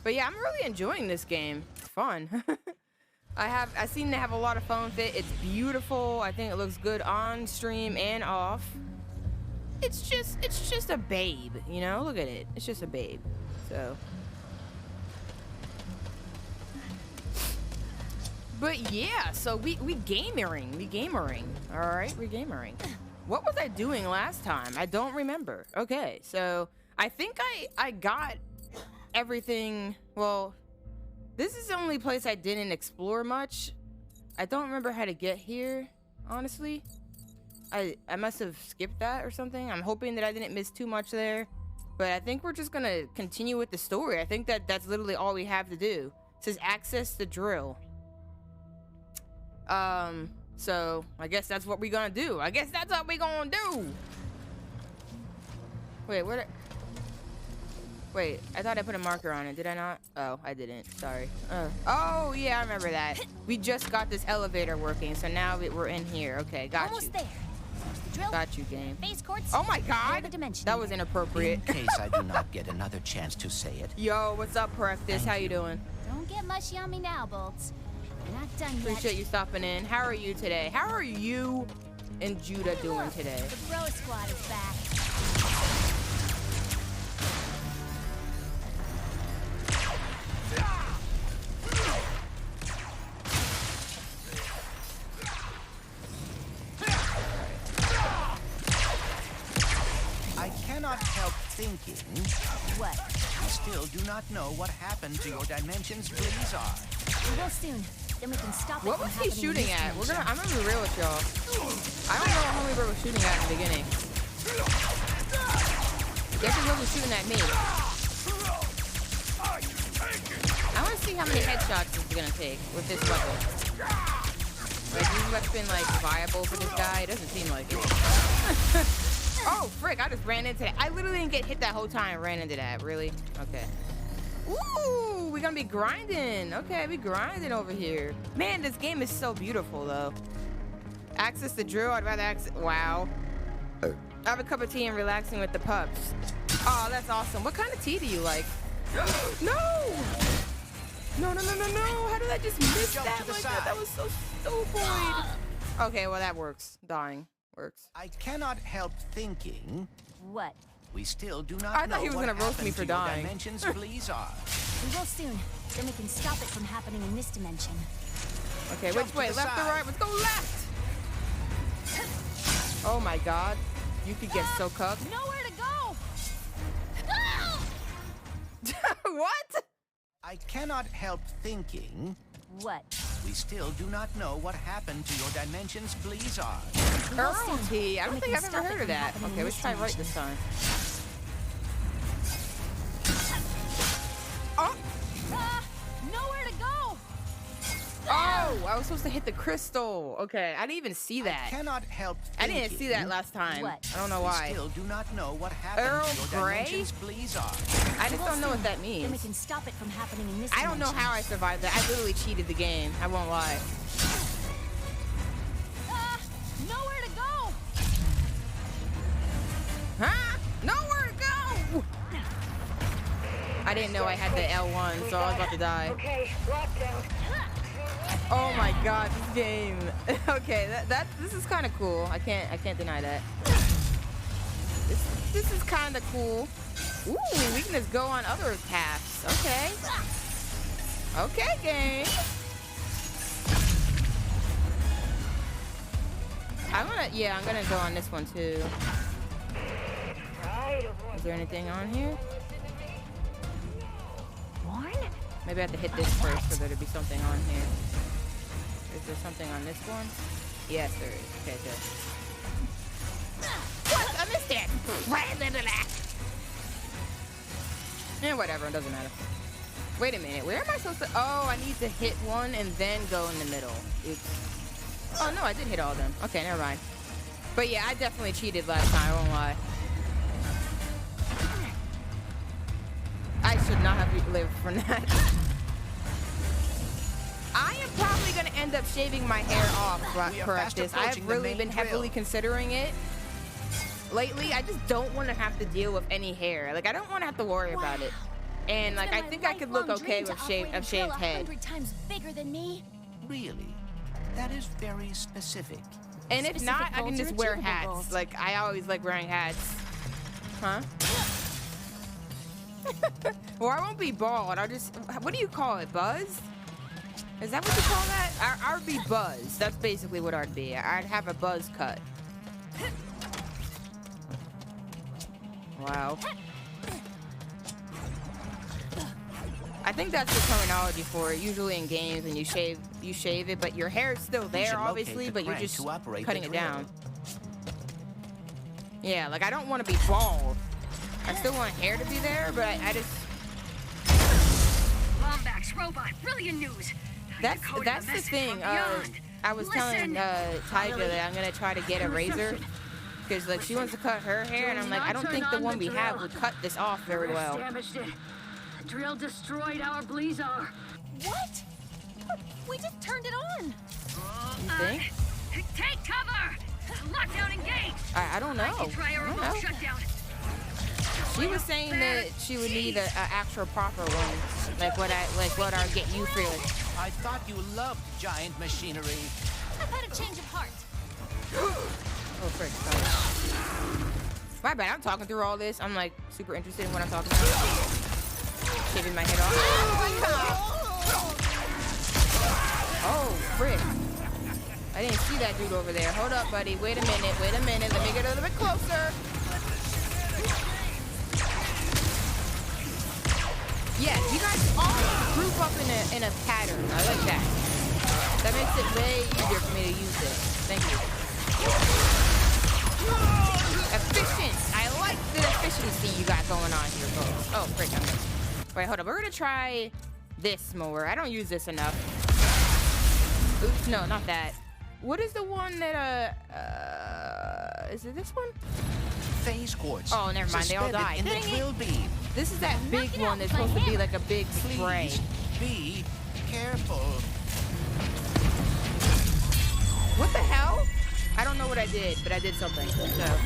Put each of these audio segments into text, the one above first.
But yeah, I'm really enjoying this game. It's fun. I seem to have a lot of fun with it. It's beautiful. I think it looks good on stream and off. It's just a babe, you know? Look at it. It's just a babe. So. But yeah, so we gamering. All right, we gamering. What was I doing last time? I don't remember. Okay, so I think I got everything. Well, this is the only place I didn't explore much. I don't remember how to get here, honestly. I must have skipped that or something. I'm hoping that I didn't miss too much there. But I think we're just gonna continue with the story. I think that's literally all we have to do. It says access the drill. So I guess that's what we're gonna do. I thought I put a marker on it. Did I not? Oh, I didn't. Sorry. Oh, yeah, I remember that. We just got this elevator working, so now we're in here. Okay, got Almost you. There. The drill. Got you, game. Base courts. Oh my God, that was inappropriate. In case I do not get another chance to say it. Yo, what's up, Practice? How you doing? Don't get mushy on me now, Bolts. We're not done yet. Appreciate you stopping in. How are you today? How are you and Judah doing today? The bro squad is back. I cannot help thinking. What? We still do not know what happened to your dimension's blizzard. We will soon. Then we can stop it. What was he shooting at? I'm gonna be real with y'all. I don't know what Homie Bro was shooting at in the beginning. Guess he wasn't shooting at me. I want to see how many headshots he's gonna take with this weapon. Like, this weapon like viable for this guy? It doesn't seem like it. Oh, frick, I just ran into that. I literally didn't get hit that whole time. Ran into that, really? Okay. Ooh, we're gonna be grinding. Okay, we grinding over here. Man, this game is so beautiful, though. Access the drill, I'd rather access, wow. I have a cup of tea and relaxing with the pups. Oh, that's awesome. What kind of tea do you like? No! No, how did I just miss that like that? That was so stupid. Okay, well, that works. Dying works. I cannot help thinking. What? We still do not I know thought he was gonna roast me for dying. Dimension's blizzard. We will soon. Then we can stop it from happening in this dimension. Okay, which way? Left or right? Let's go left! Oh my God. You could get so cucked. Nowhere to go! What? I cannot help thinking. What? We still do not know what happened to your dimension's blizzard. Earl tea. I don't think I've ever heard of that. Okay, let's try right this time. Oh! Nowhere to go! Oh, I was supposed to hit the crystal. Okay, I didn't even see that. I cannot help thinking. I didn't see that last time. What? I don't know why. We still do not know what happened Earl to your Grey? dimension's blizzard. I just don't know what that Then we means. can stop it from happening in this I don't know how I survived that. I literally cheated the game. I won't lie. Nowhere to go! Huh? Nowhere to go! I didn't know I had the L1, so I was about to die. Okay, lockdown. Oh my God, this game. Okay, this is kind of cool. I can't deny that. This is kind of cool. Ooh, we can just go on other paths. Okay. Okay, game. I'm gonna go on this one too. Is there anything on here? Warren? Maybe I have to hit this first for there to be something on here. Is there something on this one? Yes, there is. Okay, good. What? I missed it! Whatever, it doesn't matter. Wait a minute, where am I supposed to? Oh, I need to hit one and then go in the middle. Oops. Oh, no, I did hit all of them. Okay, never mind. But yeah, I definitely cheated last time, I won't lie. I should not have lived for that. I am probably going to end up shaving my hair off for this. I've really been heavily considering it. Lately, I just don't want to have to deal with any hair. Like, I don't want to have to worry about it. And like, I It's been think my I could look lifelong okay dream with to shaved operate a shaved drill head. 100 times bigger than me. Really? That is very specific. And if Specific not, I can goals just are wear achievable hats. goals. Like, I always like wearing hats. Huh? Or I won't be bald. I'll just, what do you call it? Buzz? Is that what you call that? I'd be buzz. That's basically what I'd be. I'd have a buzz cut. Wow. I think that's the terminology for it. Usually in games, when you shave it, but your hair is still there, obviously, but you're just cutting it down. Yeah, like I don't want to be bald. I still want hair to be there, but I just. Lombax robot, brilliant news. That's the thing. I was telling Tyga that I'm gonna try to get a razor. Because like she wants to cut her hair, and I'm like, I don't think the one we have would cut this off very well. Damaged it. The drill destroyed our Blizzard. What? But we just turned it on. You think? Take cover. Lockdown engaged. I don't know. Try a I don't remote know. shutdown. She was saying that she would need an actual proper one, like what I'd get you for. I thought you loved giant machinery. I've had a change of heart. Oh frick! Sorry. My bad. I'm talking through all this. I'm like super interested in what I'm talking about. Shaving my head off. Oh frick! I didn't see that dude over there. Hold up, buddy. Wait a minute. Wait a minute. Let me get a little bit closer. Yeah, you guys all group up in a pattern. I like that. That makes it way easier for me to use this. Thank you. Efficient. I like the efficiency you got going on here, folks. Oh, frick. Wait, hold on. We're gonna try this mower. I don't use this enough. Oops, no, not that. What is the one that, is it this one? Phase quartz. Oh, never mind. They all died. In the drill beam. This is that big one that's supposed to be like a big spray. Please be careful. What the hell? I don't know what I did, but I did something. So. Yes!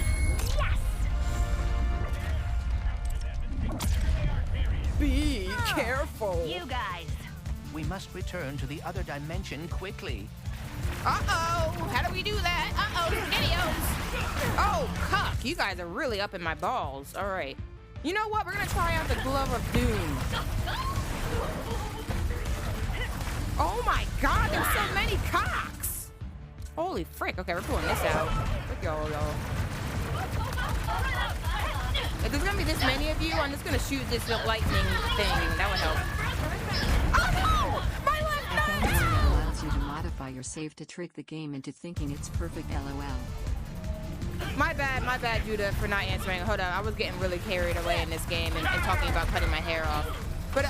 Be careful. You guys. We must return to the other dimension quickly. Uh-oh. How do we do that? Uh-oh, videos. Oh, cuck. You guys are really up in my balls. All right. You know what? We're going to try out the Glove of Doom. Oh, my God. There's so many cocks. Holy frick. Okay, we're pulling this out. Look, y'all. If there's going to be this many of you, I'm just going to shoot this lightning thing. That would help. Oh, no! My left nut! Allows you to modify your save to trick the game into thinking it's perfect. LOL. My bad, Judah, for not answering. Hold on, I was getting really carried away in this game and talking about cutting my hair off. But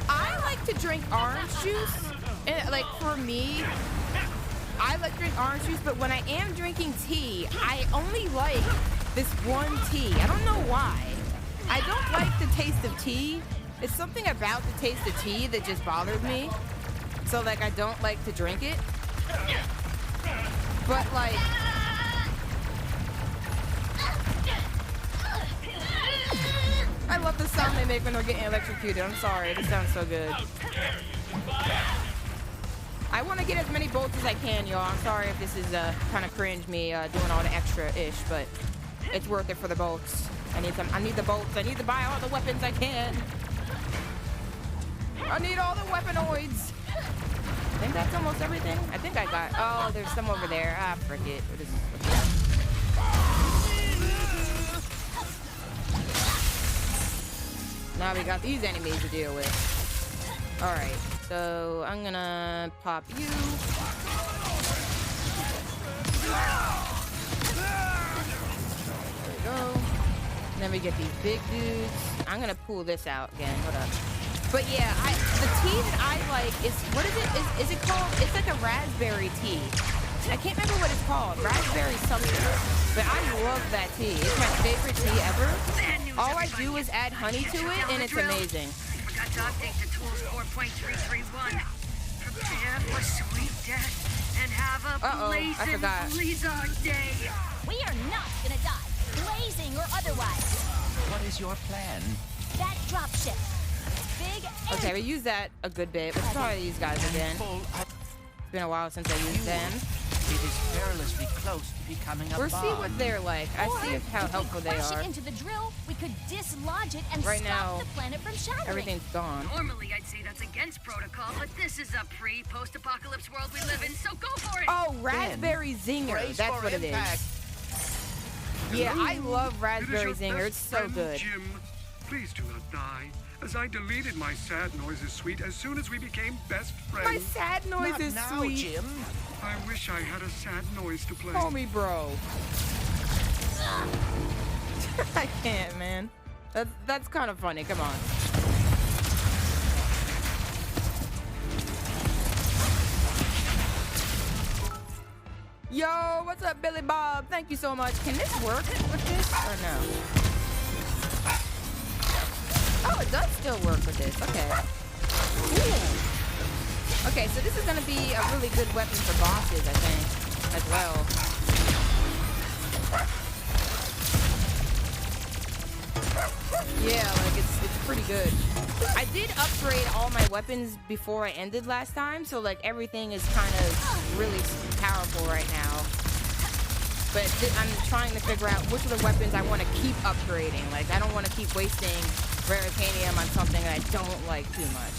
I like to drink orange juice. And like for me, I like to drink orange juice. But when I am drinking tea, I only like this one tea. I don't know why. I don't like the taste of tea. It's something about the taste of tea that just bothers me. So like I don't like to drink it. But like, I love the sound they make when they're getting electrocuted. I'm sorry, this sounds so good. I want to get as many bolts as I can, y'all. I'm sorry if this is kind of cringe, me doing all the extra-ish, but it's worth it for the bolts. I need the bolts. I need to buy all the weapons I can. I need all the weaponoids. I think that's almost everything. I think I got. Oh, there's some over there. Ah, frick it. Now we got these enemies to deal with. All right, so I'm gonna pop you. There we go. And then we get these big dudes. I'm gonna pull this out again. Hold up. But yeah, the tea that I like is, what is it? Is it called? It's like a raspberry tea. I can't remember what it's called. Raspberry something. But I love that tea. It's my favorite tea ever. All I do is add honey to it, and it's amazing. Forgot to update the tools 4.331. Prepare for sweet death and have a blazing Blizzard day. We are not gonna die, blazing or otherwise. What is your plan? That dropship. Big and Okay, we used that a good bit. Let's try these guys again. Full of It's been a while since I used them. It is perilously close to becoming a We'll bomb. see what they're like. I see how helpful they crash are. it into the drill, we could dislodge it and Right stop now, the planet from shattering. Everything's gone. Normally, I'd say that's against protocol, but this is a pre-post-apocalypse world we live in, so go for it! Oh, raspberry zinger. Brace That's for what it impact. is. Yeah, I love raspberry zinger. It's so good. Jim, please do not die, as I deleted my sad noises suite as soon as we became best friends. My sad noise Not is now, sweet. Jim. I wish I had a sad noise to play. Call me bro. I can't, man. That's kind of funny. Come on. Yo, what's up, Billy Bob? Thank you so much. Can this work with this or no? Oh, it does still work with this. Okay. Ooh. Okay, so this is gonna be a really good weapon for bosses, I think, as well. Yeah, like it's pretty good. I did upgrade all my weapons before I ended last time, so like everything is kind of really powerful right now. But I'm trying to figure out which of the weapons I want to keep upgrading. Like I don't want to keep wasting Raritanium on something that I don't like too much.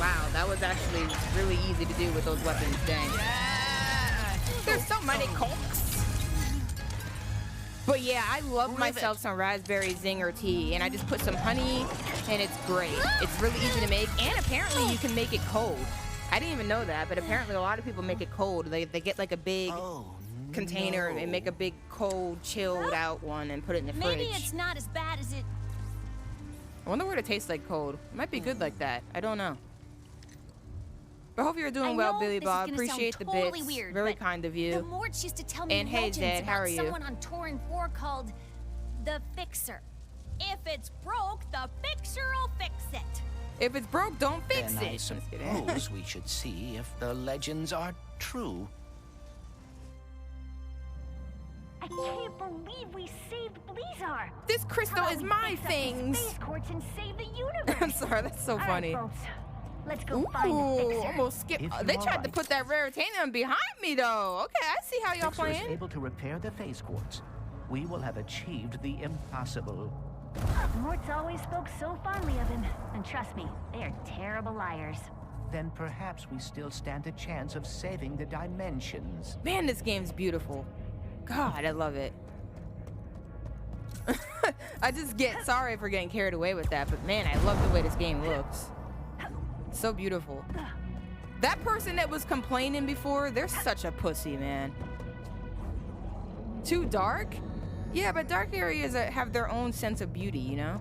Wow, that was actually really easy to do with those weapons, dang. There's so many cokes. But yeah, I love myself some raspberry zinger tea, and I just put some honey, and it's great. It's really easy to make, and apparently you can make it cold. I didn't even know that, but apparently a lot of people make it cold. They get like a big container and make a big cold, chilled out one and put it in the fridge. Maybe it's not as bad as it. I wonder what it tastes like cold. It might be good like that. I don't know. But hope you're doing well, Billy Bob. Appreciate the bits. Weird, very kind of you. The Morts used to tell me And hey, legends Zed, how about are you? someone on Torin 4 called the Fixer. If it's broke, the Fixer'll fix it. If it's broke, don't fix Then I it. suppose we should see if the legends are true. I can't believe we saved Blizzard. This crystal is my things. Space courts and save the universe. I'm sorry, that's so funny. All right, folks. Let's go Ooh, find the Fixer. almost skipped. If They you are tried to right. put that Raritanium behind me, though. Okay, I see how y'all Fixer is playing. able to repair the phase quartz. We will have achieved the impossible. Mort's always spoke so fondly of him. And trust me, they are terrible liars. Then perhaps we still stand a chance of saving the dimensions. Man, this game's beautiful. God, I love it. I just get sorry for getting carried away with that, but man, I love the way this game looks. So beautiful. That person that was complaining before, they're such a pussy, man. Too dark? Yeah, but dark areas have their own sense of beauty, you know?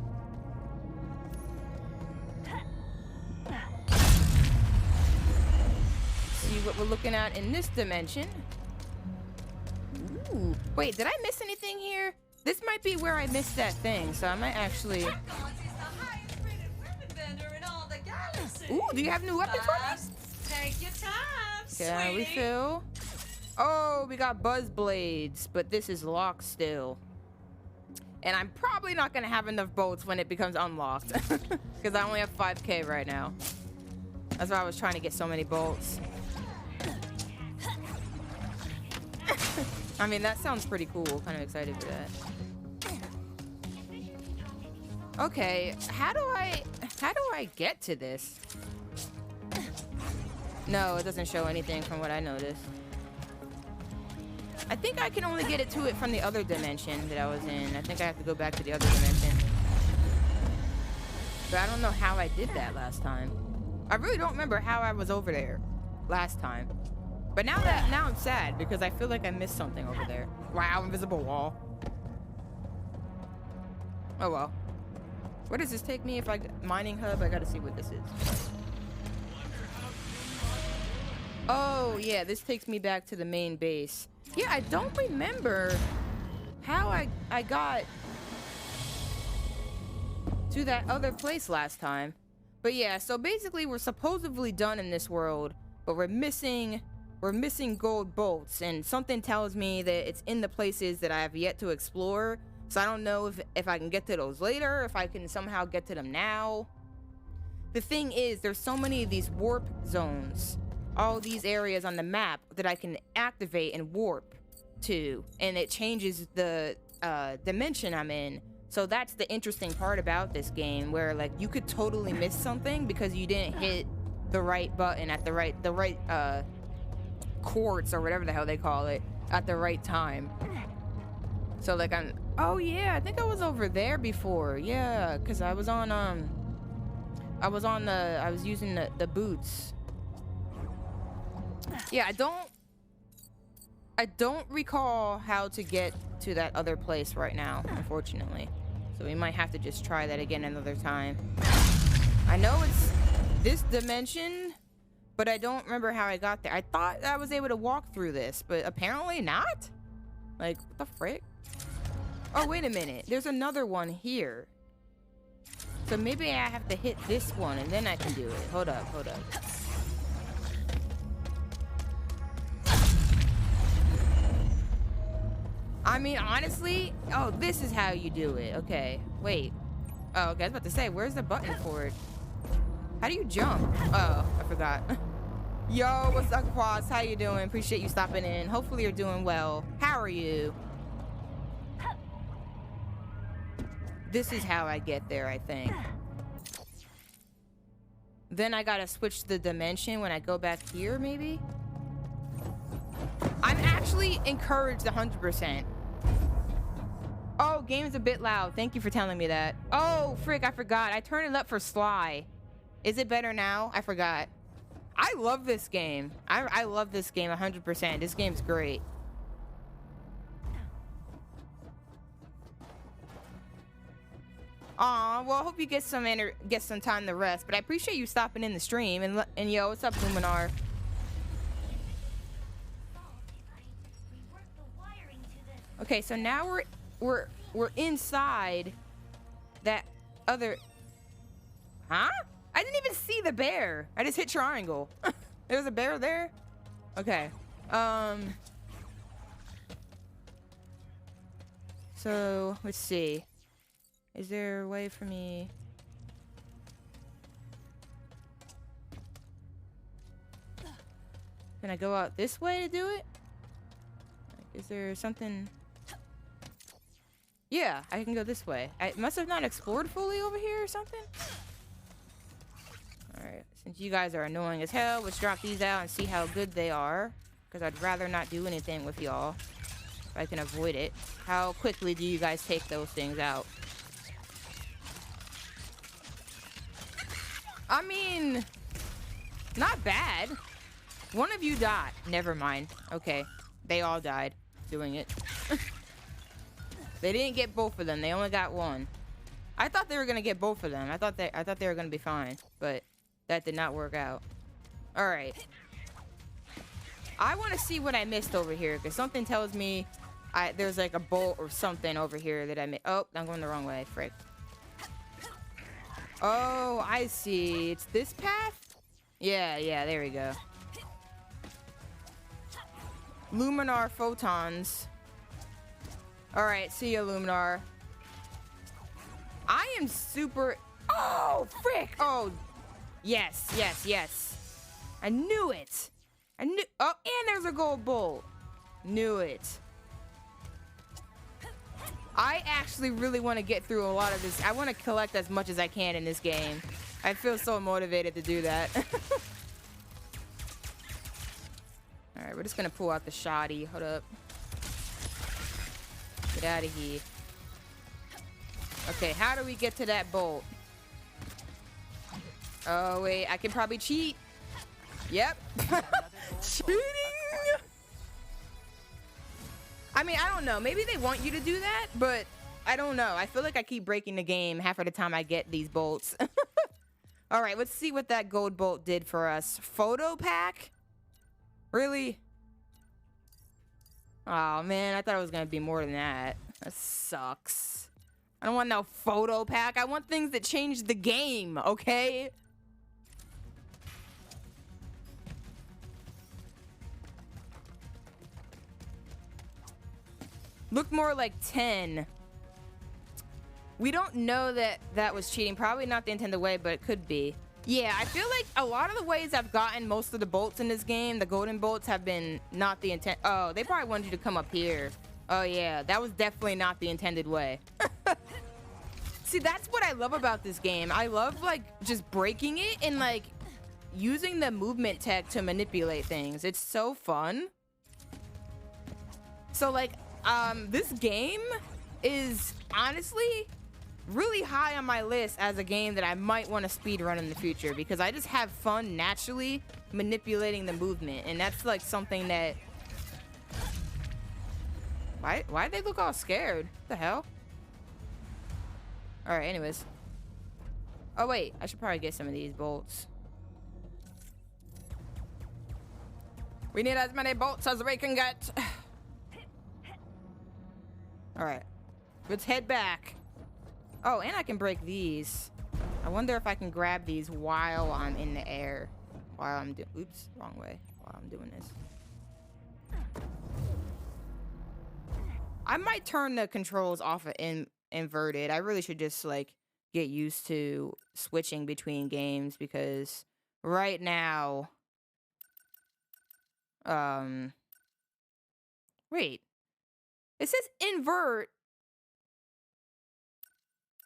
See what we're looking at in this dimension. Ooh. Wait, did I miss anything here? This might be where I missed that thing, so I might actually... Ooh, do you have new weapons for us? Take your time, Can we refill? Oh, we got buzz blades, but this is locked still. And I'm probably not gonna have enough bolts when it becomes unlocked. Because I only have 5K right now. That's why I was trying to get so many bolts. I mean, that sounds pretty cool. Kind of excited for that. Okay, how do I get to this? No, it doesn't show anything from what I noticed. I think I can only get it to it from the other dimension that I was in. I think I have to go back to the other dimension. But I don't know how I did that last time. I really don't remember how I was over there last time. But now I'm sad because I feel like I missed something over there. Wow, invisible wall. Oh well. Where does this take me? If I mining hub, I gotta see what this is. Oh yeah, this takes me back to the main base. Yeah, I don't remember how I got to that other place last time. But yeah, so basically we're supposedly done in this world, but we're missing we're missing gold bolts, and something tells me that it's in the places that I have yet to explore. So I don't know if I can get to those later, if I can somehow get to them now. The thing is, there's so many of these warp zones, all these areas on the map that I can activate and warp to, and it changes the dimension I'm in. So that's the interesting part about this game, where like you could totally miss something because you didn't hit the right button at the right quartz or whatever the hell they call it at the right time. So like oh yeah, I think I was over there before. Yeah, because I was using the boots. Yeah, I don't recall how to get to that other place right now, unfortunately. So we might have to just try that again another time. I know it's this dimension, but I don't remember how I got there. I thought I was able to walk through this, but apparently not. Like, what the frick? Oh, wait a minute. There's another one here. So maybe I have to hit this one and then I can do it. Hold up, hold up. I mean, honestly, oh, this is how you do it. Okay, wait. Oh, okay, I was about to say, where's the button for it? How do you jump? Oh, I forgot. Yo, what's up, Quads? How you doing? Appreciate you stopping in. Hopefully you're doing well. How are you? This is how I get there, I think. Then I gotta switch the dimension when I go back here, maybe? I'm actually encouraged 100%. Oh, game's a bit loud. Thank you for telling me that. Oh, frick, I forgot. I turned it up for Sly. Is it better now? I forgot. I love this game. I love this game 100%. This game's great. Aw, well, I hope you get some time to rest. But I appreciate you stopping in the stream. And yo, what's up, Luminar? Okay, so now we're inside that other. Huh? I didn't even see the bear. I just hit triangle. There was a bear there. Okay. So let's see. Is there a way for me? Can I go out this way to do it? Like, is there something? Yeah, I can go this way. I must have not explored fully over here or something. Alright, since you guys are annoying as hell, let's drop these out and see how good they are. Because I'd rather not do anything with y'all if I can avoid it. How quickly do you guys take those things out? I mean, not bad. One of you died. Never mind. Okay, they all died doing it. They didn't get both of them. They only got one. I thought they were gonna get both of them. I thought they were gonna be fine, but that did not work out. All right. I want to see what I missed over here because something tells me there's like a bolt or something over here that I missed. Oh, I'm going the wrong way. Frick. Oh, I see. It's this path? Yeah, there we go. Luminar photons. Alright, see ya, Luminar. I am super... Oh, frick! Oh, yes. I knew it. Oh, and there's a gold bolt. Knew it. I actually really want to get through a lot of this. I want to collect as much as I can in this game. I feel so motivated to do that. Alright, we're just going to pull out the shoddy. Hold up. Get out of here. Okay, how do we get to that bolt? Oh, wait. I can probably cheat. Yep. Cheating! I mean, I don't know. Maybe they want you to do that, but I don't know. I feel like I keep breaking the game half of the time I get these bolts. All right, let's see what that gold bolt did for us. Photo pack? Really? Oh, man. I thought it was going to be more than that. That sucks. I don't want no photo pack. I want things that change the game, okay? looked more like 10. We don't know that that was cheating. Probably not the intended way, but it could be. Yeah, I feel like a lot of the ways I've gotten most of the bolts in this game, the golden bolts, have been not the intent. Oh, they probably wanted you to come up here. Oh yeah, that was definitely not the intended way. See, that's what I love about this game. I love like just breaking it and like using the movement tech to manipulate things. It's so fun. So like, this game is honestly really high on my list as a game that I might want to speedrun in the future, because I just have fun naturally manipulating the movement, and that's like something that... Why'd they look all scared? What the hell? Alright, anyways. Oh wait, I should probably get some of these bolts. We need as many bolts as we can get. Alright, let's head back. Oh, and I can break these. I wonder if I can grab these while I'm in the air. While I'm doing... Oops, wrong way. While I'm doing this. I might turn the controls off of inverted. I really should just, like, get used to switching between games, because right now... Wait. It says invert.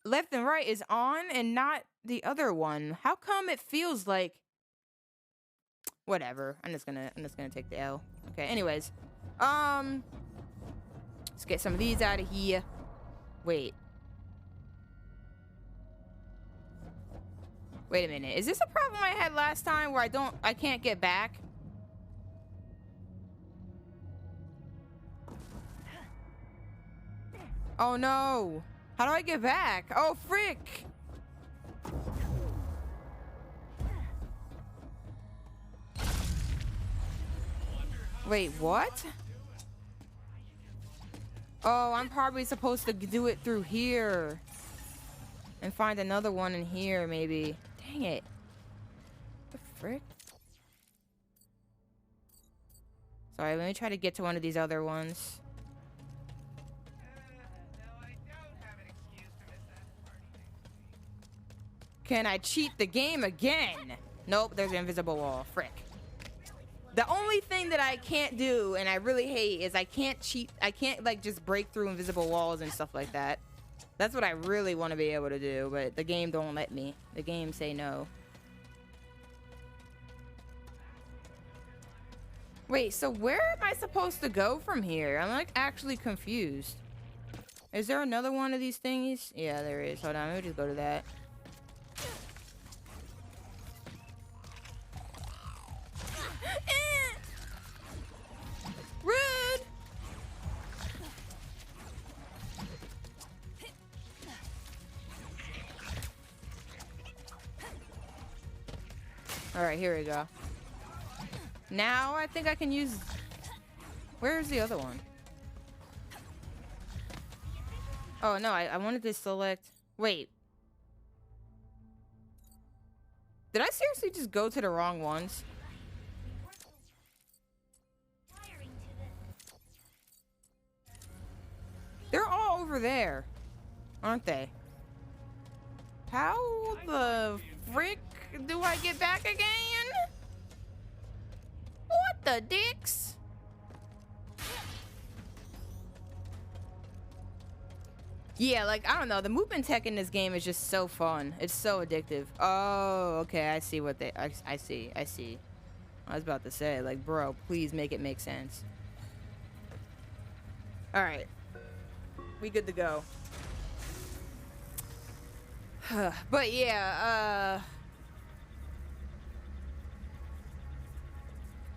Left and right is on and not the other one. How come it feels like... Whatever. I'm just gonna take the L. Okay, anyways. Let's get some of these out of here. Wait. Wait a minute. Is this a problem I had last time where I can't get back? Oh no. How do I get back? Oh, frick! Wait, what? Oh, I'm probably supposed to do it through here. And find another one in here, maybe. Dang it. What the frick? Sorry, let me try to get to one of these other ones. Can I cheat the game again? Nope, there's an invisible wall. Frick. The only thing that I can't do, and I really hate, is I can't cheat. I can't, like, just break through invisible walls and stuff like that. That's what I really want to be able to do, but the game don't let me. The game say no. Wait, so where am I supposed to go from here? I'm, like, actually confused. Is there another one of these thingies? Yeah, there is. Hold on, let me just go to that. Rude! Alright, here we go. Now I think I can use... Where's the other one? Oh, no, I wanted to select... Wait. Did I seriously just go to the wrong ones? They're all over there, aren't they? How the frick do I get back again? What the dicks? Yeah, like, I don't know. The movement tech in this game is just so fun. It's so addictive. Oh, okay. I see what they... I see. I was about to say, like, bro, please make it make sense. All right. We good to go. But yeah,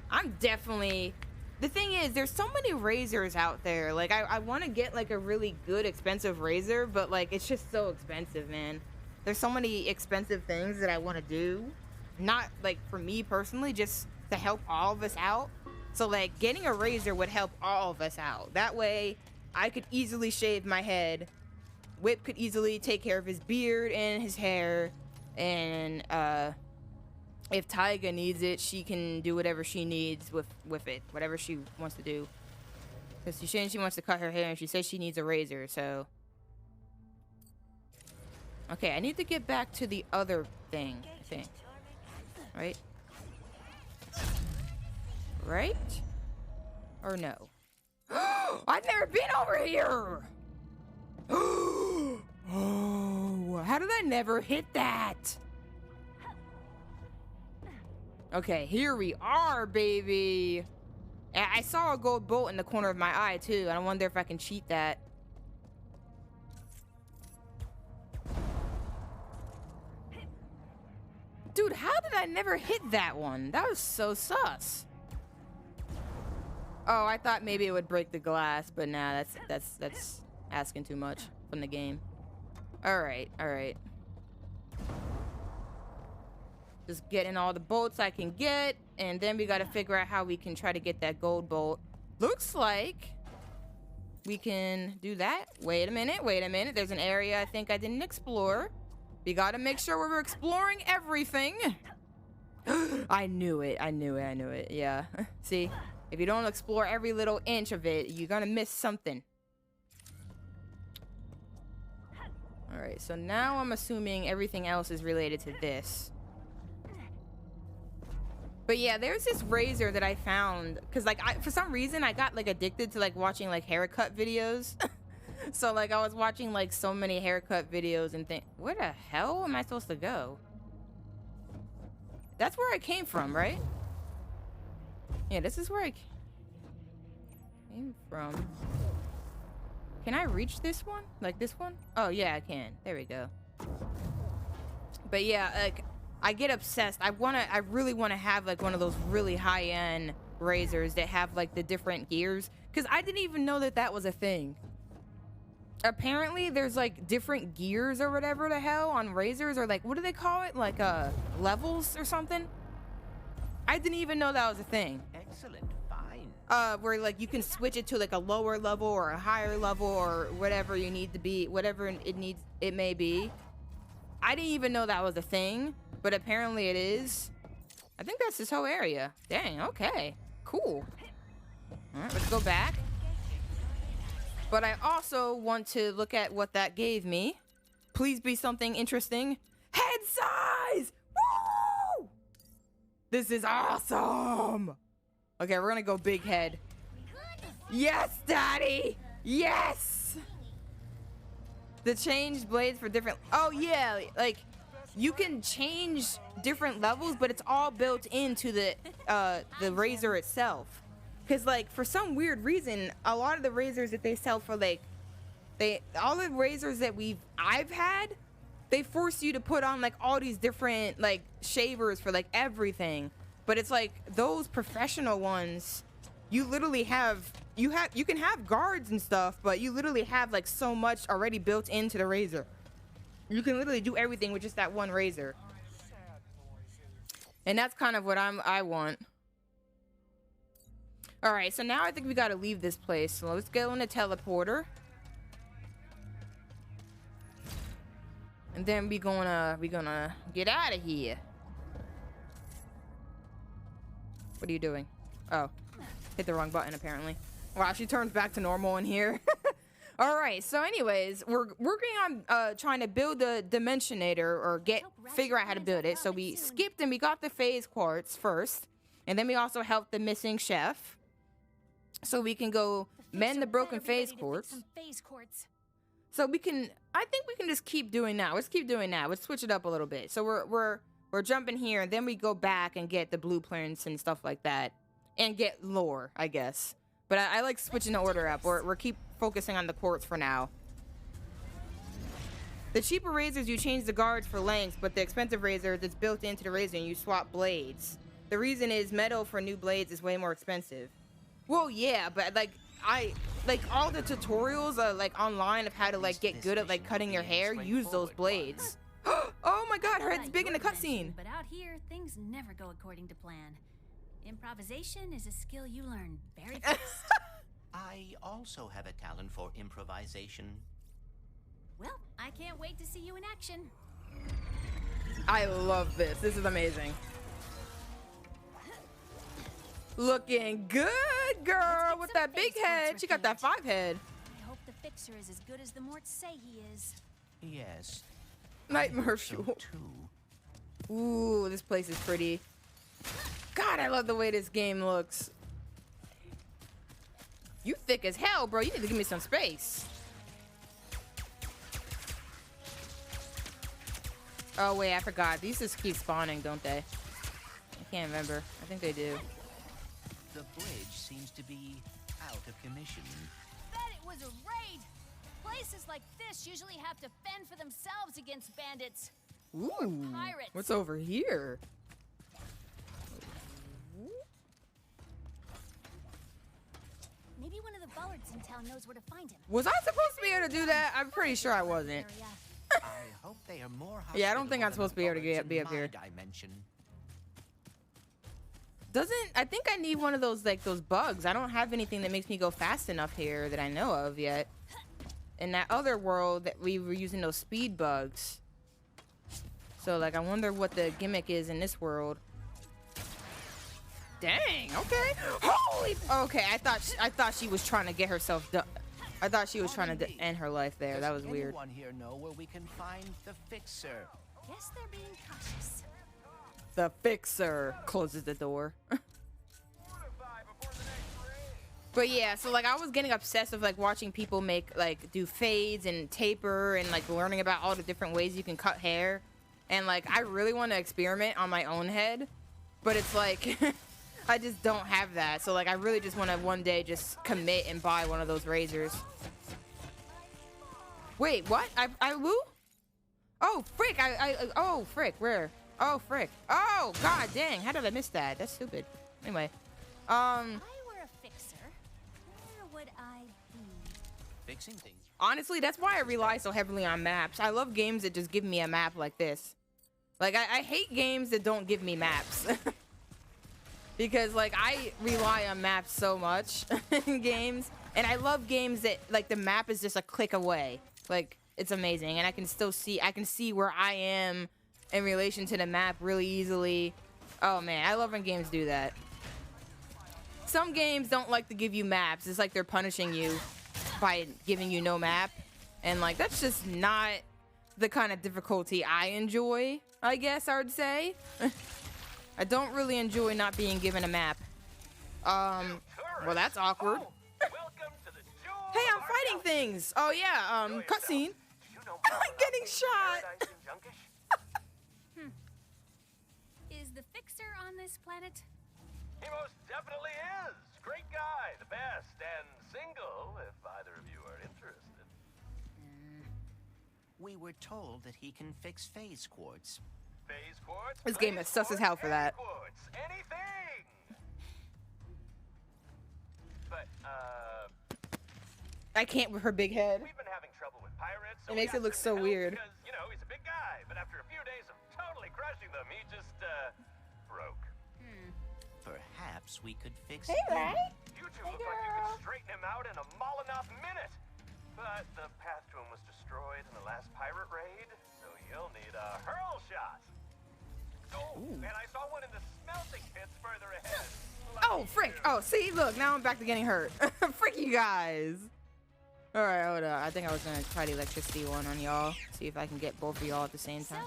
I'm definitely... The thing is, there's so many razors out there. Like, I want to get, like, a really good, expensive razor, but, like, it's just so expensive, man. There's so many expensive things that I want to do. Not, like, for me personally, just to help all of us out. So, like, getting a razor would help all of us out. That way, I could easily shave my head. Whip could easily take care of his beard and his hair. And, if Tyga needs it, she can do whatever she needs with it. Whatever she wants to do. Because she's saying she wants to cut her hair and she says she needs a razor, so. Okay, I need to get back to the other thing, I think. Right? Right? Or no? I've never been over here! Oh, how did I never hit that? Okay, here we are, baby. I saw a gold bolt in the corner of my eye, too. I wonder if I can cheat that. Dude, how did I never hit that one? That was so sus. Oh, I thought maybe it would break the glass, but nah, that's asking too much from the game. Alright, alright. Just getting all the bolts I can get, and then we gotta figure out how we can try to get that gold bolt. Looks like we can do that. Wait a minute, wait a minute. There's an area I think I didn't explore. We gotta make sure we're exploring everything. I knew it, I knew it, I knew it. Yeah, see? If you don't explore every little inch of it, you're gonna miss something. Alright, so now I'm assuming everything else is related to this. But yeah, there's this razor that I found. Because, like, for some reason, I got, like, addicted to, like, watching, like, haircut videos. So, like, I was watching, like, so many haircut videos and think, where the hell am I supposed to go? That's where I came from, right? Yeah, this is where I came from. Can I reach this one? Like this one? Oh, yeah, I can. There we go. But yeah, like, I get obsessed. I really want to have, like, one of those really high-end razors that have, like, the different gears. Because I didn't even know that that was a thing. Apparently, there's, like, different gears or whatever the hell on razors. Or, like, what do they call it? Like, levels or something? I didn't even know that was a thing. Excellent, fine. Where, like, you can switch it to, like, a lower level or a higher level or whatever you need to be, whatever it may be. I didn't even know that was a thing, but apparently it is. I think that's this whole area. Dang, okay. Cool. All right, let's go back. But I also want to look at what that gave me. Please be something interesting. Head size! Woo! This is awesome! Okay, we're gonna go big head. Yes, Daddy! Yes! The change blades for different... Oh, yeah, like, you can change different levels, but it's all built into the razor itself. Because, like, for some weird reason, a lot of the razors that they sell for, like, all the razors that I've had, they force you to put on, like, all these different, like, shavers for, like, everything. But it's like those professional ones, you literally have, you can have guards and stuff, but you literally have, like, so much already built into the razor. You can literally do everything with just that one razor. And that's kind of what I want. All right, so now I think we got to leave this place. So let's go in the teleporter. And then we gonna get out of here. What are you doing? Oh, hit the wrong button apparently. Wow, she turns back to normal in here. All right, so anyways, we're working on trying to build the Dimensionator or figure out how to build it. So we skipped and we got the phase quartz first, and then we also helped the missing chef. So we can go mend the broken phase quartz. So we can, I think we can just keep doing that. Let's keep doing that. Let's switch it up a little bit. So we're jumping here, and then we go back and get the blueprints and stuff like that, and get lore, I guess. But I like switching the order up. We're keep focusing on the quartz for now. The cheaper razors, you change the guards for lengths, but the expensive razors, it's built into the razor and you swap blades. The reason is metal for new blades is way more expensive. Well, yeah, but like all the tutorials like online of how to like get good at like cutting your hair, use those blades. Oh my god, her head's big in the cutscene. But out here, things never go according to plan. Improvisation is a skill you learn very fast. I also have a talent for improvisation. Well, I can't wait to see you in action. I love this. This is amazing. Looking good, girl with that big head. She got that 5 head. I hope the Fixer is as good as the Morts say he is. Yes. Nightmare So fuel. too. Ooh, this place is pretty. God, I love the way this game looks. You thick as hell, bro. You need to give me some space. Oh, wait, I forgot. These just keep spawning, don't they? I can't remember. I think they do. The bridge seems to be out of commission. Bet it was a raid. Places like this usually have to fend for themselves against bandits. Ooh, pirates. what's over here? Maybe one of the Bullards in town knows where to find him. Was I supposed to be able to do that? I'm pretty sure I wasn't. Area. I hope they are more. Yeah, I don't think I'm hospitable supposed to be able to than be up my here. Dimension. I think I need one of those, like, those bugs. I don't have anything that makes me go fast enough here that I know of yet. In that other world that we were using those speed bugs. So, like, I wonder what the gimmick is in this world. Dang, okay. Holy, okay, I thought she was trying to get herself done. I thought she was trying to end her life there. That was weird. Does anyone here know where we can find the Fixer? Guess they're being cautious. The Fixer closes the door. But yeah, so like I was getting obsessed with like watching people make like do fades and taper and like learning about all the different ways you can cut hair. And like I really want to experiment on my own head, but it's like I just don't have that. So like I really just want to one day just commit and buy one of those razors. Wait, what? I woo? Oh frick! Oh frick! Where? Oh frick! Oh god dang! How did I miss that? That's stupid. Anyway, If I were a fixer, where would I be? Fixing things. honestly, that's why I rely so heavily on maps. I love games that just give me a map like this. Like I hate games that don't give me maps. Because like I rely on maps so much in games, and I love games that like the map is just a click away. Like it's amazing, and I can see where I am in relation to the map really easily. Oh man, I love when games do that. Some games don't like to give you maps. It's like they're punishing you by giving you no map, and like that's just not the kind of difficulty I enjoy, I guess I would say. I don't really enjoy not being given a map. Well, that's awkward. Hey, I'm fighting things. Oh yeah, cutscene. I'm getting shot. Is the fixer on this planet? He most definitely is. Great guy, the best, and single, if either of you are interested. We were told that he can fix phase quartz. Phase quartz? This game is sus as hell for that. Quartz, anything! But, I can't with her big head. we've been having trouble with pirates. It So makes we it look asked so him to help weird. Because, you know, he's a big guy, but after a few days of totally crushing them, he just, broke. Perhaps we could fix Hey, him. Ray. You two look like you could straighten him out in a Molotov minute. But the path to him was destroyed in the last pirate raid, so you'll need a hurl shot. Oh, and I saw one in the smelting pits further ahead. Oh, frick. Oh, see, look, now I'm back to getting hurt. Frick you guys. All right, hold on. I think I was going to try the electricity one on y'all. See if I can get both of y'all at the same So, time.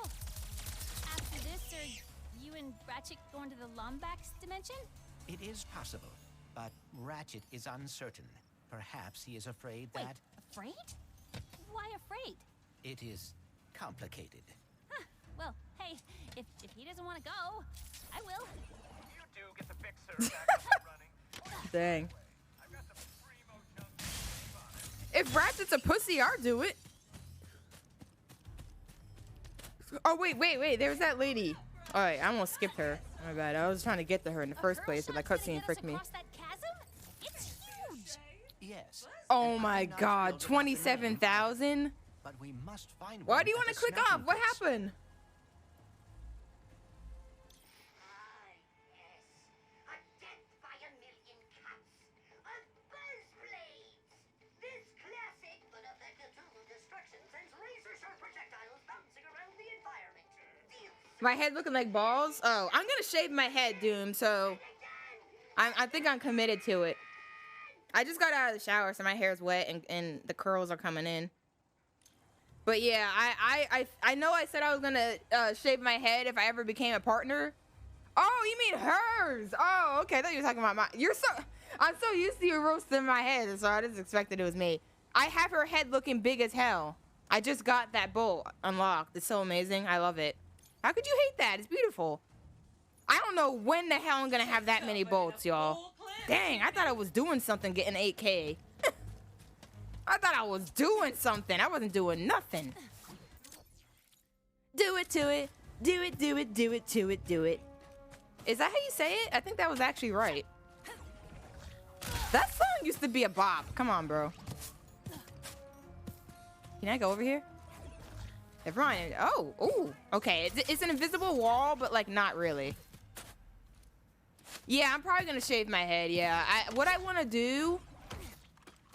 after this, are you and Ratchet going to the Lombax dimension? It is possible, but Ratchet is uncertain. Perhaps he is afraid Wait, that afraid? Why afraid? it is complicated. Huh. Well, hey, if he doesn't want to go, I will. You do get the fixer back up and running. Dang. I've got some primo junk. If Ratchet's a pussy, I'll do it. Oh, wait. There's that lady. All right, I almost skipped her. My bad. I was trying to get to her in the first place, but that cutscene fricked me. Across that chasm? It's huge. Yes. Oh and my I'm not god, thrilled about the name, 27,000? But we must find Why one do you at want to the click smelting off? What pits. happened? A death by a million cuts. A buzz blades. This classic but effective tool of destruction sends razor-sharp projectiles bouncing around the environment. My head looking like balls? Oh, I'm gonna shave my head, Doom, so I think I'm committed to it. I just got out of the shower, so my hair's wet and the curls are coming in. But yeah, I know I said I was gonna shave my head if I ever became a partner. Oh, you mean hers? Oh, okay. I thought you were talking about my. I'm so used to you roasting my head, so I just expected it was me. I have her head looking big as hell. I just got that bolt unlocked. It's so amazing. I love it. How could you hate that? It's beautiful. I don't know when the hell I'm gonna have that many bolts, y'all. Dang, I thought I was doing something getting 8K. I thought I was doing something. I wasn't doing nothing. Do it to it. Do it, do it, do it to it, do it. Is that how you say it? I think that was actually right. That song used to be a bop. Come on, bro. Can I go over here? Never mind. Oh, ooh. Okay, it's an invisible wall, but like not really. Yeah, I'm probably gonna shave my head. Yeah, what I want to do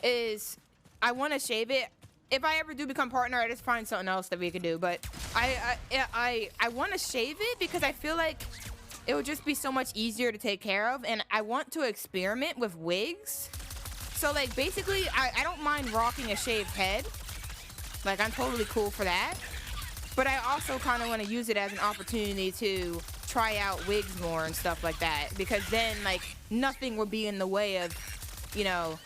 is I want to shave it. If I ever do become partner, I just find something else that we can do. But I want to shave it because I feel like it would just be so much easier to take care of, and I want to experiment with wigs. So like basically, I don't mind rocking a shaved head. Like I'm totally cool for that. But I also kind of want to use it as an opportunity to try out wigs more and stuff like that, because then like nothing would be in the way of, you know,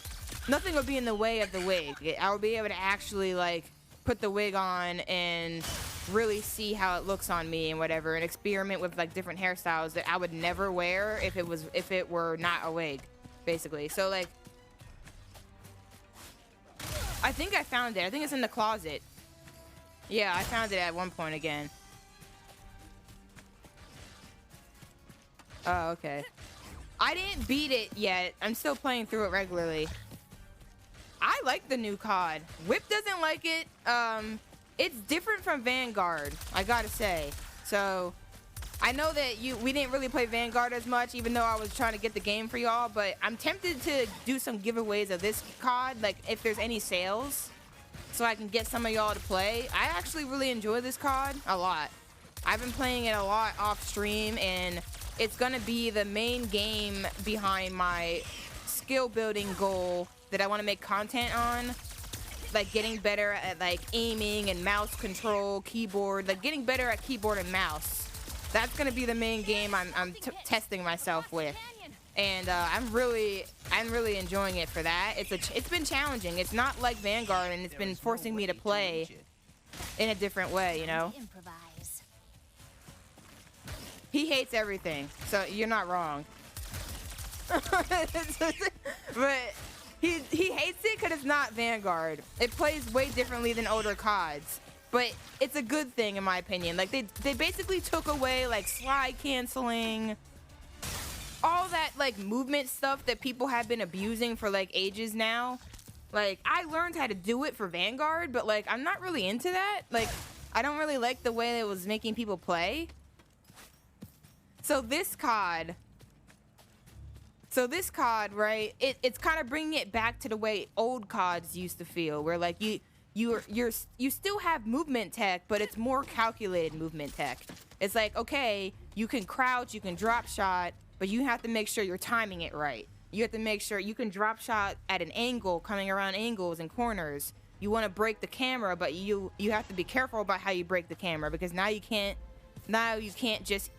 nothing would be in the way of the wig. I would be able to actually like put the wig on and really see how it looks on me and whatever, and experiment with like different hairstyles that I would never wear if it were not a wig, basically. So like I think I found it. I think it's in the closet. Yeah, I found it at one point again. Oh, okay. I didn't beat it yet. I'm still playing through it regularly. I like the new COD. Whip doesn't like it. It's different from Vanguard, I gotta say. So, I know that we didn't really play Vanguard as much, even though I was trying to get the game for y'all, but I'm tempted to do some giveaways of this COD, like if there's any sales, so I can get some of y'all to play. I actually really enjoy this COD a lot. I've been playing it a lot off stream, and it's gonna be the main game behind my skill building goal that I want to make content on, like getting better at like aiming and mouse control, keyboard, like getting better at keyboard and mouse. That's gonna be the main game I'm testing myself with, and I'm really enjoying it for that. It's been challenging. It's not like Vanguard, and it's been forcing me to play in a different way, you know. He hates everything, so you're not wrong. But he hates it because it's not Vanguard. It plays way differently than older CODs, but it's a good thing in my opinion. Like they basically took away like slide canceling, all that like movement stuff that people have been abusing for like ages now. Like I learned how to do it for Vanguard, but like I'm not really into that. Like I don't really like the way it was making people play. So this COD, right? It's kind of bringing it back to the way old CODs used to feel, where like you still have movement tech, but it's more calculated movement tech. It's like, okay, you can crouch, you can drop shot, but you have to make sure you're timing it right. You have to make sure you can drop shot at an angle, coming around angles and corners. You want to break the camera, but you have to be careful about how you break the camera, because now you can't just,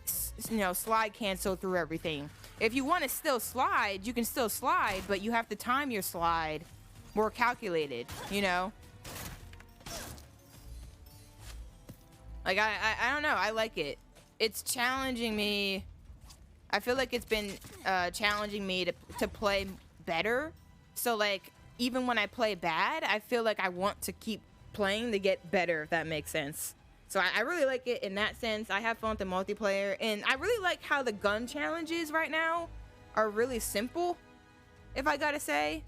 you know, slide cancel through everything. If you want to still slide, you can still slide, but you have to time your slide more calculated, you know? Like, I don't know. I like it. It's challenging me. I feel like it's been challenging me to play better. So, like, even when I play bad, I feel like I want to keep playing to get better, if that makes sense. So I really like it in that sense. I have fun with the multiplayer, and I really like how the gun challenges right now are really simple, if I gotta say.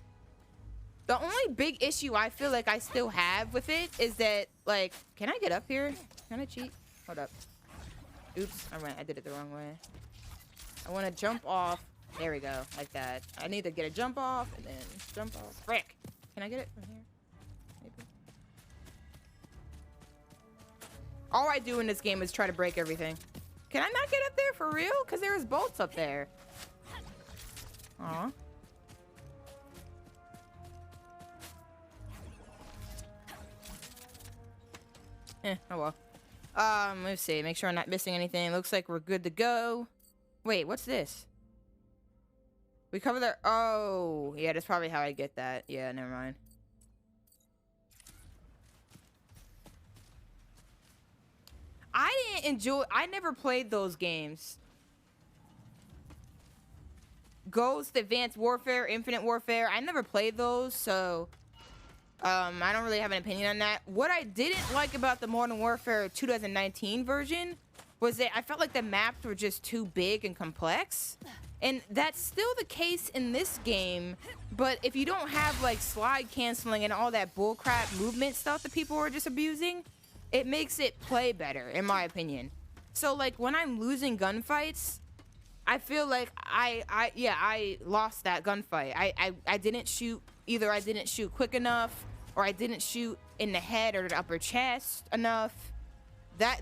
The only big issue I feel like I still have with it is that, like, can I get up here? Can I cheat? Hold up. Oops, I did it the wrong way. I want to jump off. There we go, like that. I need to get a jump off and then jump off. Frick! Can I get it from here? Maybe. All I do in this game is try to break everything. Can I not get up there for real? Because there was bolts up there. Aw. Oh well. Let's see. Make sure I'm not missing anything. Looks like we're good to go. Wait, what's this? We cover the... Oh, yeah, that's probably how I get that. Yeah, never mind. I didn't enjoy... I never played those games. Ghost, Advanced Warfare, Infinite Warfare. I never played those, so... I don't really have an opinion on that. What I didn't like about the Modern Warfare 2019 version was that I felt like the maps were just too big and complex. And that's still the case in this game, but if you don't have like slide canceling and all that bullcrap movement stuff that people are just abusing, it makes it play better, in my opinion. So like when I'm losing gunfights, I feel like I lost that gunfight. I didn't shoot, either I didn't shoot quick enough, or I didn't shoot in the head or the upper chest enough.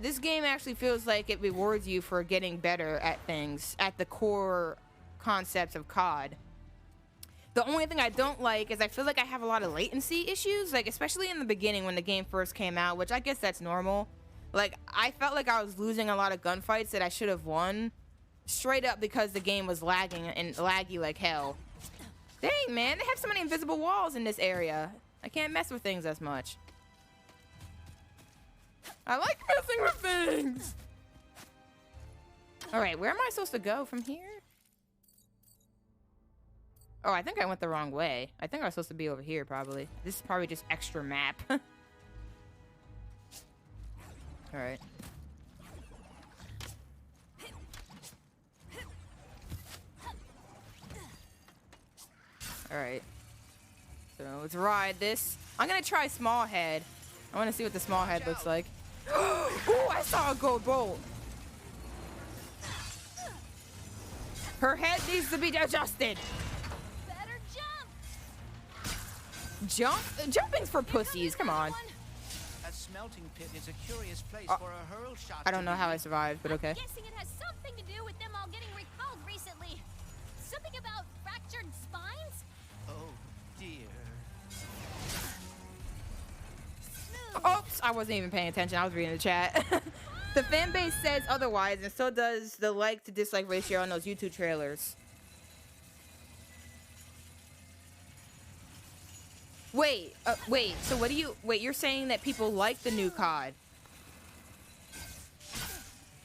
This game actually feels like it rewards you for getting better at things, at the core concepts of COD. The only thing I don't like is I feel like I have a lot of latency issues, like especially in the beginning when the game first came out, which I guess that's normal. Like I felt like I was losing a lot of gunfights that I should have won straight up because the game was lagging and laggy like hell. Dang, man, they have so many invisible walls in this area. I can't mess with things as much. I like messing with things. All right, where am I supposed to go from here? Oh, I think I went the wrong way. I think I was supposed to be over here, probably. This is probably just extra map. All right. All right. So let's ride this. I'm gonna try small head. I want to see what the small head looks like. Oh, I saw a gold bolt. Her head needs to be adjusted. Better jump. Jumping's for pussies. Come on. A smelting pit is a curious place for a hurl shot. I don't know how I survived, but okay. I'm guessing it has something to do with them all getting recalled recently. Something about fractured spines? Oh dear. Oops, I wasn't even paying attention. I was reading the chat. The fan base says otherwise, and so does the like to dislike ratio on those YouTube trailers. Wait, so what do you... Wait, you're saying that people like the new COD?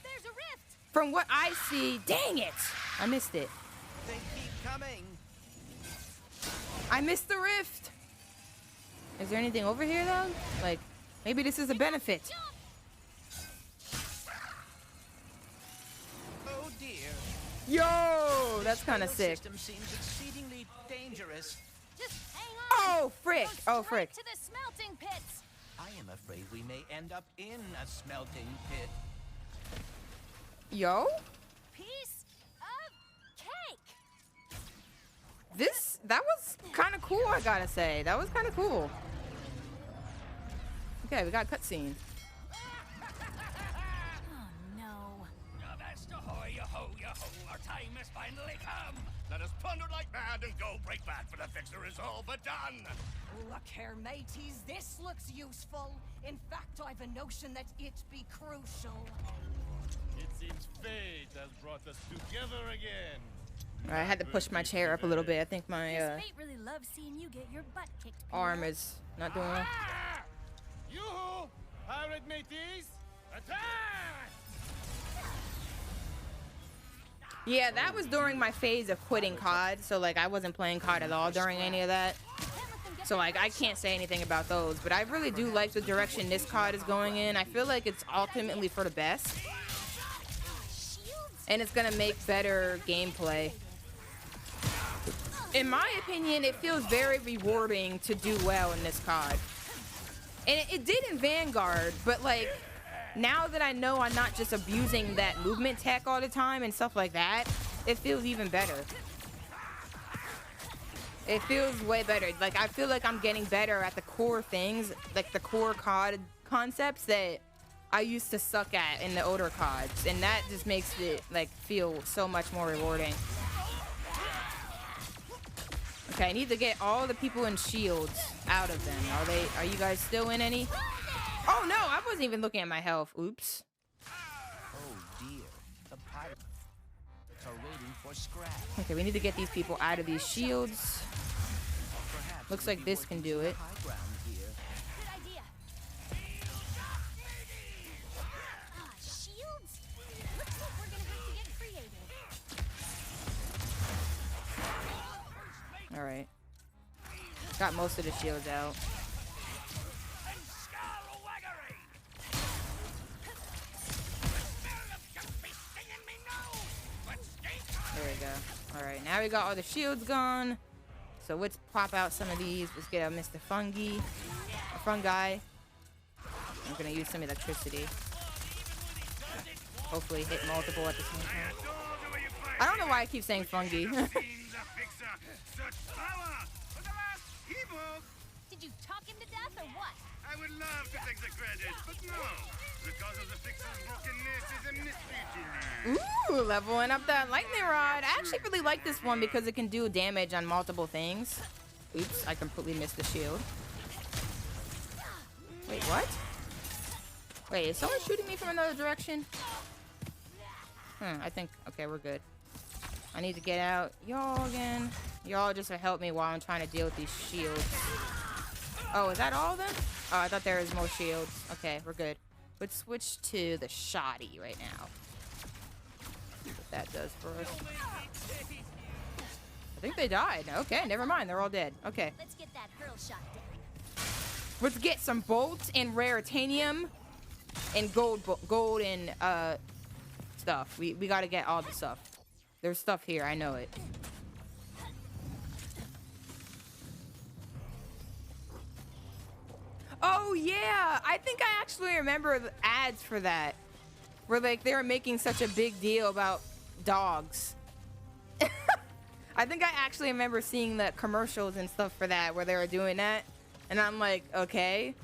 There's a rift. From what I see... Dang it! I missed it. They keep coming. I missed the rift. Is there anything over here, though? Like, maybe this is a benefit. Oh dear. Yo, that's kind of sick. System seems exceedingly dangerous. Just hang on. Oh, frick. Oh, frick. To the smelting pits. I am afraid we may end up in a smelting pit. Yo? Piece of cake. That was kind of cool, I gotta say. That was kind of cool. Okay, we got a cutscene. Oh no. Yo-ho, our time has finally come. Let us plunder like mad and go break bad, for the fixer is all but done. Look here, mateys, this looks useful. In fact, I've a notion that it be crucial. It seems fate has brought us together again. I had to push my chair up a little bit. I think my This fate really loves seeing you get your butt kicked. arm is not doing well. Ah! Yoo-hoo! Pirate mateys, attack! Yeah, that was during my phase of quitting COD, so like I wasn't playing COD at all during any of that. So like I can't say anything about those, but I really do like the direction this COD is going in. I feel like it's ultimately for the best. And it's gonna make better gameplay. In my opinion, it feels very rewarding to do well in this COD. And it did in Vanguard, but like now that I know I'm not just abusing that movement tech all the time and stuff like that, it feels even better. It feels way better. Like I feel like I'm getting better at the core things, like the core COD concepts that I used to suck at in the older CODs, and that just makes it like feel so much more rewarding. Okay, I need to get all the people in shields out of them. Are you guys still in any? Oh no, I wasn't even looking at my health. Oops. Oh dear, the pirates are waiting for scrap. Okay, we need to get these people out of these shields. Perhaps Looks we'll like be this can working do to it. high ground here. Good idea. Shields? Looks like we're gonna have to get creative. All right. Got most of the shields out. There we go. All right, now we got all the shields gone. So let's pop out some of these. Let's get out Mr. Fungi. I'm gonna use some electricity. Hopefully hit multiple at the same time. I don't know why I keep saying fungi. Did you talk him to death or what? I would love to take the credit, but no. The cause of the fixer's brokenness is a mystery to me. Ooh, leveling up that lightning rod. I actually really like this one because it can do damage on multiple things. Oops, I completely missed the shield. Wait, what? Wait, is someone shooting me from another direction? I think, okay, we're good. I need to get out y'all again. Y'all just help me while I'm trying to deal with these shields. Oh, is that all of them? Oh, I thought there was more shields. Okay, we're good. Let's switch to the shoddy right now. See what that does for us. I think they died. Okay, never mind. They're all dead. Okay. Let's get that hurl shot down. Let's get some bolts and raritanium and gold and stuff. We gotta get all the stuff. There's stuff here. I know it. Oh yeah, I think I actually remember the ads for that, where like they were making such a big deal about dogs. I think I actually remember seeing the commercials and stuff for that, where they were doing that, and I'm like, okay,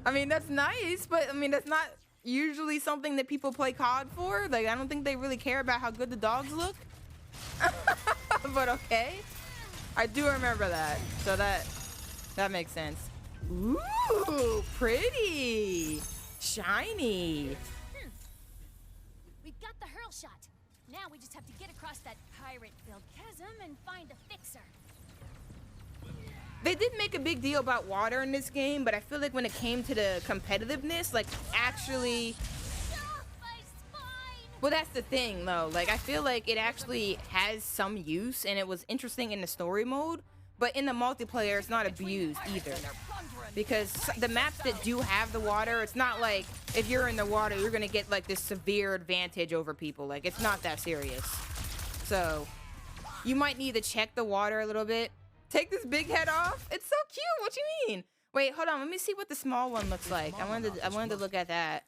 I mean that's nice, but I mean that's not usually something that people play COD for. Like I don't think they really care about how good the dogs look. But okay, I do remember that, so that makes sense. Ooh, pretty. Shiny. We've got the hurl shot. Now we just have to get across that pirate-filled chasm and find a fixer. They did make a big deal about water in this game, but I feel like when it came to the competitiveness, like actually... Well, that's the thing, though. Like, I feel like it actually has some use, and it was interesting in the story mode. But in the multiplayer, it's not abused either. Because the maps that do have the water, it's not like if you're in the water, you're going to get like this severe advantage over people. Like, it's not that serious. So, you might need to check the water a little bit. Take this big head off. It's so cute. What you mean? Wait, hold on. Let me see what the small one looks like. I wanted to look at that.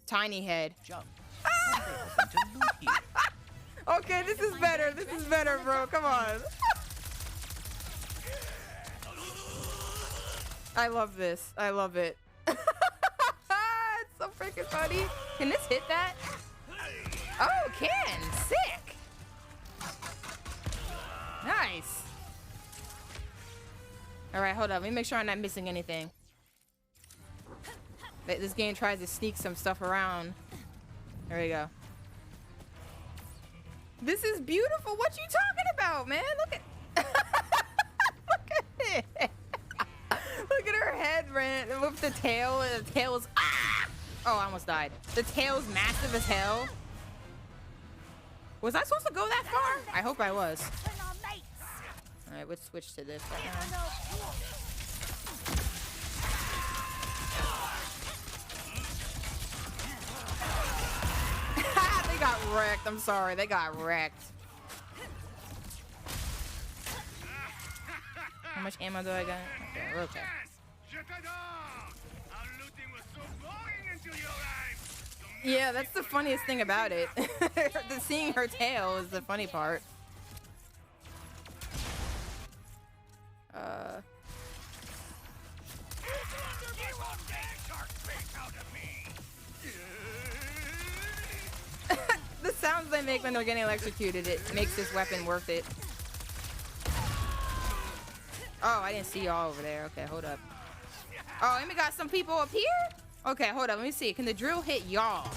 Tiny head. Jump. Okay, this is better. This is better, bro. Come on. I love this. I love it. It's so freaking funny. Can this hit that? Oh, can. Sick. Nice. All right, hold on. Let me make sure I'm not missing anything. This game tries to sneak some stuff around. There we go. This is beautiful. What you talking about, man? Look at look at it. Look at her head, man, with the tail. The tail is oh, I almost died. The tail's massive as hell. Was I supposed to go that far? I hope I was. All right, let's switch to this right now. They got wrecked. I'm sorry. They got wrecked. How much ammo do I got? Okay, we're okay. Yeah, that's the funniest thing about it. Seeing her tail is the funny part. The sounds they make when they're getting electrocuted, it makes this weapon worth it. Oh, I didn't see y'all over there. Okay, hold up. Oh, and we got some people up here? Okay, hold up. Let me see. Can the drill hit y'all?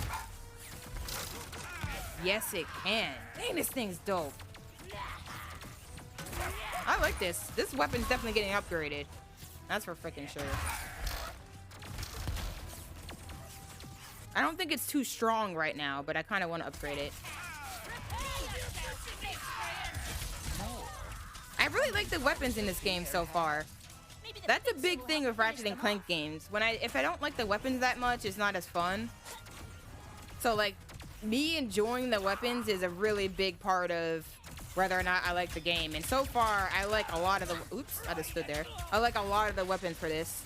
Yes, it can. Dang, this thing's dope. I like this. This weapon's definitely getting upgraded. That's for freaking sure. I don't think it's too strong right now, but I kind of want to upgrade it. I really like the weapons in this game so far. That's a big thing with Ratchet and Clank games. If I don't like the weapons that much, it's not as fun. So like, me enjoying the weapons is a really big part of whether or not I like the game. And so far, I like a lot of the... Oops, I just stood there. I like a lot of the weapons for this.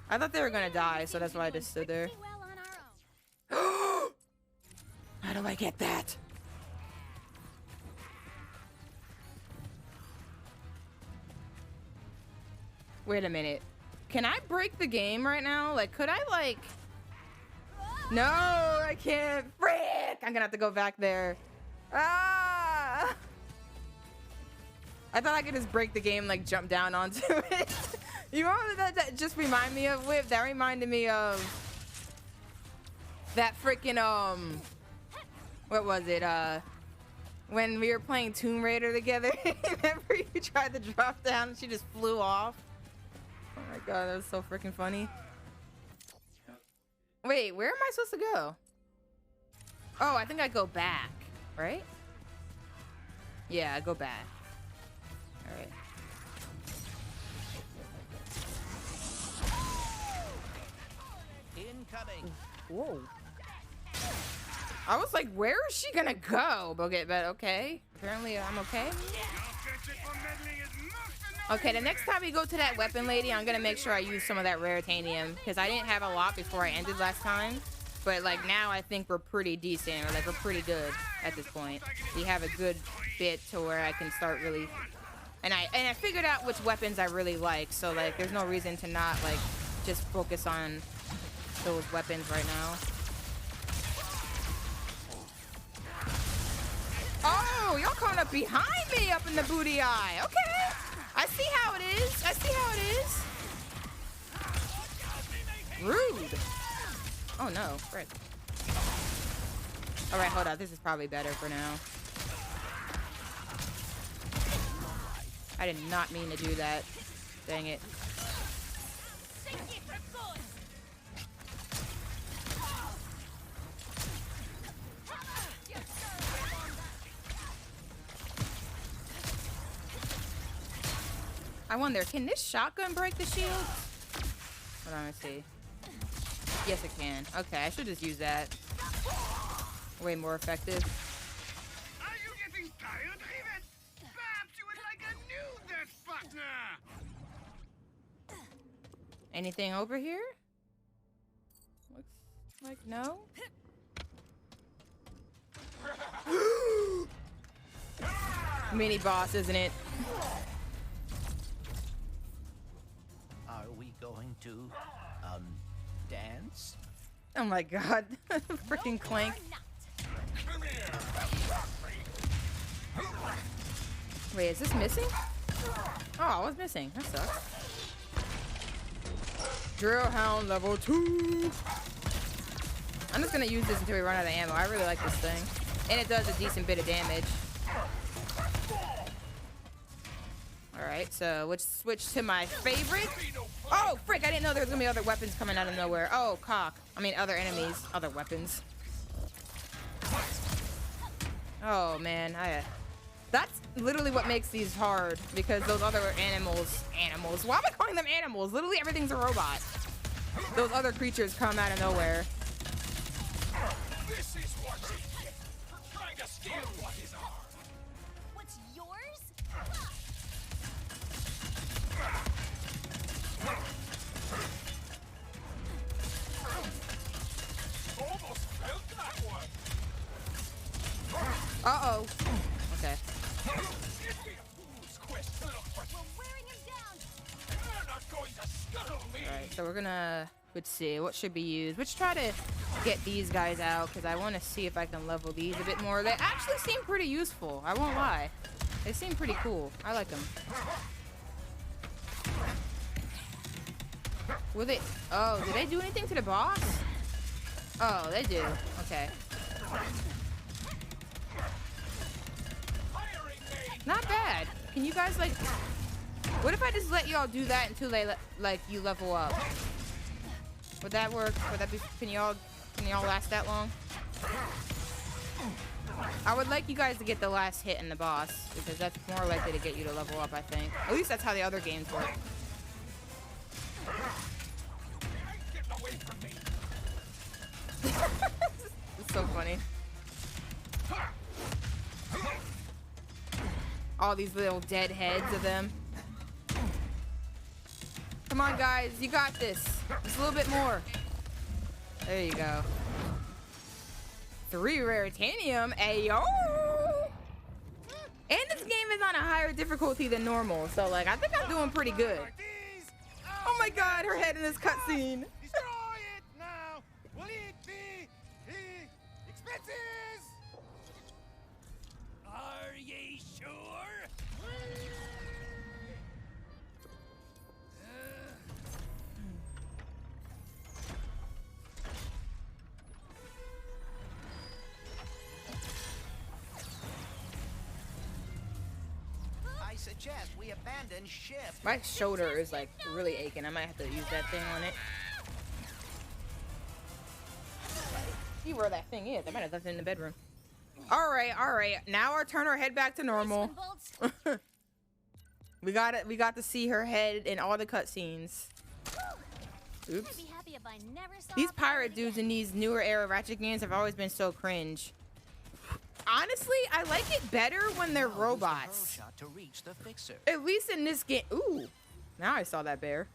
I thought they were gonna die, so that's why I just stood there. How do I get that? Wait a minute. Can I break the game right now? Like, could I, like... No, I can't. Frick! I'm gonna have to go back there. Ah! I thought I could just break the game, like, jump down onto it. You know what that just reminded me of, Whip? That reminded me of... that freaking, what was it? When we were playing Tomb Raider together. Remember you tried to drop down and she just flew off? Oh my god, that was so freaking funny. Wait, where am I supposed to go? Oh, I think I go back, right? Yeah, I go back. All right. Incoming. Whoa. I was like, where is she gonna go? Okay, but okay. Apparently I'm okay. Okay, the next time we go to that weapon lady, I'm gonna make sure I use some of that raritanium because I didn't have a lot before I ended last time. But like now I think we're pretty decent, or like we're pretty good at this point. We have a good bit to where I can start really... And I figured out which weapons I really like, so like there's no reason to not like just focus on those weapons right now. Oh, y'all coming up behind me up in the booty eye. Okay. I see how it is. I see how it is. Rude. Oh no, frick. All right, hold on. This is probably better for now. I did not mean to do that. Dang it. I wonder, can this shotgun break the shield? Hold on, let's see. Yes, it can. Okay, I should just use that. Way more effective. Are you getting tired, Rivet? Perhaps you would like a new death partner. Anything over here? Looks like no. Mini boss, isn't it? Are we going to, dance? Oh my god. Freaking Clank. Wait, is this missing? Oh, I was missing. That sucks. Drill Hound level 2. I'm just gonna use this until we run out of ammo. I really like this thing. And it does a decent bit of damage. Alright, so let's switch to my favorite. Oh, frick, I didn't know there was gonna be other weapons coming out of nowhere. Oh, cock. I mean, other enemies. Other weapons. Oh, man. That's literally what makes these hard. Because those other animals... Why am I calling them animals? Literally everything's a robot. Those other creatures come out of nowhere. This is what you get for trying to steal what is ours. What's yours? Almost felt that one. Uh-oh. Okay. It'd be a fool's quest to look for. We're wearing him down. You're not going to scuttle me. Alright, so we're gonna... Let's see. What should be used? Let's try to get these guys out because I want to see if I can level these a bit more. They actually seem pretty useful. I won't lie. They seem pretty cool. I like them. Will they? Oh, did they do anything to the boss? Oh, they do. Okay. Not bad. Can you guys like? What if I just let y'all do that until they like you level up? Would that work? Would that be? Can y'all last that long? I would like you guys to get the last hit in the boss because that's more likely to get you to level up. I think. At least that's how the other games work. It's so funny. All these little dead heads of them. Come on, guys. You got this. Just a little bit more. There you go. 3 raritanium. Ayo! And this game is on a higher difficulty than normal. So, like, I think I'm doing pretty good. Oh my god, her head in this cutscene. Destroy it now. Will it be expenses? Are ye sure? I suggest we abandon ship. My shoulder is like really aching. I might have to use that thing on it. See where that thing is. I might have left it in the bedroom. Alright. Now I'll turn her head back to normal. We got to see her head in all the cutscenes. Oops. These pirate dudes in these newer era Ratchet games have always been so cringe. Honestly, I like it better when they're robots. To reach the fixer. At least in this game. Ooh. Now I saw that bear.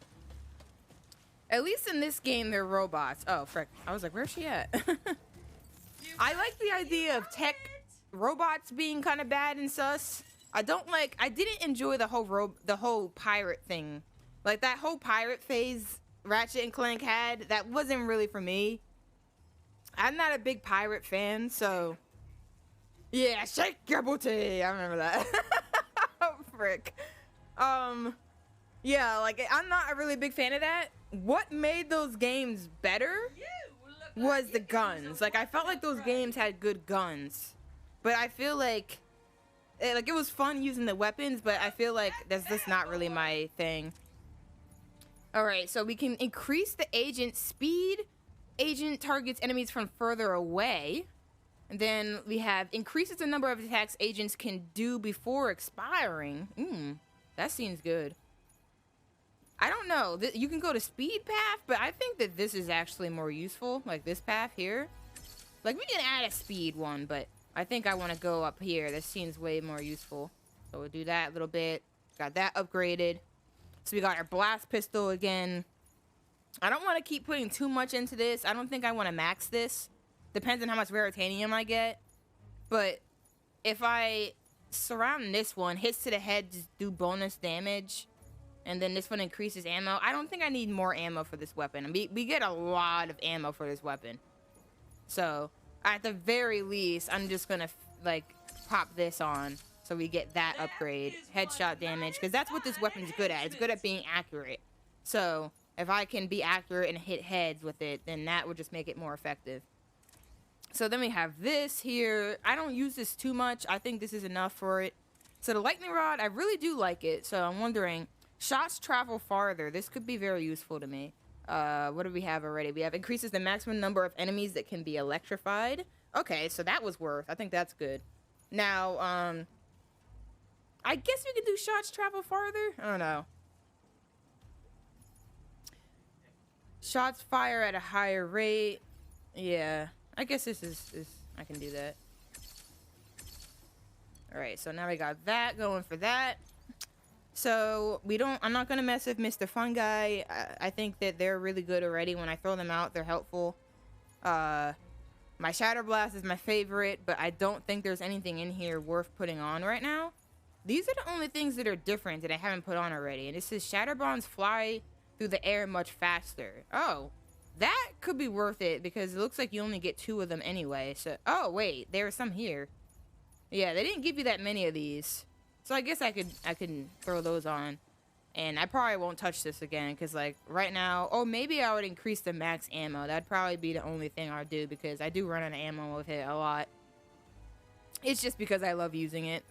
At least in this game, they're robots. Oh, frick. I was like, where's she at? I like the idea of tech robots being kind of bad and sus. I didn't enjoy the whole pirate thing. Like, that whole pirate phase Ratchet and Clank had, that wasn't really for me. I'm not a big pirate fan, so... Yeah, shake your booty. I remember that. Oh, frick. Yeah, like, I'm not a really big fan of that. What made those games better was the guns. Like, I felt like those games had good guns. But I feel like... it was fun using the weapons, but I feel like that's just not really my thing. Alright, so we can increase the agent's speed. Agent targets enemies from further away. And then we have increases the number of attacks agents can do before expiring. That seems good. I don't know. You can go to speed path, but I think that this is actually more useful. Like this path here. Like we can add a speed one, but I think I want to go up here. This seems way more useful. So we'll do that a little bit. Got that upgraded. So we got our blast pistol again. I don't want to keep putting too much into this. I don't think I want to max this. Depends on how much raritanium I get. But if I surround this one, hits to the head just do bonus damage. And then this one increases ammo. I don't think I need more ammo for this weapon. We get a lot of ammo for this weapon. So, at the very least, I'm just going to, like, pop this on. So we get that upgrade. Headshot damage. Because that's what this weapon's good at. It's good at being accurate. So, if I can be accurate and hit heads with it, then that would just make it more effective. So then we have this here. I don't use this too much. I think this is enough for it. So the lightning rod, I really do like it. So I'm wondering, shots travel farther. This could be very useful to me. What do we have already? We have increases the maximum number of enemies that can be electrified. Okay, so that was worth. I think that's good. Now, I guess we could do shots travel farther. I don't know. Shots fire at a higher rate. Yeah. I guess this is I can do that. Alright, so now we got that going for that. So, I'm not going to mess with Mr. Fungi. I think that they're really good already. When I throw them out, they're helpful. My Shatter Blast is my favorite, but I don't think there's anything in here worth putting on right now. These are the only things that are different that I haven't put on already. And it says Shatter Bombs fly through the air much faster. Oh. That could be worth it because it looks like you only get 2 of them anyway. So, oh wait, there are some here. Yeah, they didn't give you that many of these, so I guess I could throw those on. And I probably won't touch this again because, like, right now... Oh, maybe I would increase the max ammo. That'd probably be the only thing I'd do because I do run out of ammo with it a lot. It's just because I love using it.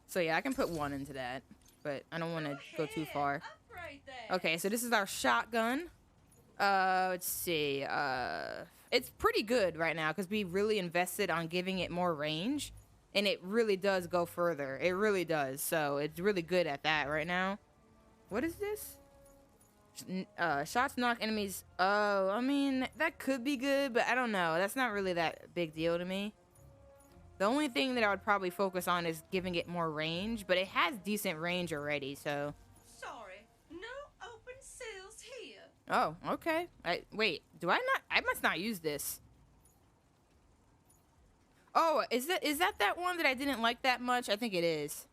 So, yeah, I can put 1 into that. But I don't want to go too far. Okay, so this is our shotgun. Let's see. It's pretty good right now because we really invested on giving it more range. And it really does go further. It really does. So it's really good at that right now. What is this? Shots knock enemies. Oh, I mean, that could be good, but I don't know. That's not really that big deal to me. The only thing that I would probably focus on is giving it more range, but it has decent range already, so. Sorry, no open sales here. Oh, okay. Wait, I must not use this. Oh, is that one that I didn't like that much? I think it is.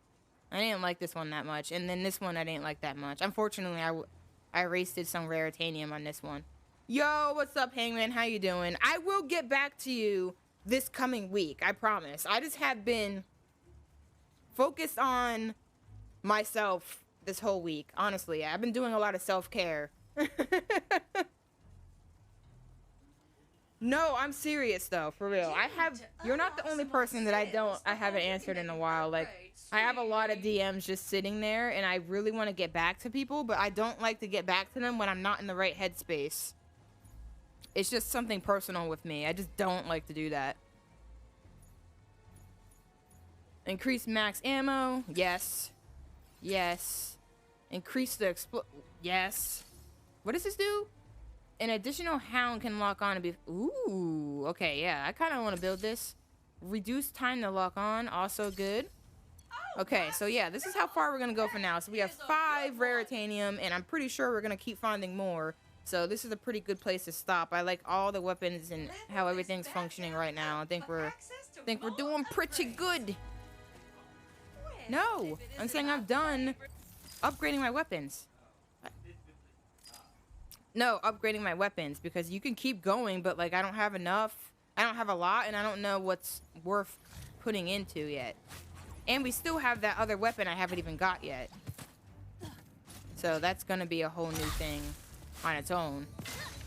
I didn't like this one that much. And then this one I didn't like that much. Unfortunately, I wasted some raritanium on this one. Yo, what's up, Hangman? How you doing? I will get back to you this coming week. I promise. I just have been focused on myself this whole week. Honestly, I've been doing a lot of self-care. No, I'm serious though, for real. You're not the only person that I haven't answered in a while. Like, I have a lot of DMs just sitting there, and I really want to get back to people, but I don't like to get back to them when I'm not in the right headspace. It's just something personal with me. I just don't like to do that. Increase max ammo. Yes. Yes. Increase the yes. What does this do? An additional hound can lock on and be... Ooh, okay, yeah. I kind of want to build this. Reduce time to lock on, also good. Okay, so yeah, this is how far we're going to go for now. So we have 5 raritanium, and I'm pretty sure we're going to keep finding more. So this is a pretty good place to stop. I like all the weapons and how everything's functioning right now. I think we're doing pretty good. No, I'm saying I'm done upgrading my weapons. No, upgrading my weapons, because you can keep going, but, like, I don't have enough. I don't have a lot, and I don't know what's worth putting into yet. And we still have that other weapon I haven't even got yet. So that's going to be a whole new thing on its own.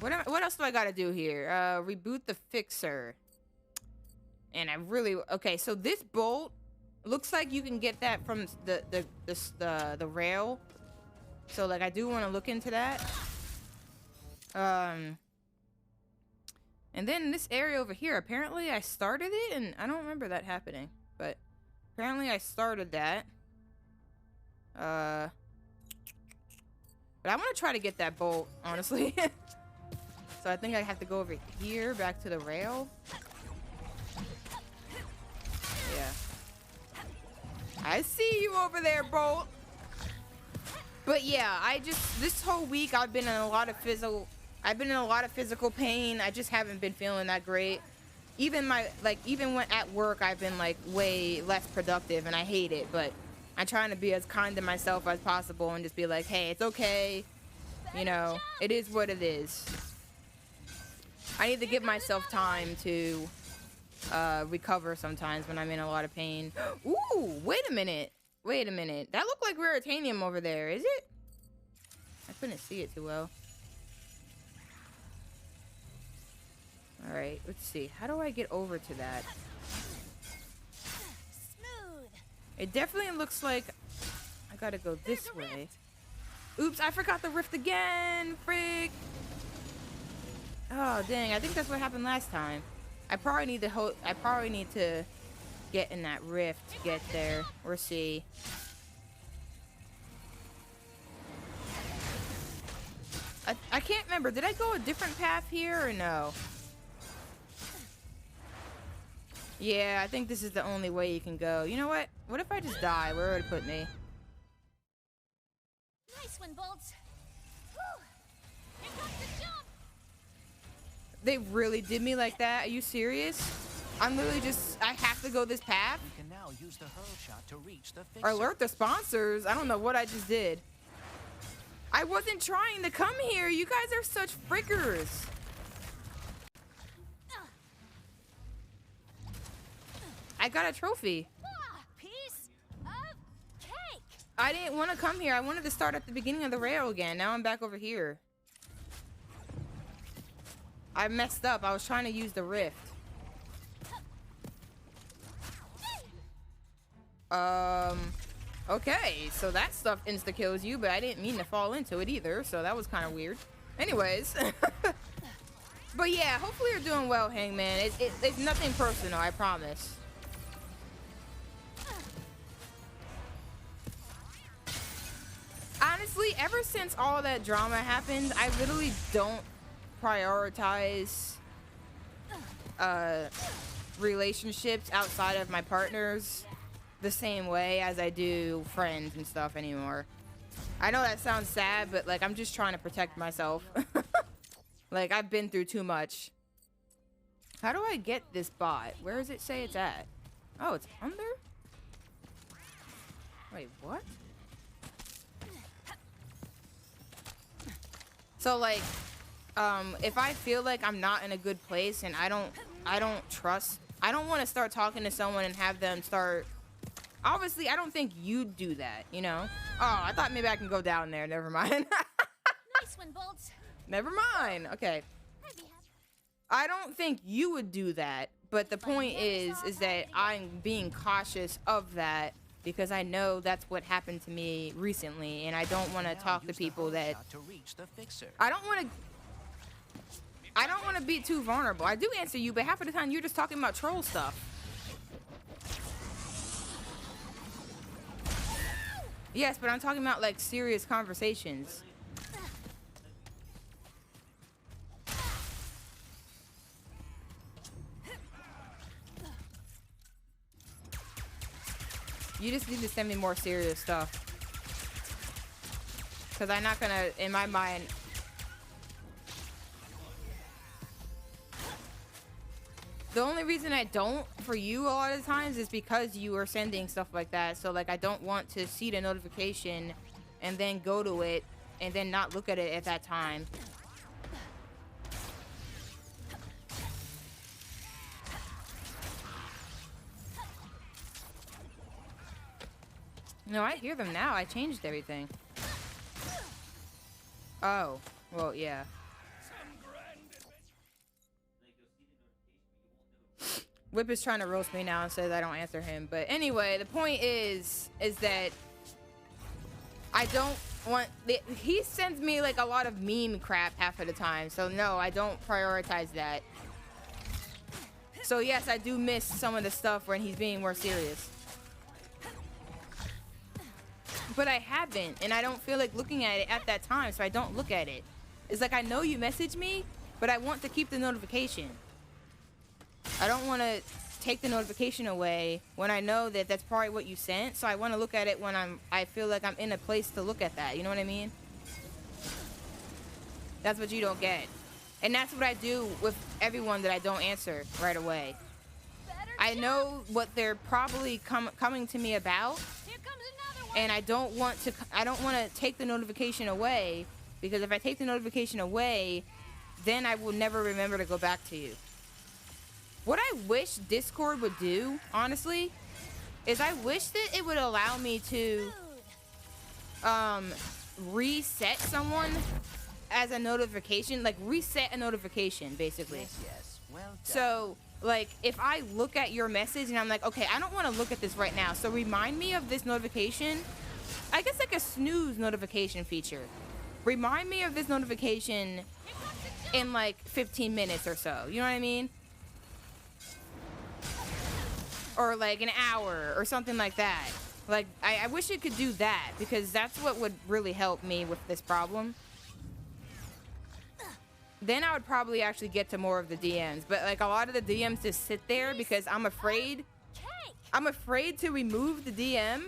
What else do I got to do here? Reboot the fixer. And I really... Okay, so this bolt looks like you can get that from the rail. So, like, I do want to look into that. And then this area over here, apparently I started it, and I don't remember that happening, but apparently I started that. But I want to try to get that bolt, honestly. So I think I have to go over here, back to the rail. Yeah. I see you over there, Bolt. But yeah, this whole week I've been in a lot of physical pain. I just haven't been feeling that great. Even when at work, I've been like way less productive, and I hate it. But I'm trying to be as kind to myself as possible and just be like, hey, it's okay. You know, it is what it is. I need to give myself time to recover sometimes when I'm in a lot of pain. Ooh, wait a minute. Wait a minute. That looked like raritanium over there, is it? I couldn't see it too well. Alright, let's see. How do I get over to that? Smooth. It definitely looks like I gotta go this way. Oops, I forgot the rift again! Frick! Oh, dang. I think that's what happened last time. I probably need to get in that rift to get there. Or see. I can't remember. Did I go a different path here or no? Yeah, I think this is the only way you can go. You know what? What if I just die? Where would it put me? Nice one, Bolts. Whew. Here comes the jump. They really did me like that? Are you serious? I'm literally just... I have to go this path? You can now use the hurl shot to reach the fixer. Alert the sponsors. I don't know what I just did. I wasn't trying to come here. You guys are such frickers. I got a trophy. Piece of I didn't want to come here. I wanted to start at the beginning of the rail again. Now I'm back over here. I messed up. I was trying to use the rift. Okay, so that stuff insta-kills you, but I didn't mean to fall into it either, so that was kind of weird. Anyways. But yeah, hopefully you're doing well, Hangman. It's nothing personal, I promise. Honestly, ever since all that drama happened, I literally don't prioritize relationships outside of my partners the same way as I do friends and stuff anymore. I know that sounds sad, but like I'm just trying to protect myself. Like I've been through too much. How do I get this bot? Where does it say it's at? Oh, it's under? Wait, what? So like, if I feel like I'm not in a good place and I don't want to start talking to someone and have them start. Obviously, I don't think you'd do that, you know? Oh, I thought maybe I can go down there. Never mind. Nice one, Bolts. Never mind. Okay. I don't think you would do that, but the point is that I'm being cautious of that because I know that's what happened to me recently, and I don't want to talk to people that I don't want to be too vulnerable. I do answer you, but half of the time you're just talking about troll stuff. Yes, but I'm talking about like serious conversations. You just need to send me more serious stuff. Because I'm not gonna, in my mind. The only reason I don't for you a lot of times is because you are sending stuff like that. So like I don't want to see the notification and then go to it and then not look at it at that time. No, I hear them now. I changed everything. Oh, well, yeah. Whip is trying to roast me now and says I don't answer him. But anyway, the point is that I don't want... He sends me like a lot of meme crap half of the time. So no, I don't prioritize that. So yes, I do miss some of the stuff when he's being more serious. But I haven't, and I don't feel like looking at it at that time, so I don't look at it. It's like I know you messaged me, but I want to keep the notification. I don't want to take the notification away when I know that that's probably what you sent, so I want to look at it when I feel like I'm in a place to look at that, you know what I mean? That's what you don't get. And that's what I do with everyone that I don't answer right away. I know what they're probably coming to me about. And I don't want to take the notification away, because if I take the notification away, then I will never remember to go back to you. What I wish Discord would do, honestly, is I wish that it would allow me to reset someone as a notification, like reset a notification, basically. Yes. Well done. So, like, if I look at your message and I'm like, okay, I don't want to look at this right now, so remind me of this notification. I guess like a snooze notification feature. Remind me of this notification in like 15 minutes or so. You know what I mean? Or like an hour or something like that. Like, I wish it could do that, because that's what would really help me with this problem. Then I would probably actually get to more of the DMs. But like a lot of the DMs just sit there because I'm afraid to remove the DM.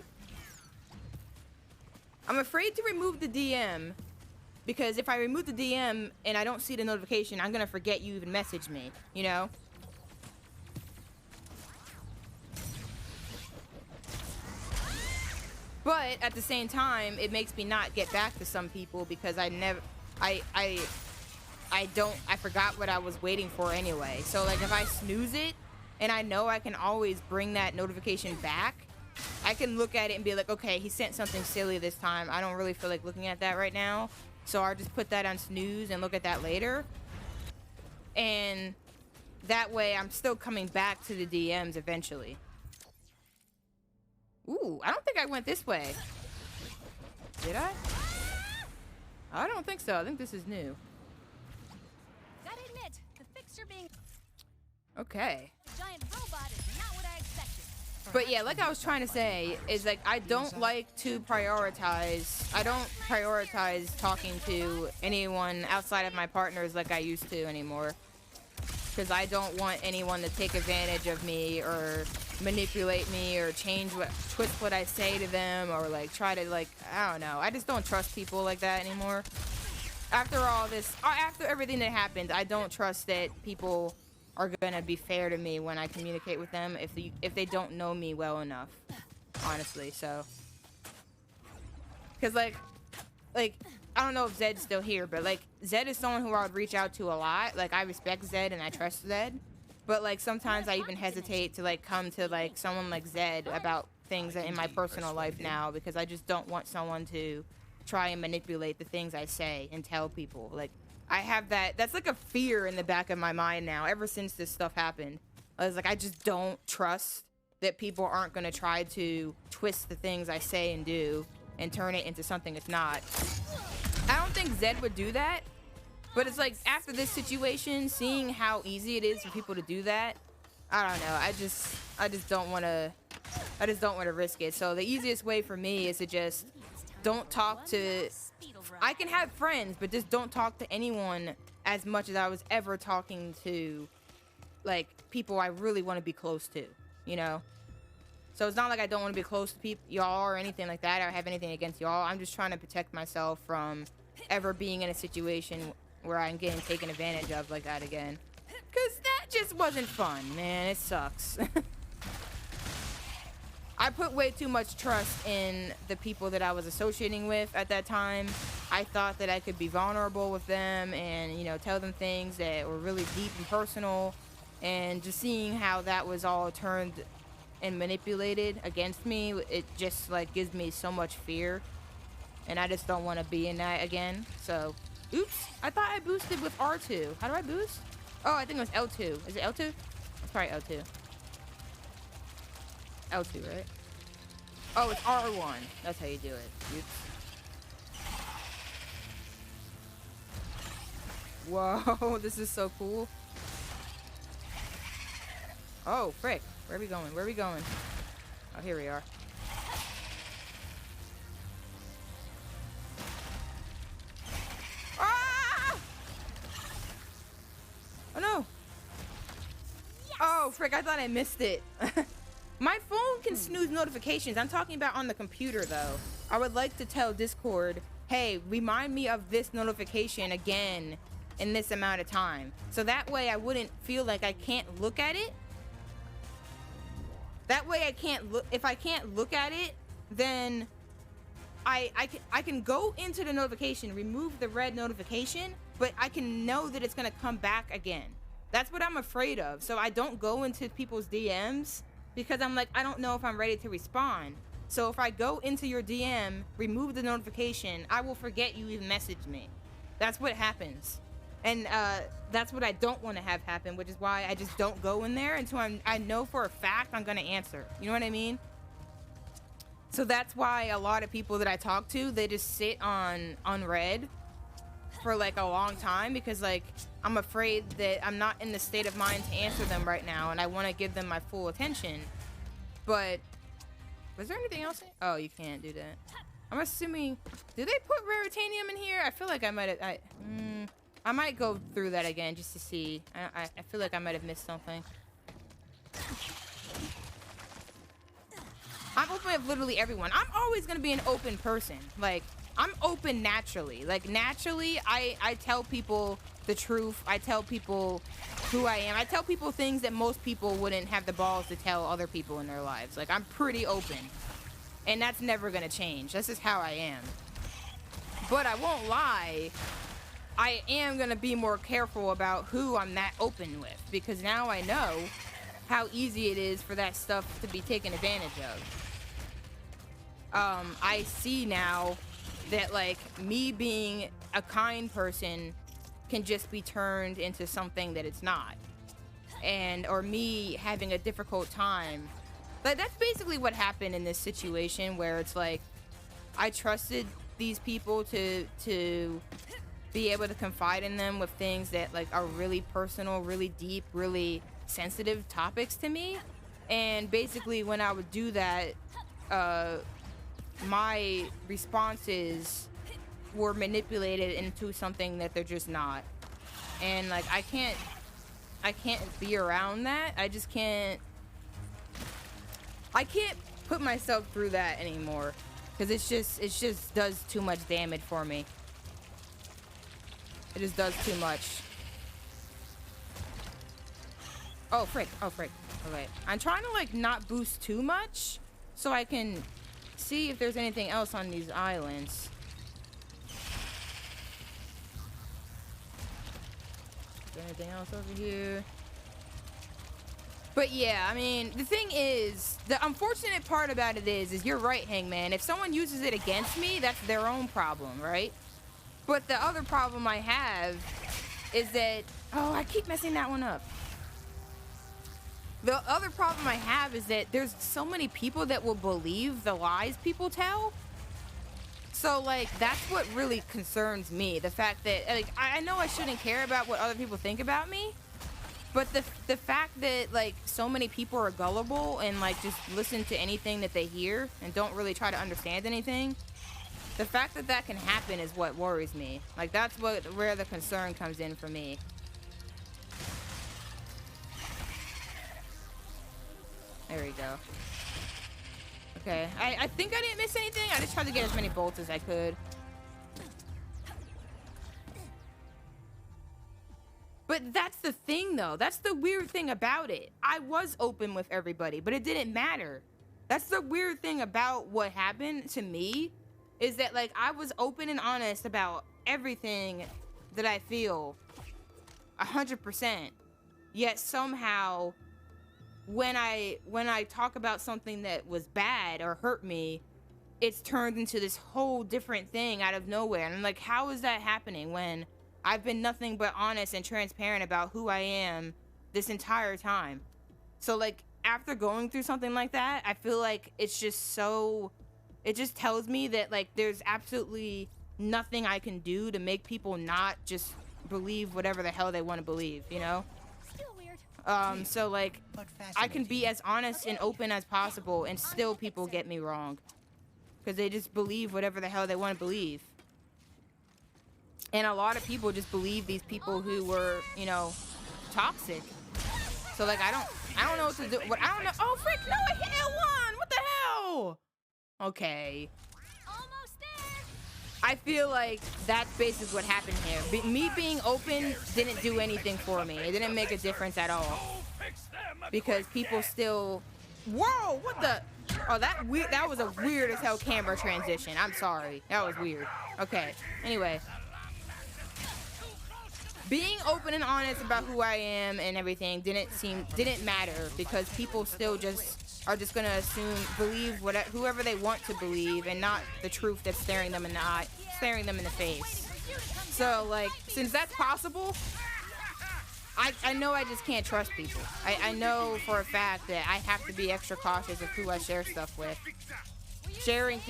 I'm afraid to remove the DM because if I remove the DM and I don't see the notification, I'm gonna forget you even messaged me, you know? But at the same time, it makes me not get back to some people because I forgot what I was waiting for anyway. So like if I snooze it and I know I can always bring that notification back, I can look at it and be like, okay, he sent something silly this time. I don't really feel like looking at that right now. So I'll just put that on snooze and look at that later. And that way I'm still coming back to the DMs eventually. Ooh, I don't think I went this way. Did I? I don't think so. I think this is new. Gotta admit, the fixer being Okay. a giant robot is not what I expected. But yeah, like I was trying to say, is like I don't like to prioritize. I don't prioritize talking to anyone outside of my partners like I used to anymore. Because I don't want anyone to take advantage of me or manipulate me or twist what I say to them or like try to like, I don't know. I just don't trust people like that anymore. After all this, after everything that happened, I don't trust that people are gonna be fair to me when I communicate with them if they don't know me well enough, honestly. So, because like I don't know if Zed's still here, but like Zed is someone who I would reach out to a lot. Like I respect Zed and I trust Zed, but like sometimes I even hesitate to like come to like someone like Zed about things in my personal life now because I just don't want someone to try and manipulate the things I say and tell people. Like I have that's like a fear in the back of my mind now ever since this stuff happened. I was like, I just don't trust that people aren't gonna try to twist the things I say and do and turn it into something it's not. I don't think Zed would do that, but it's like after this situation, seeing how easy it is for people to do that, I don't know. I just don't want to risk it. So the easiest way for me is to just don't talk to. I can have friends, but just don't talk to anyone as much as I was ever talking to, like, people I really want to be close to, you know? So it's not like I don't want to be close to y'all or anything like that, or have anything against y'all. I'm just trying to protect myself from ever being in a situation where I'm getting taken advantage of like that again. Because that just wasn't fun, man. It sucks. I put way too much trust in the people that I was associating with at that time. I thought that I could be vulnerable with them and, you know, tell them things that were really deep and personal. And just seeing how that was all turned and manipulated against me, it just, like, gives me so much fear. And I just don't want to be in that again. So, oops. I thought I boosted with R2. How do I boost? Oh, I think it was L2. Is it L2? It's probably L2. L2, right? Oh, it's R1. That's how you do it. Oops. Whoa, this is so cool. Oh, frick. Where are we going? Where are we going? Oh, here we are. Ah! Oh, no. Yes. Oh, frick. I thought I missed it. My phone can snooze notifications. I'm talking about on the computer, though. I would like to tell Discord, hey, remind me of this notification again in this amount of time. So that way I wouldn't feel like I can't look at it. That way I can't look. If I can't look at it, then I can go into the notification, remove the red notification, but I can know that it's going to come back again. That's what I'm afraid of. So I don't go into people's DMs. Because I'm like, I don't know if I'm ready to respond. So if I go into your DM, remove the notification, I will forget you even messaged me. That's what happens. And that's what I don't want to have happen, which is why I just don't go in there until I know for a fact I'm going to answer. You know what I mean? So that's why a lot of people that I talk to, they just sit on unread for like a long time because like I'm afraid that I'm not in the state of mind to answer them right now and I want to give them my full attention. But was there anything else? Oh, you can't do that. I'm assuming, did they put Raritanium in here? I feel like I might have, I might go through that again just to see. I feel like I might have missed something. I'm open with literally everyone. I'm always gonna be an open person. Like, I'm open naturally. Like, naturally, I tell people the truth. I tell people who I am. I tell people things that most people wouldn't have the balls to tell other people in their lives. Like, I'm pretty open. And that's never gonna change. That's just how I am. But I won't lie. I am gonna be more careful about who I'm that open with. Because now I know how easy it is for that stuff to be taken advantage of. I see now that like me being a kind person can just be turned into something that it's not, and or me having a difficult time. But that's basically what happened in this situation, where it's like I trusted these people to be able to confide in them with things that like are really personal, really deep, really sensitive topics to me. And basically when I would do that, my responses were manipulated into something that they're just not. And like I can't be around that. I can't put myself through that anymore, because it just does too much damage for me. It just does too much. Oh frick. Okay, I'm trying to like not boost too much so I can see if there's anything else on these islands. Is there anything else over here? But yeah, I mean, the thing is, the unfortunate part about it is you're right, Hangman. If someone uses it against me, that's their own problem, right? But the other problem I have is that, oh, I keep messing that one up. The other problem I have is that there's so many people that will believe the lies people tell. So, like, that's what really concerns me. The fact that, like, I know I shouldn't care about what other people think about me, but the fact that, like, so many people are gullible and, like, just listen to anything that they hear and don't really try to understand anything, the fact that that can happen is what worries me. Like, that's where the concern comes in for me. There we go. Okay, I think I didn't miss anything. I just tried to get as many bolts as I could. But that's the thing, though. That's the weird thing about it. I was open with everybody, but it didn't matter. That's the weird thing about what happened to me, is that, like, I was open and honest about everything that I feel 100%. Yet somehow, when I talk about something that was bad or hurt me, it's turned into this whole different thing out of nowhere. And I'm like, how is that happening when I've been nothing but honest and transparent about who I am this entire time? So, like, after going through something like that, I feel like it's just so... It just tells me that, like, there's absolutely nothing I can do to make people not just believe whatever the hell they want to believe, you know? So, like, I can be as honest and open as possible and still people get me wrong. Because they just believe whatever the hell they want to believe. And a lot of people just believe these people who were, you know, toxic. So, like, I don't know what to do. I don't know. Oh, frick, no, I hit L1! What the hell? Okay. I feel like that's basically what happened here. Me being open didn't do anything for me. It didn't make a difference at all. Because people still... Whoa, what the... Oh, that was a weird as hell camera transition. I'm sorry. That was weird. Okay, anyway. Being open and honest about who I am and everything didn't matter, because people still are just gonna believe whoever they want to believe, and not the truth that's staring them in the face. So, like, since that's possible, I know I just can't trust people. I know for a fact that I have to be extra cautious of who I share stuff with. Sharing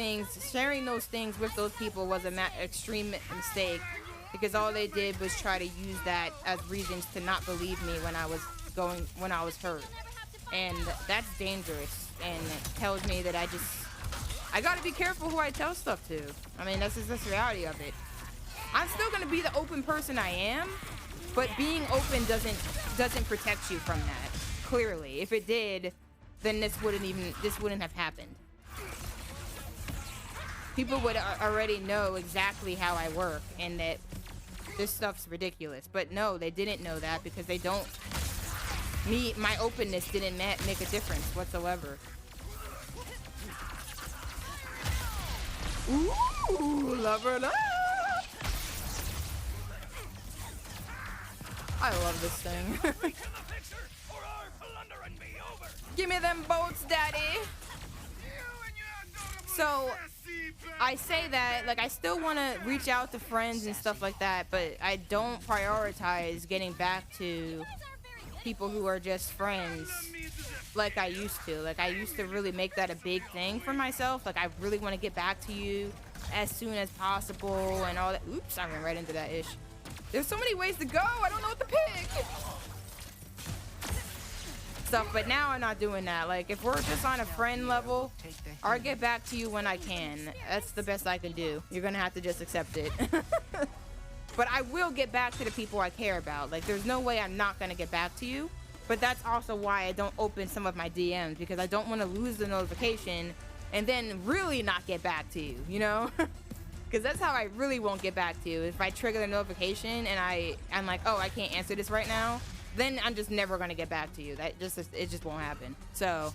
those things with those people was an extreme mistake, because all they did was try to use that as reasons to not believe me when I was hurt. And that's dangerous, and it tells me that I gotta be careful who I tell stuff to. I mean, that's just the reality of it. I'm still gonna be the open person I am, but being open doesn't protect you from that. Clearly, if it did, then this wouldn't have happened. People would already know exactly how I work, and that this stuff's ridiculous. But no, they didn't know that, because they don't. My openness didn't make a difference whatsoever. Ooh, lover love! I love this thing. Give me them bolts, daddy! So I say that, like, I still want to reach out to friends and stuff like that, but I don't prioritize getting back to people who are just friends like I used to. Like, I used to really make that a big thing for myself. Like, I really want to get back to you as soon as possible and all that. Oops, I ran right into that ish. There's so many ways to go. I don't know what to pick. Stuff, but now I'm not doing that. Like, if we're just on a friend level, I'll get back to you when I can. That's the best I can do. You're gonna have to just accept it. But I will get back to the people I care about. Like, there's no way I'm not gonna get back to you. But that's also why I don't open some of my DMs, because I don't want to lose the notification and then really not get back to you, you know? Because that's how I really won't get back to you. If I trigger the notification and I'm like, oh, I can't answer this right now, then I'm just never gonna get back to you. It just won't happen. So,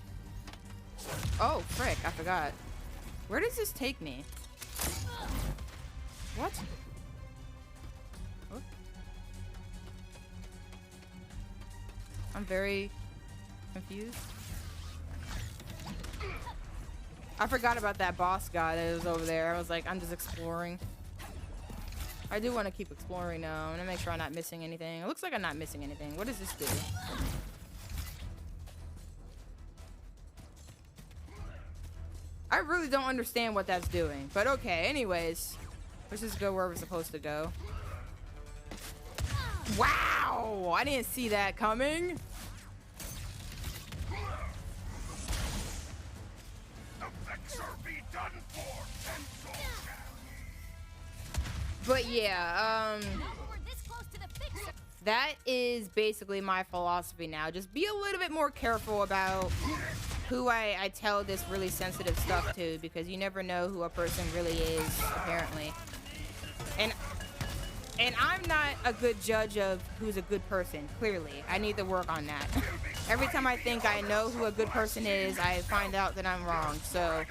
oh frick, I forgot. Where does this take me? What? Oh. I'm very confused. I forgot about that boss guy that was over there. I was like, I'm just exploring. I do want to keep exploring though. I'm gonna make sure I'm not missing anything. It looks like I'm not missing anything. What does this do? I really don't understand what that's doing. But okay, anyways. Let's just go where we're supposed to go. Wow! I didn't see that coming. But yeah, that is basically my philosophy now. Just be a little bit more careful about who I tell this really sensitive stuff to, because you never know who a person really is, apparently. And I'm not a good judge of who's a good person, clearly. I need to work on that. Every time I think I know who a good person is, I find out that I'm wrong. So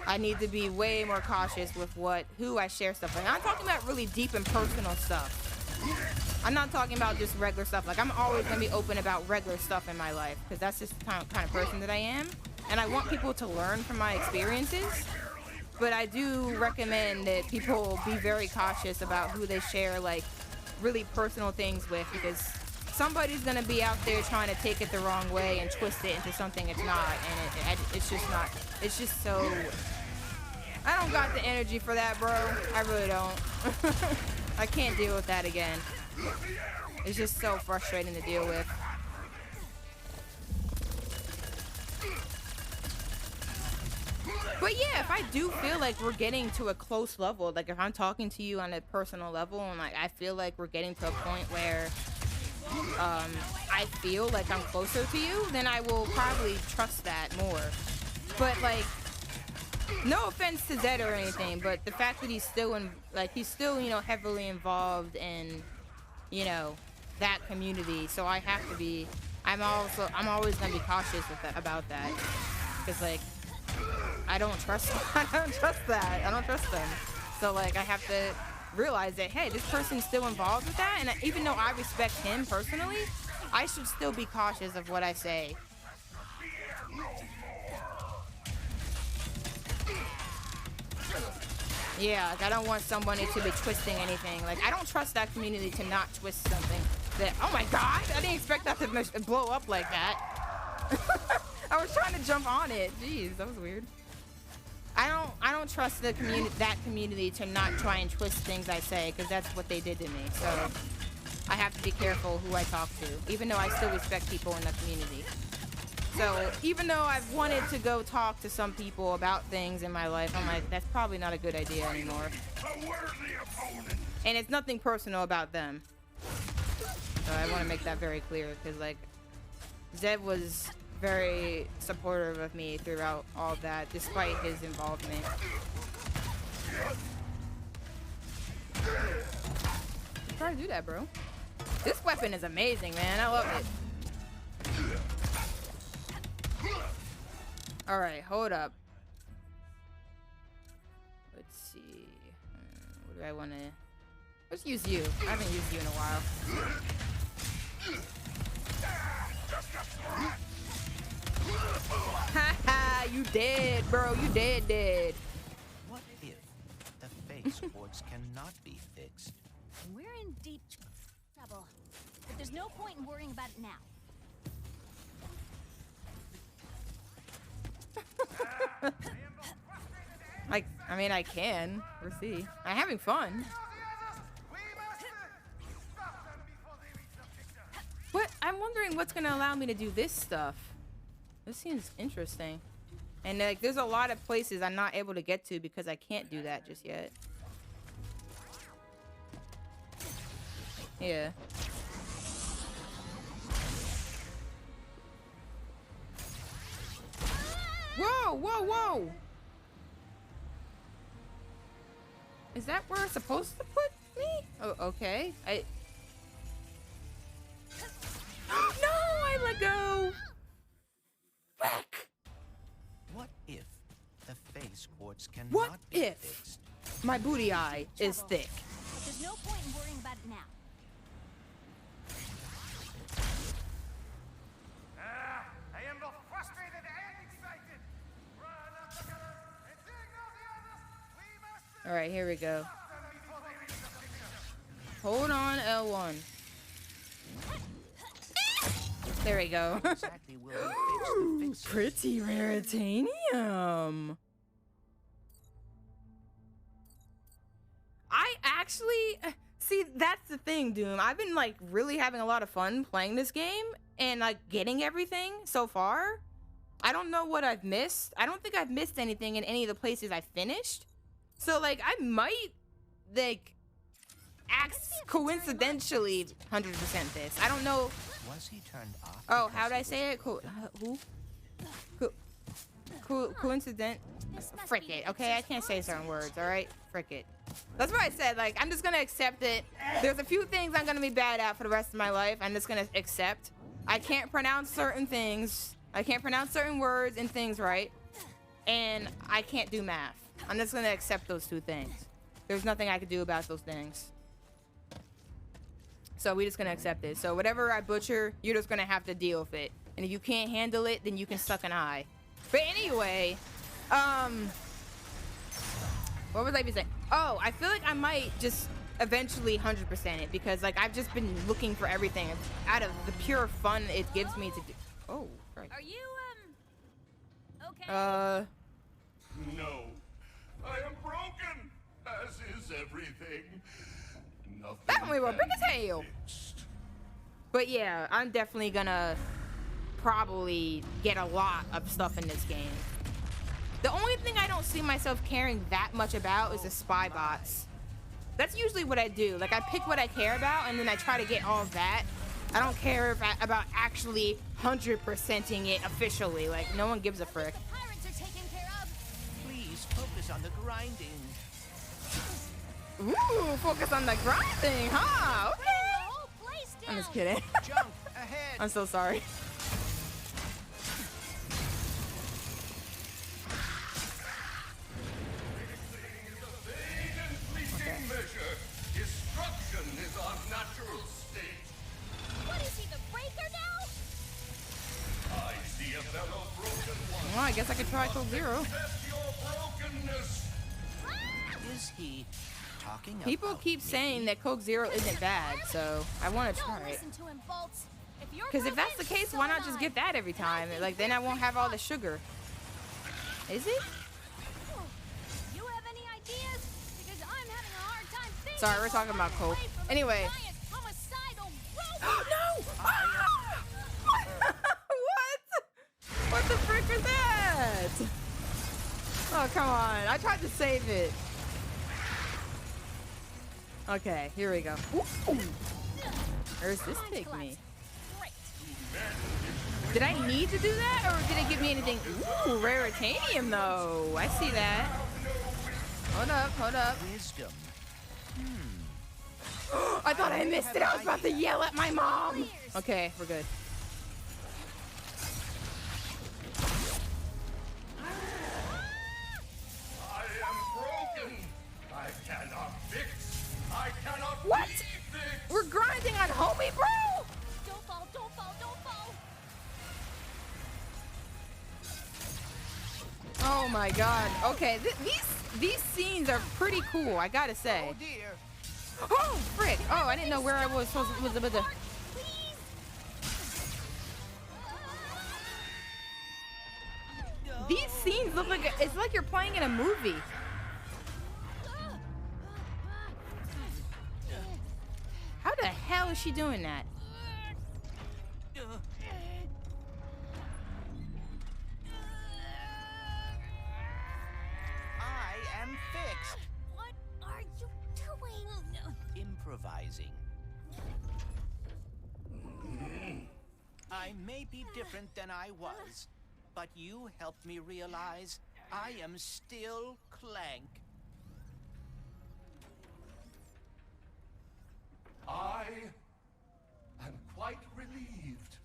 I need to be way more cautious with who I share stuff with. I'm talking about really deep and personal stuff. I'm not talking about just regular stuff. Like, I'm always going to be open about regular stuff in my life, because that's just the kind of person that I am. And I want people to learn from my experiences. But I do recommend that people be very cautious about who they share, like, really personal things with, because somebody's going to be out there trying to take it the wrong way and twist it into something it's not. And it's just not. It's just so... I don't got the energy for that, bro. I really don't. I can't deal with that again. It's just so frustrating to deal with. But yeah, if I do feel like we're getting to a close level, like if I'm talking to you on a personal level and like I feel like we're getting to a point where I feel like I'm closer to you, then I will probably trust that more. But like, no offense to Zed or anything, but the fact that he's still you know, heavily involved in, you know, that community, so I have to be. I'm always gonna be cautious with about that, because like, I don't trust that. I don't trust them. So like, I have to realize that, hey, this person's still involved with that, and even though I respect him personally, I should still be cautious of what I say. Yeah, like I don't want somebody to be twisting anything. Like, I don't trust that community to not twist something that, oh my god, I didn't expect that to blow up like that. I was trying to jump on it. Jeez, that was weird. I don't trust the community to not try and twist things I say, because that's what they did to me. So I have to be careful who I talk to, even though I still respect people in the community. So even though I've wanted to go talk to some people about things in my life, I'm like, that's probably not a good idea anymore. And it's nothing personal about them. So I want to make that very clear, because like, Zed was very supportive of me throughout all that, despite his involvement. Try to do that, bro. This weapon is amazing, man. I love it. Alright, hold up. Let's see. What do I want to... Let's use you. I haven't used you in a while. Haha, you dead, bro. You dead. What if the face quartz cannot be fixed? We're in deep trouble. But there's no point in worrying about it now. I mean, I can. We'll see. I'm having fun. What? I'm wondering what's gonna allow me to do this stuff. This seems interesting. And like, there's a lot of places I'm not able to get to because I can't do that just yet. Yeah. Whoa, whoa, whoa! Is that where it's supposed to put me? Oh, okay. No, I let go! Back! What if the face quartz cannot What be if fixed? my booty eye is thick? But there's no point in worrying about it now. I am both frustrated and excited. Run up together and signal the others. We must All right, here we go. stop them before they reach the picture. Hold on, L1. There we go. Exactly will we fix the fixer? Pretty raritanium. I actually see, that's the thing, Doom. I've been like really having a lot of fun playing this game and like getting everything so far. I don't know what I've missed. I don't think I've missed anything in any of the places I finished. So like I might like coincidentally 100% this. I don't know. Was he turned off? Oh, because how did he I was say it? Coincident? Frick it. Okay, I can't say certain words, alright? Frick it. That's what I said. Like, I'm just gonna accept it. There's a few things I'm gonna be bad at for the rest of my life. I'm just gonna accept. I can't pronounce certain things. I can't pronounce certain words and things right. And I can't do math. I'm just gonna accept those two things. There's nothing I can do about those things. So we're just gonna accept it. So whatever I butcher, you're just gonna have to deal with it. And if you can't handle it, then you can suck an eye. But anyway, what was I even saying? Oh, I feel like I might just eventually 100% it because like I've just been looking for everything out of the pure fun it gives me to do. Oh, right. Are you, okay? No. I am broken, as is everything. Nothing That one we were big as can be hell. fixed. But yeah, I'm definitely gonna probably get a lot of stuff in this game. The only thing I don't see myself caring that much about is the spy bots. That's usually what I do. Like, I pick what I care about, and then I try to get all of that. I don't care about actually 100%ing it officially. Like, no one gives a frick. The pirates are taken care of. Please focus on the grinding. Ooh, focus on the grinding, huh? Okay. The whole place down. I'm just kidding. Jump ahead. I'm so sorry. Measure. Destruction is our natural state. What is he, the breaker now? I see a fellow broken one. Well, I guess I could try Cold Zero. Accept your brokenness. Is he talking People about keep me? saying that Coke Zero isn't bad, so I want to Don't try it. listen to him, Bolts. Because if that's the case, why not just get that every time? Like, then I won't have all the sugar. Is it? You have any ideas? Because I'm having a hard time thinking. Sorry, we're talking about Coke. Anyway. No! Ah! What? What the frick is that? Oh, come on. I tried to save it. Okay, here we go. Ooh. Where's this take me? Did I need to do that, or did it give me anything? Ooh, raritanium, though. I see that. Hold up, hold up. Wisdom. I thought I missed it. I was about to yell at my mom. Okay, we're good. I am broken. I cannot fix. I cannot What? be fixed. We're grinding on homie, bro. Don't fall, don't fall, don't fall. my god. Okay, these scenes are pretty cool, I gotta say. Oh dear. Oh, frick. Oh, I didn't know where I was supposed to... These scenes look like it's like you're playing in a movie. How the hell is she doing that? I am fixed. What are you doing? Improvising. I may be different than I was, but you helped me realize I am still Clank. I am quite relieved.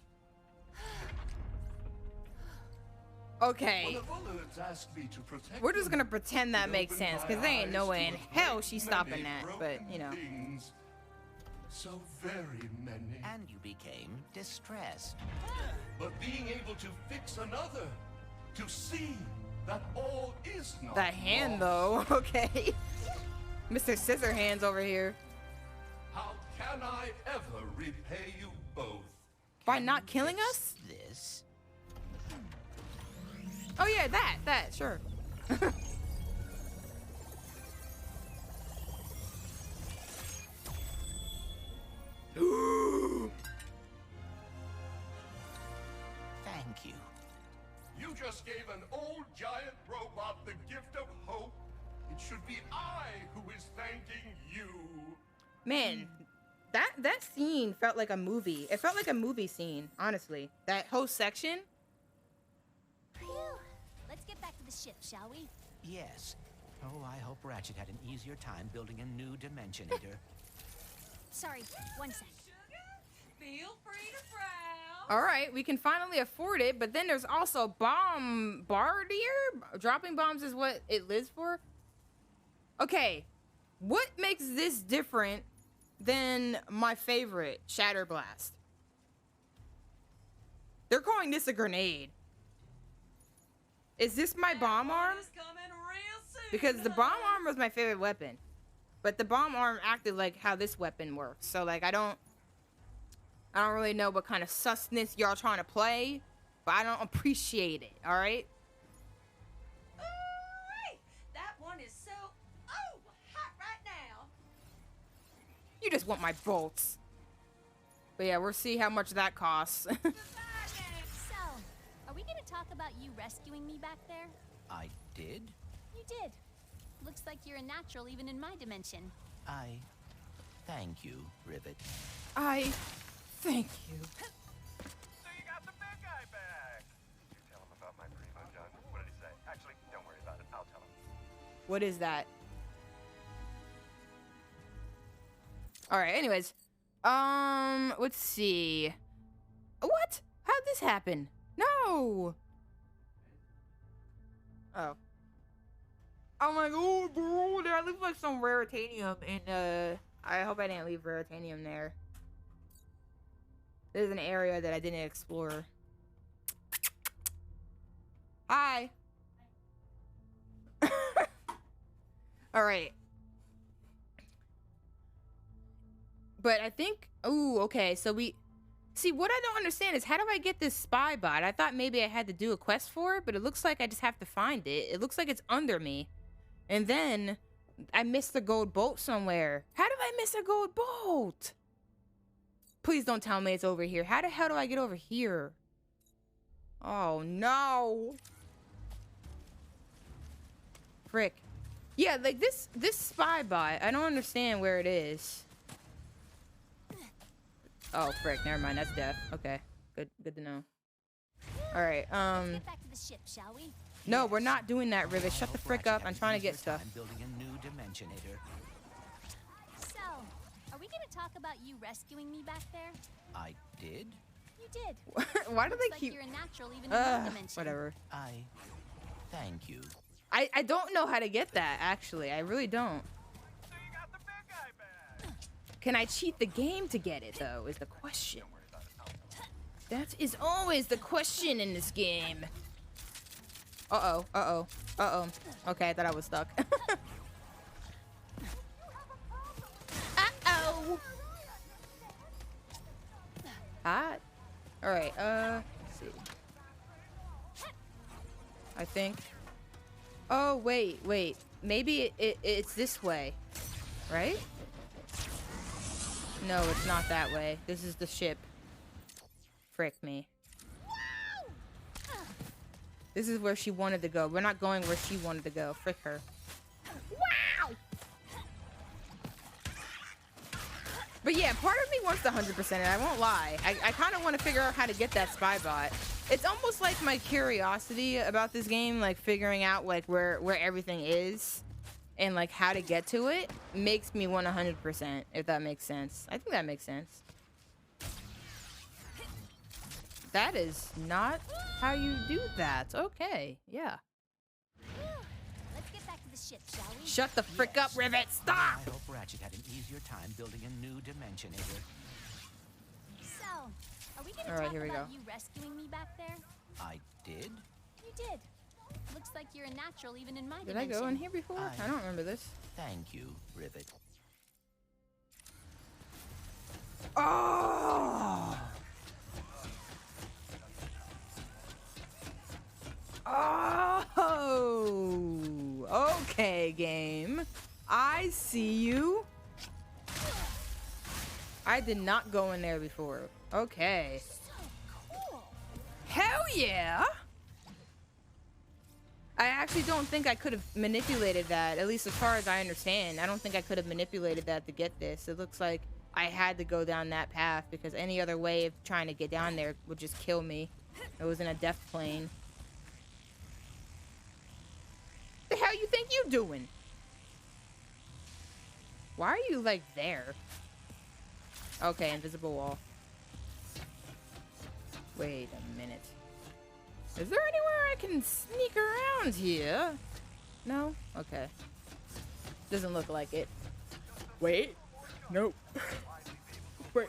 Okay. One of Bullard's asked me to protect We're just them, gonna pretend that and makes opened sense, my because there ain't no eyes way to in a hell great she's many stopping that, but, broken you know. things. So very many. And you became distressed. But being able to fix another, to see that all is not The hand, lost. though. Okay. Mr. Scissorhands over here. How can I ever repay you both? By not killing us? This. Oh, yeah, that, sure. Thank you. You just gave an old giant robot the gift of hope. It should be I who is thanking you. Man, that scene felt like a movie. It felt like a movie scene, honestly. That whole section. Phew. Let's get back to the ship, shall we? Yes. Oh, I hope Ratchet had an easier time building a new Dimensionator. Sorry, one sec. Feel free to frown. All right, we can finally afford it, but then there's also Bombardier? Dropping bombs is what it lives for? Okay, what makes this different than my favorite, Shatter Blast? They're calling this a grenade. Is this my bomb arm? Because the bomb arm was my favorite weapon. But the bomb arm acted like how this weapon works. So, like, I don't really know what kind of susness y'all trying to play, but I don't appreciate it, all right? Ooh-wee! That one is so hot right now. You just want my bolts. But yeah, we'll see how much that costs. So, are we gonna talk about you rescuing me back there? I did? You did. Looks like you're a natural even in my dimension. I thank you, Rivet. I thank you. So you got the big guy back. Did you tell him about my primo gun? What did he say? Actually, don't worry about it. I'll tell him. What is that? All right, anyways. Let's see. What? How'd this happen? No. Oh. I'm like, oh, bro, there looks like some raritanium, and I hope I didn't leave raritanium there. There's an area that I didn't explore. Hi. All right. But I think, ooh, okay, so we, see, what I don't understand is how do I get this spy bot? I thought maybe I had to do a quest for it, but it looks like I just have to find it. It looks like it's under me. And then I missed the gold bolt somewhere. How did I miss a gold bolt? Please don't tell me it's over here. How the hell do I get over here? Oh, no. Frick. Yeah, like this spy bot, I don't understand where it is. Oh, frick, never mind, that's death. Okay, good to know. All right, Let's get back to the ship, shall we? No, we're not doing that, Rivet. Shut the frick up. I'm trying to get stuff. I'm building a new Dimensionator. So, are we gonna talk about you rescuing me back there? I did? You did. Why do Looks they like keep... you're a natural even in my dimension. Whatever. I thank you. I don't know how to get that, actually. I really don't. So you got the big guy back. Can I cheat the game to get it, though, is the question. That is always the question in this game. Uh-oh. Uh-oh. Uh-oh. Okay, I thought I was stuck. Uh-oh. Hot. Alright, let's see. I think. Oh, wait. Maybe it's this way. Right? No, it's not that way. This is the ship. Frick me. This is where she wanted to go. We're not going where she wanted to go. Frick her. Wow! But yeah, part of me wants the 100%, and I won't lie. I kind of want to figure out how to get that spy bot. It's almost like my curiosity about this game, like figuring out like where everything is and like how to get to it makes me want 100%, if that makes sense. I think that makes sense. That is not how you do that. Okay, yeah. Let's get back to the ship, shall we? Shut the frick up, Rivet. Stop! I hope Ratchet had an easier time building a new dimensionator. So, are we gonna All right, talk here we about go. you rescuing me back there? I did? You did. Looks like you're a natural even in my Did I dimension. go in here before? I don't remember this. Thank you, Rivet. Oh! Oh! Okay, game. I see you. I did not go in there before. Okay. Hell yeah! I actually don't think I could have manipulated that, at least as far as I understand. I don't think I could have manipulated that to get this. It looks like I had to go down that path because any other way of trying to get down there would just kill me. It was in a death plane. The hell you think you doing? Why are you like there? Okay, invisible wall. Wait a minute. Is there anywhere I can sneak around here? No? Okay. Doesn't look like it. Wait. Nope. Wait.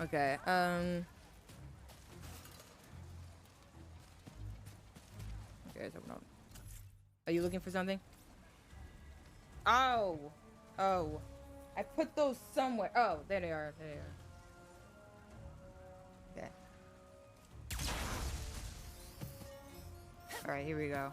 Okay, Okay, let's open up. Are you looking for something? Oh! Oh. I put those somewhere. Oh, there they are. There they are. Okay. Alright, here we go.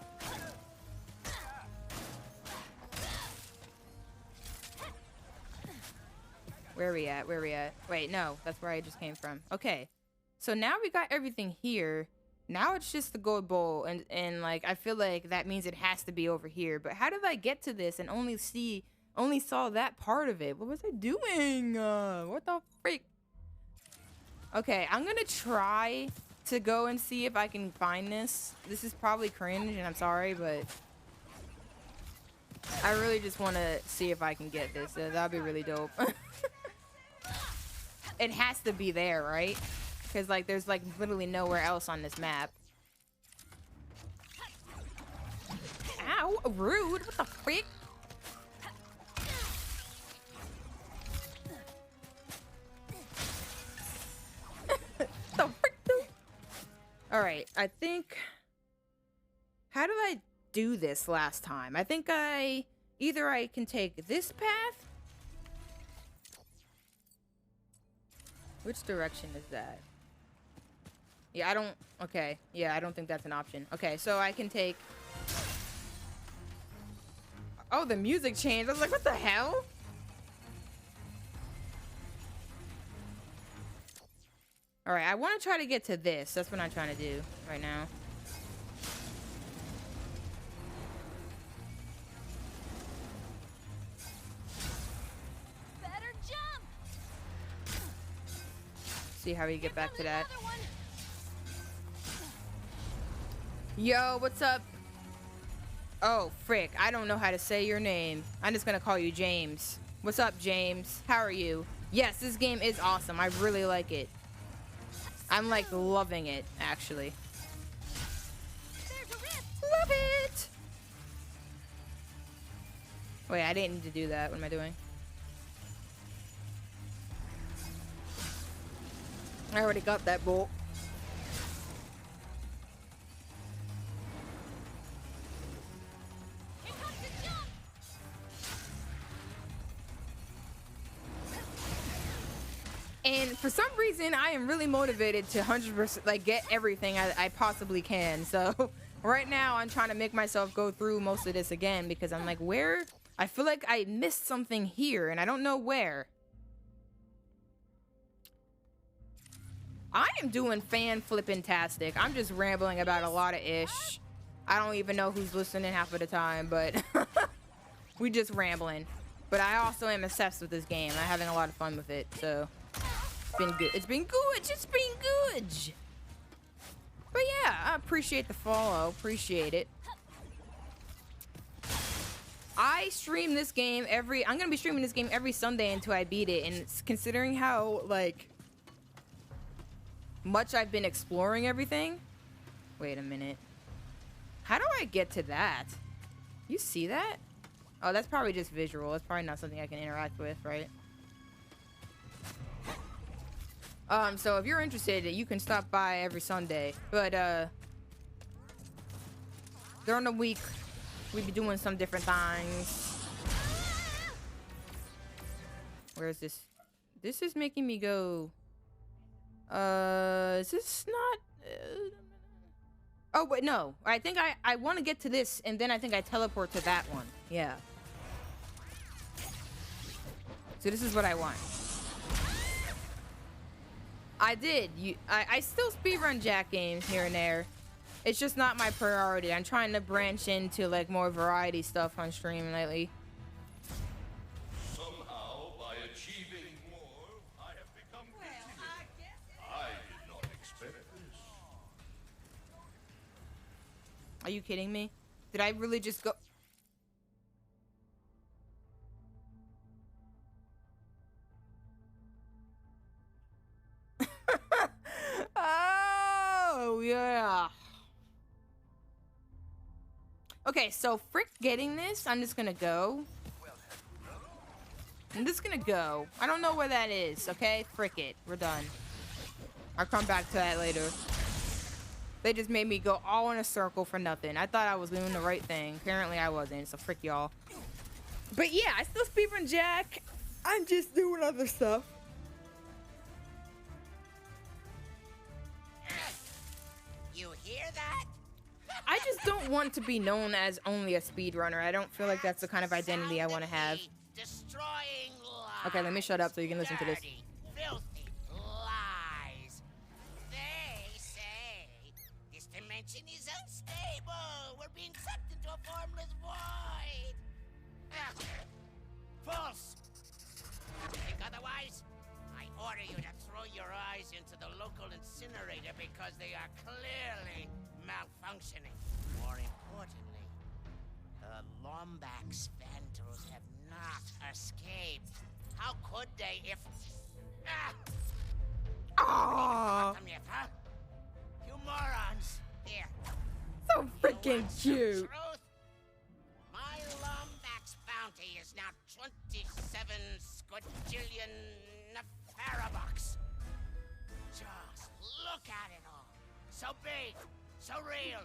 Where are we at? Where are we at? Wait, no. That's where I just came from. Okay. So now we got everything here. Now it's just the gold bowl. And like, I feel like that means it has to be over here. But how did I get to this and only saw that part of it? What was I doing? What the freak? Okay, I'm gonna try to go and see if I can find this. This is probably cringe, and I'm sorry, but I really just want to see if I can get this. That'd be really dope. It has to be there, right? Because like, there's like literally nowhere else on this map. Ow, rude! What the freak? The frick, dude? All right, I think. How did I do this last time? I think either I can take this path. Which direction is that? Yeah, I don't. Okay, yeah, I don't think that's an option. Okay, so I can take. Oh, the music changed. I was like, what the hell? All right, I want to try to get to this. That's what I'm trying to do right now. Better jump. See how we get back to that. Yo, what's up? Oh, frick. I don't know how to say your name. I'm just gonna call you James. What's up, James? How are you? Yes, this game is awesome. I really like it. I'm like loving it, actually. Love it! Wait, I didn't need to do that. What am I doing? I already got that bolt. And for some reason, I am really motivated to 100% like get everything I possibly can. So right now, I'm trying to make myself go through most of this again because I'm like, where? I feel like I missed something here, and I don't know where. I am doing fan-flippin-tastic. I'm just rambling about a lot of ish. I don't even know who's listening half of the time, but we just rambling. But I also am obsessed with this game. I'm having a lot of fun with it, so it's been good. It's been good. It's been good. But yeah, I appreciate the follow. Appreciate it. I stream this game I'm gonna be streaming this game every Sunday until I beat it, and it's considering how like much I've been exploring everything. Wait a minute. How do I get to that? You see that? Oh, that's probably just visual. That's probably not something I can interact with, right? So if you're interested, you can stop by every Sunday. But during the week, we be doing some different things. Where is this? This is making me go. Is this not? Oh wait, no. I think I want to get to this, and then I think I teleport to that one. Yeah. So this is what I want. I did. I still speedrun Jack games here and there. It's just not my priority. I'm trying to branch into like more variety stuff on stream lately. Somehow, by achieving more, I have become busier. I did not expect this. Are you kidding me? Did I really just go? Oh, yeah. Okay, so frick getting this, I'm just gonna go. I'm just gonna go. I don't know where that is, okay? Frick it. We're done. I'll come back to that later. They just made me go all in a circle for nothing. I thought I was doing the right thing. Apparently I wasn't, so frick y'all. But yeah, I still speedrun Jack. I'm just doing other stuff. You hear that? I just don't want to be known as only a speedrunner. I don't feel like that's the kind of identity I want to have. Destroying lies. Okay, let me shut up so you can listen to this. Dirty, filthy lies. They say this dimension is unstable. We're being sucked into a formless void. False. Think otherwise? I order you to throw your eyes into the local incinerator because they are clearly malfunctioning. More importantly, the Lombax Vandals have not escaped. How could they if... Aww. Huh? You morons. Here. So freaking cute. Truth? My Lombax bounty is now 27 squadrillion Nefarabucks. Just look at it all. So big, so real,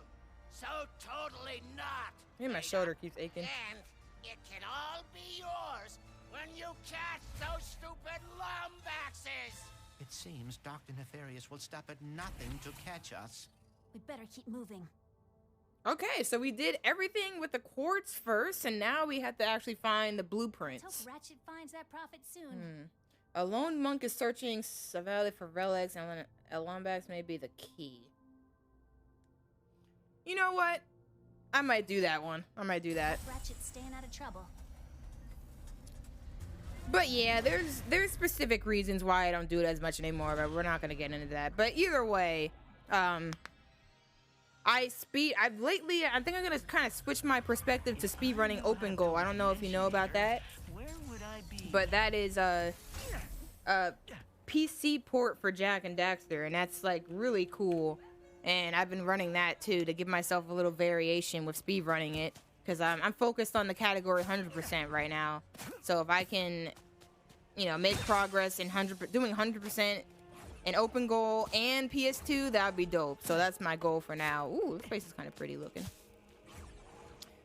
so totally not. Man, my shoulder keeps aching. And it can all be yours when you catch those stupid Lombaxes. It seems Dr. Nefarious will stop at nothing to catch us. We better keep moving. Okay, so we did everything with the quartz first, and now we have to actually find the blueprints. Let's hope Ratchet finds that prophet soon. A lone monk is searching Savali for relics, and a Lombax may be the key. You know what? I might do that one. I might do that. Ratchet's staying out of trouble. But yeah, there's specific reasons why I don't do it as much anymore, but we're not gonna get into that. But either way, I think I'm gonna kind of switch my perspective to speedrunning open goal. I don't know if you know about that, but that is a PC port for Jack and Daxter, and that's like really cool. And I've been running that too to give myself a little variation with speedrunning it, because I'm focused on the category 100% right now. So if I can, you know, make progress in doing 100% in open goal and PS2, that would be dope. So that's my goal for now. Ooh, this place is kind of pretty looking.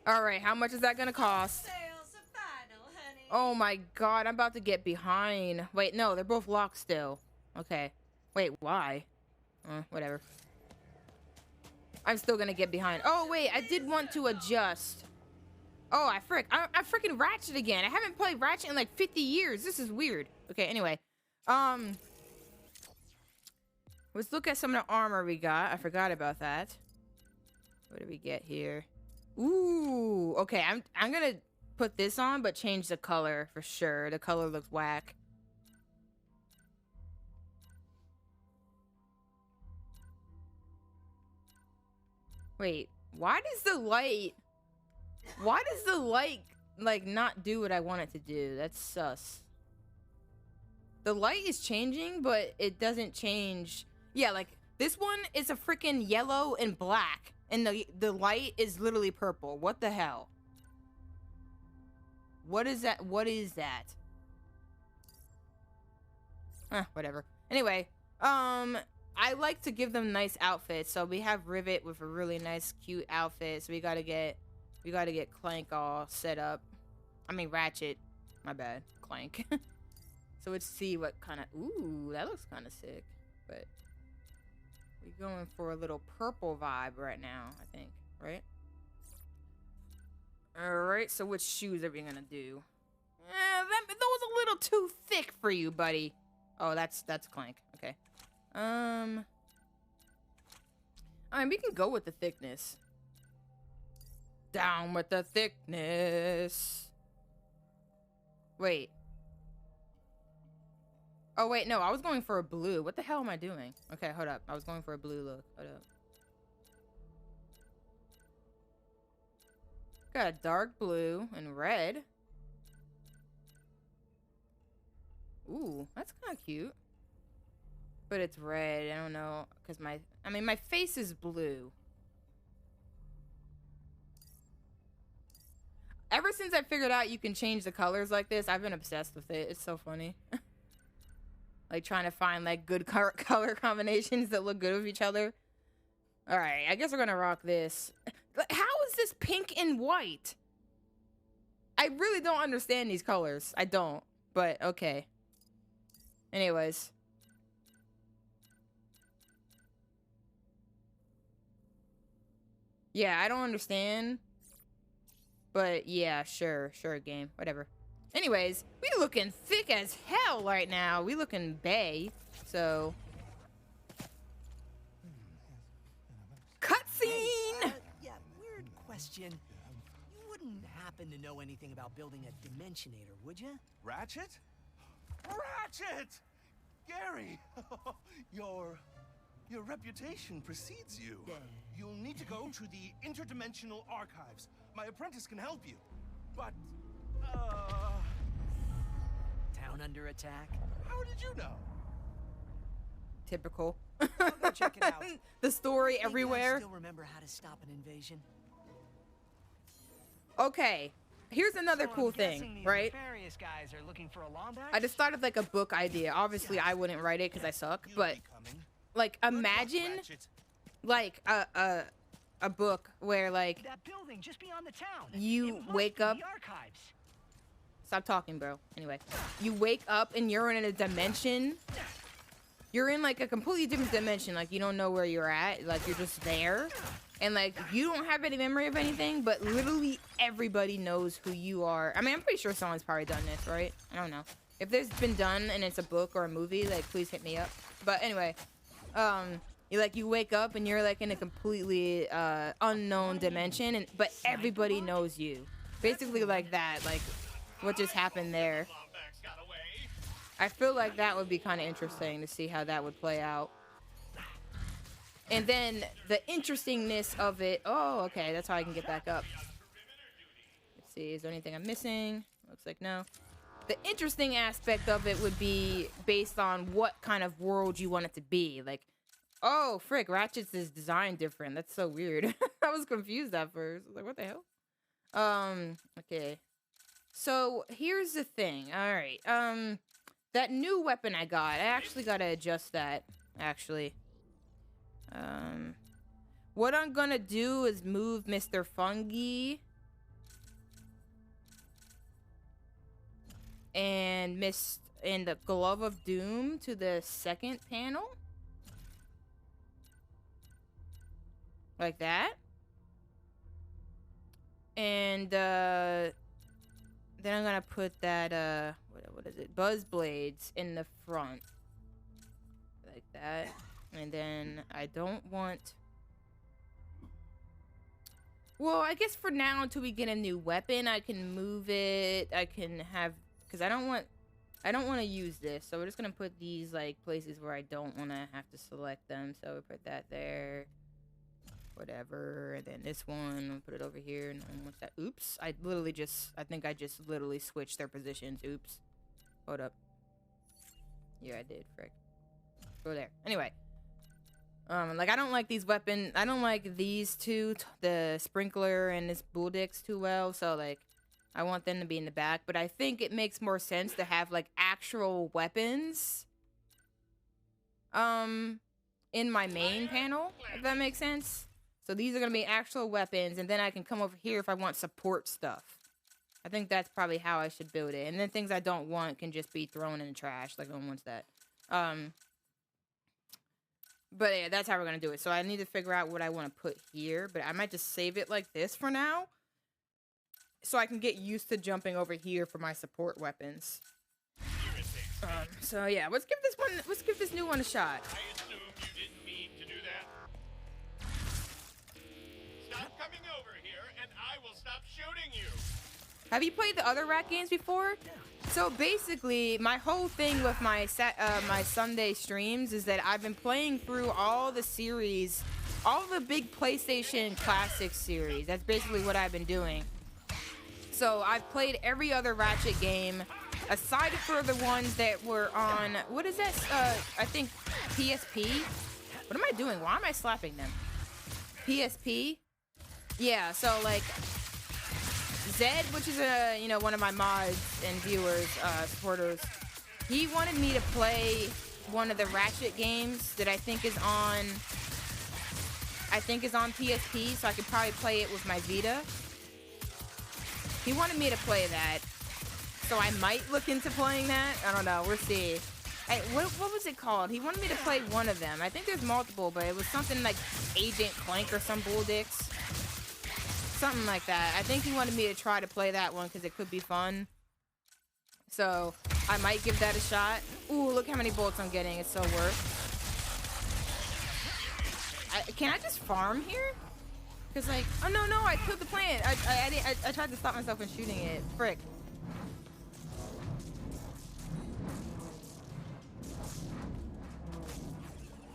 All right, how much is that gonna cost? Sales are final, honey. Oh my god, I'm about to get behind. Wait, no, they're both locked still. Okay. Wait, why? Whatever. I'm still gonna get behind. Oh, wait, I did want to adjust. Oh, I freaking Ratchet again. I haven't played Ratchet in like 50 years. This is weird. Okay, anyway. Let's look at some of the armor we got. I forgot about that. What do we get here? Ooh, okay, I'm gonna put this on, but change the color for sure. The color looks whack. Wait, why does the light, like, not do what I want it to do? That's sus. The light is changing, but it doesn't change. Yeah, like, this one is a freaking yellow and black, and the light is literally purple. What the hell? What is that? What is that? Whatever. Anyway, I like to give them nice outfits. So we have Rivet with a really nice, cute outfit. So we gotta get Clank all set up. I mean Ratchet. My bad. Clank. So let's see what kind of. Ooh, that looks kind of sick. But we're going for a little purple vibe right now, I think. Right? Alright, so which shoes are we gonna do? Those a little too thick for you, buddy. Oh, that's Clank. Okay. I mean, we can go with the thickness. Down with the thickness. Wait. Oh, wait, no, I was going for a blue. What the hell am I doing? Okay, hold up. I was going for a blue look. Hold up. Got a dark blue and red. Ooh, that's kind of cute. But it's red. I don't know, because my face is blue. Ever since I figured out you can change the colors like this, I've been obsessed with it. It's so funny. Like trying to find like good color combinations that look good with each other. All right, I guess we're gonna rock this. How is this pink and white? I really don't understand these colors. I don't, but okay. Anyways. Yeah, I don't understand. But yeah, sure, game, whatever. Anyways, we looking thick as hell right now. We looking bae, so. Cutscene! Yeah, weird question. You wouldn't happen to know anything about building a Dimensionator, would you? Ratchet? Ratchet! Gary! Your reputation precedes you. You'll need to go to the interdimensional archives. My apprentice can help you. But, Town under attack? how did you know? Typical. I'll go check it out. The story Maybe everywhere. I still remember how to stop an invasion. Okay, here's another cool thing, right? Guys are looking for a I just started like a book idea. Obviously, I wouldn't write it because I suck. But like, imagine like a book where like that building just beyond the town. You wake up. Stop talking, bro. Anyway, you wake up and you're in a dimension. You're in like a completely different dimension. Like you don't know where you're at. Like you're just there. And like you don't have any memory of anything, but literally everybody knows who you are. I mean, I'm pretty sure someone's probably done this, right? I don't know. If this has been done and it's a book or a movie, like please hit me up. But anyway, you wake up and you're like in a completely unknown dimension, and but everybody knows you. Basically like that, like what just happened there. I feel like that would be kind of interesting to see how that would play out. And then the interestingness of it. Oh, okay, that's how I can get back up. Let's see, is there anything I'm missing? Looks like no. The interesting aspect of it would be based on what kind of world you want it to be. Like, oh, frick, Ratchet's is designed different. That's so weird. I was confused at first. I was like, what the hell? Okay. So, here's the thing. All right. That new weapon I got, I actually got to adjust that, actually. What I'm gonna do is move Mr. Fungi and and the Glove of Doom to the second panel. Like that. And then I'm gonna put that what is it? Buzz blades in the front. Like that. And then I don't want... Well, I guess for now, until we get a new weapon, I can move it. I can have... Because I don't want to use this. So we're just going to put these, like, places where I don't want to have to select them. So we put that there. Whatever. And then this one, we'll put it over here. And then what's that? Oops. I think I just literally switched their positions. Oops. Hold up. Yeah, I did. Frick. Go there. Anyway. Like, I don't like these weapons. I don't like these two, the sprinkler and this bull dicks too well. So, like, I want them to be in the back. But I think it makes more sense to have, like, actual weapons, in my main panel, if that makes sense. So these are going to be actual weapons. And then I can come over here if I want support stuff. I think that's probably how I should build it. And then things I don't want can just be thrown in the trash. Like, no one wants that. But yeah, that's how we're going to do it. So I need to figure out what I want to put here. But I might just save it like this for now. So I can get used to jumping over here for my support weapons. So yeah, let's give this new one a shot. I assume you didn't mean to do that. Stop coming over here and I will stop shooting you. Have you played the other Rat games before? So basically, my whole thing with my my Sunday streams is that I've been playing through all the series, all the big PlayStation Classic series. That's basically what I've been doing. So I've played every other Ratchet game, aside for the ones that were on, what is that? I think PSP. What am I doing? Why am I slapping them? PSP? Yeah, so like Zed, which is one of my mods and viewers, supporters, he wanted me to play one of the Ratchet games that I think is on PSP, so I could probably play it with my Vita. He wanted me to play that, so I might look into playing that. I don't know. We'll see. Hey, what was it called? He wanted me to play one of them. I think there's multiple, but it was something like Agent Clank or some bull dicks. Something like that. I think he wanted me to try to play that one because it could be fun. So I might give that a shot. Ooh, look how many bullets I'm getting. It's so worth. Can I just farm here? Because, like, oh, no, I killed the plant. I tried to stop myself from shooting it. Frick.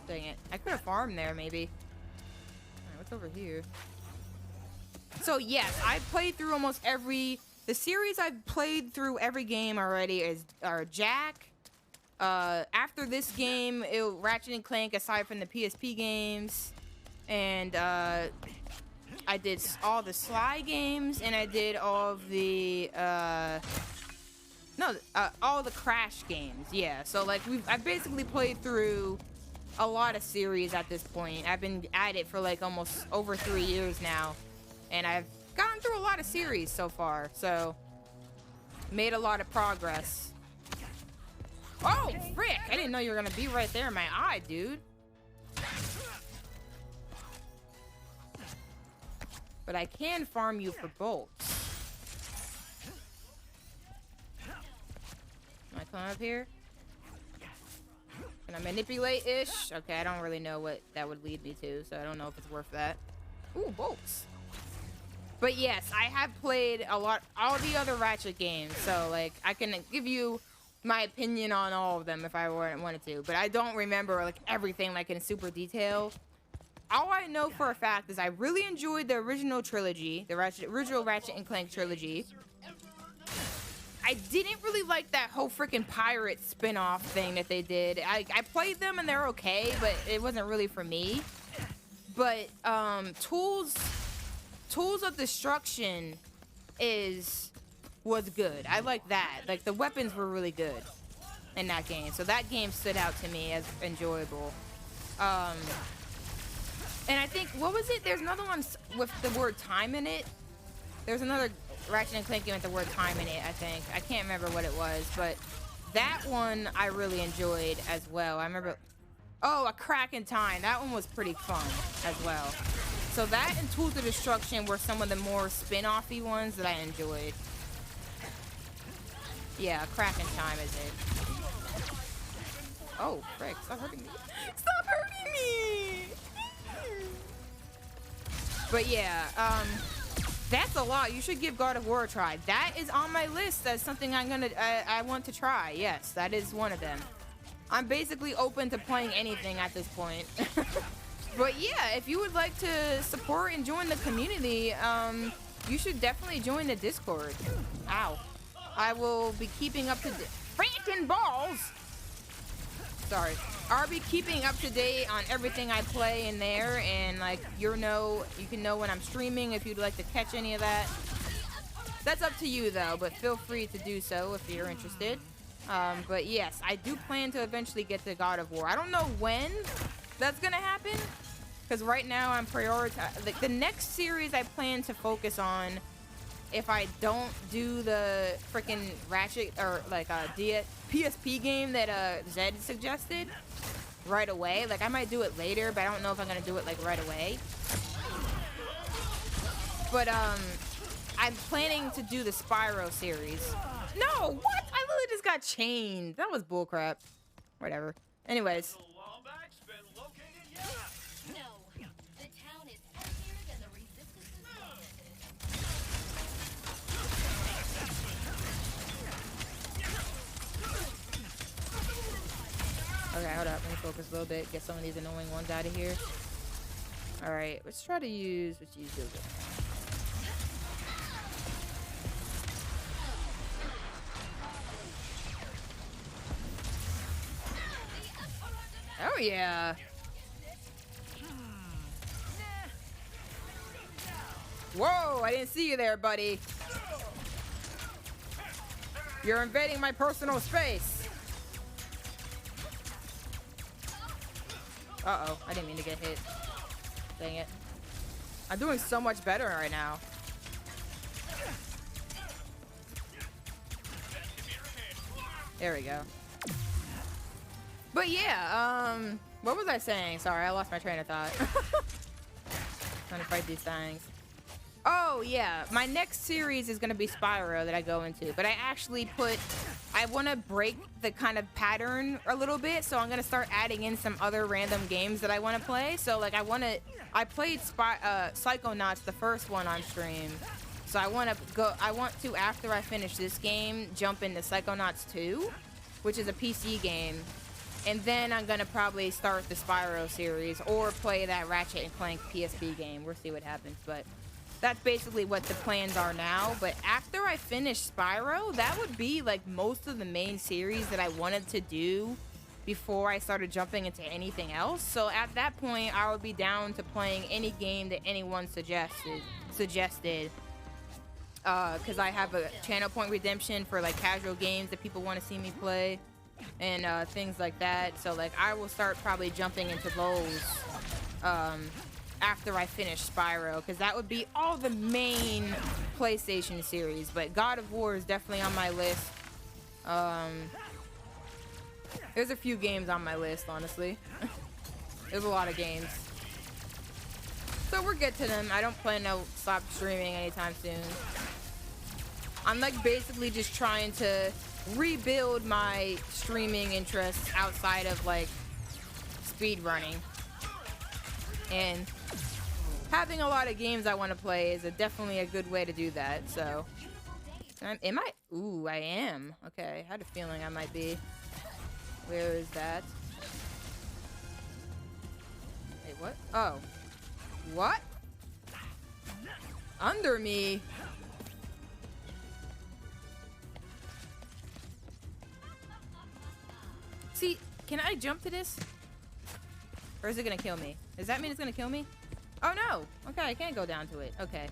Dang it. I could have farmed there, maybe. Alright, what's over here? So, yes, I've played through almost every... The series I've played through every game already are Jack. After this game, Ratchet and Clank, aside from the PSP games. And, I did all the Sly games, and I did all of the, all the Crash games, yeah. So, like, I've basically played through a lot of series at this point. I've been at it for, like, almost over 3 years now, and I've gotten through a lot of series so far, so made a lot of progress. Oh, frick! I didn't know you were gonna be right there in my eye, dude. But I can farm you for bolts. Can I climb up here? Can I manipulate-ish? Okay, I don't really know what that would lead me to, so I don't know if it's worth that. Ooh, bolts. But yes, I have played all the other Ratchet games, so like I can give you my opinion on all of them if I wanted to. But I don't remember like everything like in super detail. All I know for a fact is I really enjoyed the original trilogy, the original Ratchet and Clank trilogy. I didn't really like that whole freaking pirate spin-off thing that they did. I played them and they're okay, but it wasn't really for me. But Tools of Destruction was good. I like that. Like the weapons were really good in that game. So that game stood out to me as enjoyable. And I think, what was it? There's another one with the word time in it. There's another Ratchet and Clank game with the word time in it, I think. I can't remember what it was, but that one I really enjoyed as well. I remember, oh, A Crack in Time. That one was pretty fun as well. So that and Tools of Destruction were some of the more spin-offy ones that I enjoyed. Yeah, A Crack in Time is it. Oh, frick, stop hurting me. Stop hurting me! But yeah, that's a lot. You should give God of War a try. That is on my list as something I want to try. Yes, that is one of them. I'm basically open to playing anything at this point. But yeah, if you would like to support and join the community, you should definitely join the Discord. Ow. I will be keeping up to freaking balls. Sorry. I'll be keeping up to date on everything I play in there, and like you can know when I'm streaming if you'd like to catch any of that. That's up to you though, but feel free to do so if you're interested. But yes, I do plan to eventually get to God of War. I don't know when that's gonna happen, because right now I'm prioritizing like the next series I plan to focus on. If I don't do the freaking Ratchet or like PSP game that Zed suggested right away, like I might do it later, but I don't know if I'm gonna do it like right away. But I'm planning to do the Spyro series. No, what? I literally just got chained. That was bullcrap. Whatever. Anyways. Okay, hold up. Let me focus a little bit. Get some of these annoying ones out of here. All right, let's try to use this. Oh yeah. Whoa! I didn't see you there, buddy. You're invading my personal space. Uh-oh, I didn't mean to get hit. Dang it. I'm doing so much better right now. There we go. But yeah, what was I saying? Sorry, I lost my train of thought. Trying to fight these things. Oh yeah, my next series is gonna be Spyro that I go into, but I want to break the kind of pattern a little bit, so I'm gonna start adding in some other random games that I want to play. So like I played Psychonauts, the first one, on stream, so I want to after I finish this game jump into Psychonauts 2, which is a PC game, and then I'm gonna probably start the Spyro series or play that Ratchet and Clank PSP game. We'll see what happens, but that's basically what the plans are now. But after I finish Spyro, that would be like most of the main series that I wanted to do before I started jumping into anything else. So at that point, I would be down to playing any game that anyone suggested. Because I have a channel point redemption for like casual games that people want to see me play and things like that. So like I will start probably jumping into those after I finish Spyro, because that would be all the main PlayStation series. But God of War is definitely on my list. There's a few games on my list, honestly. There's a lot of games. So we'll get to them. I don't plan to stop streaming anytime soon. I'm like basically just trying to rebuild my streaming interests outside of like speedrunning. And having a lot of games I want to play is definitely a good way to do that. So, am I? Ooh, I am. Okay, I had a feeling I might be. Where is that? Wait, what? Oh. What? Under me? See, can I jump to this? Or is it gonna kill me? Does that mean it's gonna kill me? Oh no! Okay, I can't go down to it. Okay.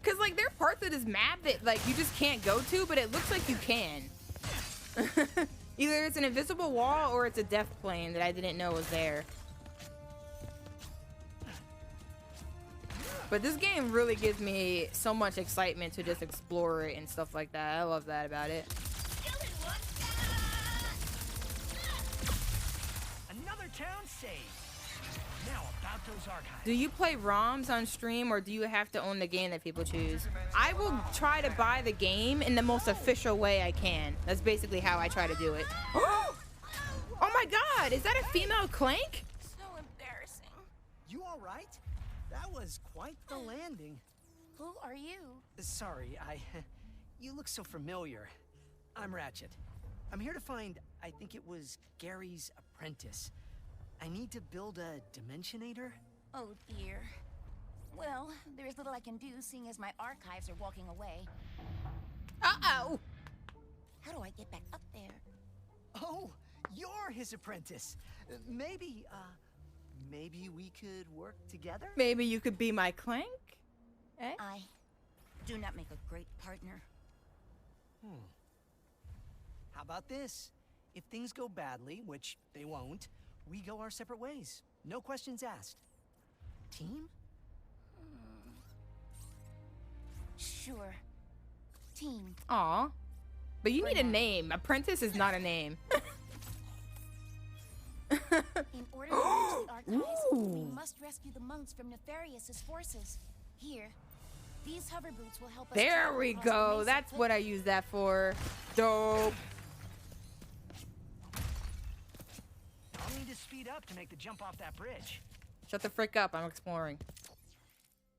Cause like there are parts of this map that like you just can't go to, but it looks like you can. Either it's an invisible wall or it's a death plane that I didn't know was there. But this game really gives me so much excitement to just explore it and stuff like that. I love that about it. Another town saved. Now about those archives. Do you play ROMs on stream, or do you have to own the game that people choose? I will try to buy the game in the most official way I can. That's basically how I try to do it. Oh my god, is that a female Clank? So embarrassing. You all right? That was quite the landing. Who are you? Sorry, you look so familiar. I'm Ratchet. I'm here to find, I think it was Gary's apprentice. I need to build a Dimensionator. Oh dear. Well, there's little I can do, seeing as my archives are walking away. Uh-oh! How do I get back up there? Oh, you're his apprentice. Maybe we could work together? Maybe you could be my Clank? Eh? I do not make a great partner. How about this? If things go badly, which they won't, we go our separate ways. No questions asked. Team? Sure. Team. Aw. But you need a name. Apprentice is not a name. In order to reach the archives, we must rescue the monks from Nefarious's forces. Here, these hover boots will help us. There we go. That's what I use that for. Dope. I'll need to speed up to make the jump off that bridge. Shut the frick up. I'm exploring.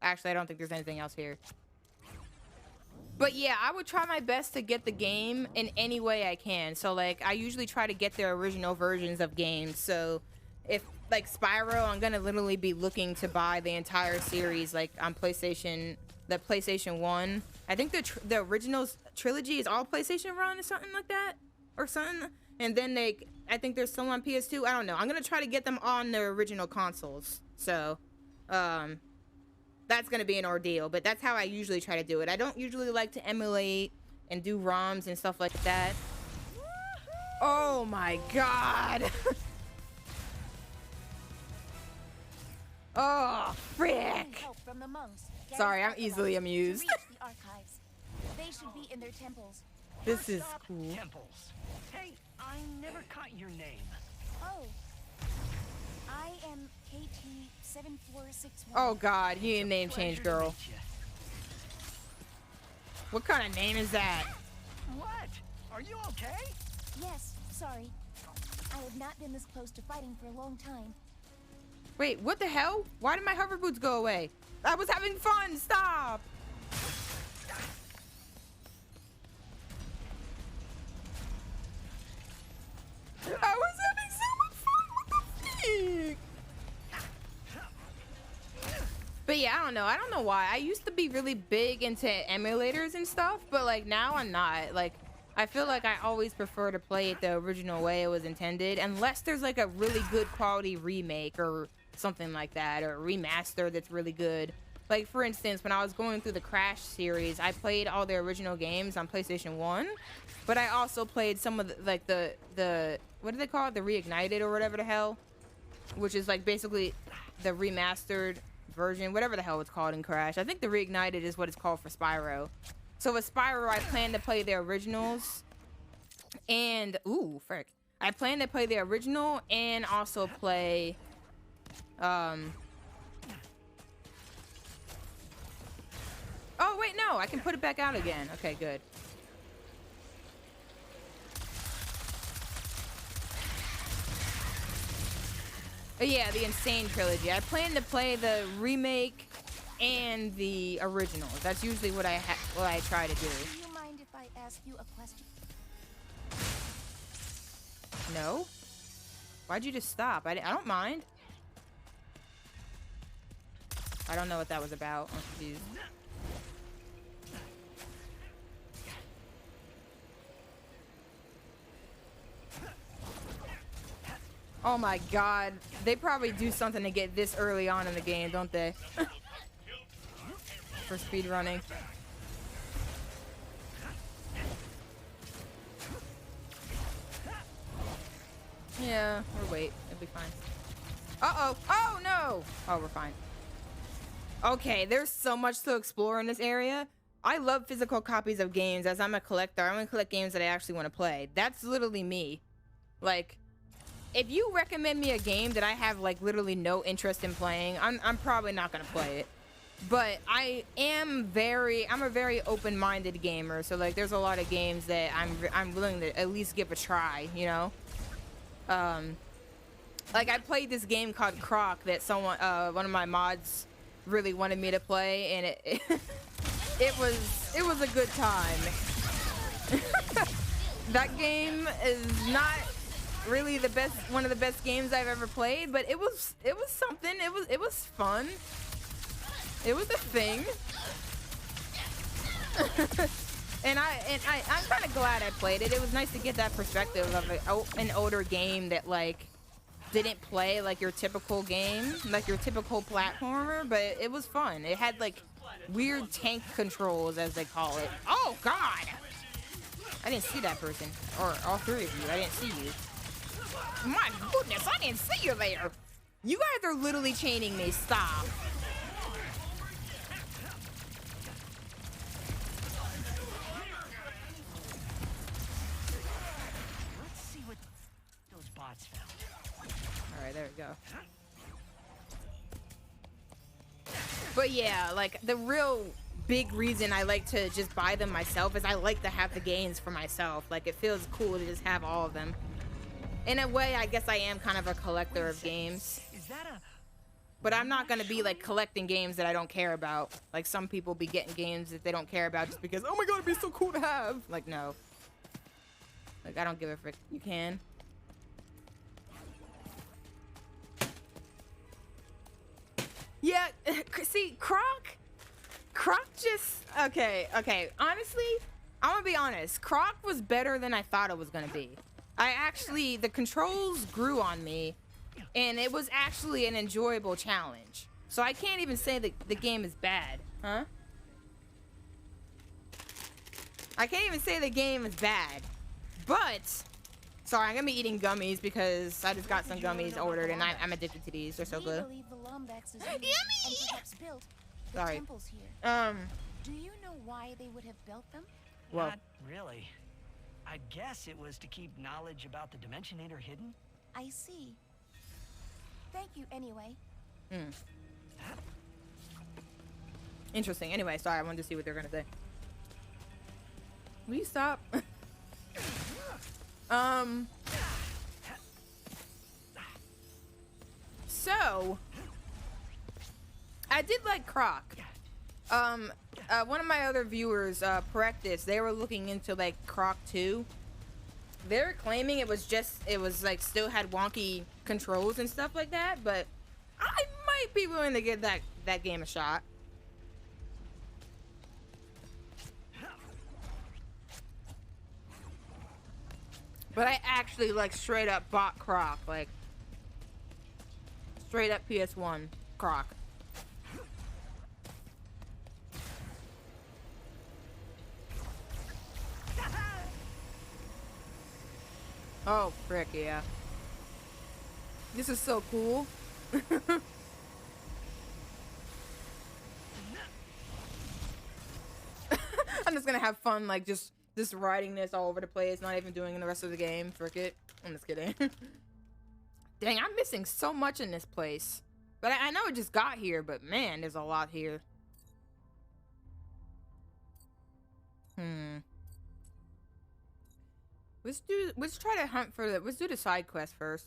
Actually, I don't think there's anything else here. But yeah, I would try my best to get the game in any way I can. So like, I usually try to get the original versions of games. So if like Spyro, I'm gonna literally be looking to buy the entire series like on PlayStation, the PlayStation 1. I think the original trilogy is all PlayStation 1 or something like that, or something. And then I think there's some on PS2. I don't know. I'm gonna try to get them on the original consoles. So, that's gonna be an ordeal, but that's how I usually try to do it. I don't usually like to emulate and do ROMs and stuff like that. Oh my god! Oh, frick! Sorry, I'm easily amused. They should be in their temples. This is cool. Temples. Hey, I never caught your name. Oh, I am KT7461. Oh god, you need a name change, girl. What kind of name is that? What? Are you okay? Yes, sorry. I have not been this close to fighting for a long time. Wait, what the hell? Why did my hover boots go away? I was having fun! Stop! I was having so much fun! What the freak? But yeah, I don't know why. I used to be really big into emulators and stuff, but like now I'm not. Like, I feel like I always prefer to play it the original way it was intended, unless there's like a really good quality remake or something like that, or a remaster that's really good. Like, for instance, when I was going through the Crash series, I played all the original games on PlayStation 1, but I also played some of the, like, the what do they call it? The Reignited or whatever the hell? Which is, like, basically the remastered version, whatever the hell it's called in Crash. I think the Reignited is what it's called for Spyro. So with Spyro, I plan to play the originals, and, ooh, frick. I plan to play the original and also play, oh, wait, no, I can put it back out again. Okay, good. Oh, yeah, the Insane Trilogy. I plan to play the remake and the original. That's usually what I try to do. Do you mind if I ask you a question? No? Why'd you just stop? I don't mind. I don't know what that was about. I'm confused. Oh my god. They probably do something to get this early on in the game, don't they? For speed running. Yeah, we'll wait. It'll be fine. Uh-oh. Oh, no. Oh, we're fine. Okay, there's so much to explore in this area. I love physical copies of games. As I'm a collector, I want to collect games that I actually want to play. That's literally me. Like, if you recommend me a game that I have like literally no interest in playing, I'm probably not gonna play it. But I'm a very open-minded gamer, so like there's a lot of games that I'm willing to at least give a try, you know. Like I played this game called Croc that someone one of my mods really wanted me to play, and it was a good time. That game is not really the best, one of the best games I've ever played, but it was something. It was fun. It was a thing. and I'm kind of glad I played it. It was nice to get that perspective of an older game that like didn't play like your typical game, like your typical platformer, but it was fun. It had like weird tank controls, as they call it. Oh God! I didn't see that person, or all three of you. I didn't see you. My goodness, I didn't see you there. You guys are literally chaining me. Stop. Let's see what those bots found. All right, there we go. But yeah, like the real big reason I like to just buy them myself is I like to have the games for myself. Like it feels cool to just have all of them. In a way, I guess I am kind of a collector of games. Is that a... But I'm not gonna be like collecting games that I don't care about. Like some people be getting games that they don't care about just because, oh my God, it'd be so cool to have. Like no. Like I don't give a frick. You can. Yeah, see, Croc just, okay, honestly, I'm gonna be honest, Croc was better than I thought it was gonna be. The controls grew on me, and it was actually an enjoyable challenge. So I can't even say that the game is bad, huh? I can't even say the game is bad, but, sorry, I'm gonna be eating gummies because I just got some gummies ordered, and I'm addicted to these, they're so good. Yummy! Sorry. Temples here. Do you know why they would have built them? Well, Not really. I'd guess it was to keep knowledge about the Dimensionator hidden. I see. Thank you anyway. Interesting. Anyway, sorry, I wanted to see what they're gonna say. Will you stop? So I did like Croc. One of my other viewers, Practice, they were looking into like Croc 2. They're claiming it was like still had wonky controls and stuff like that, but I might be willing to give that game a shot. But I actually like straight up bought Croc, like straight up PS1 Croc. Oh, frick, yeah. This is so cool. I'm just gonna have fun, like, just riding this all over the place, not even doing the rest of the game. Frick it. I'm just kidding. Dang, I'm missing so much in this place. But I know it just got here, but man, there's a lot here. Let's try to hunt for let's do the side quest first.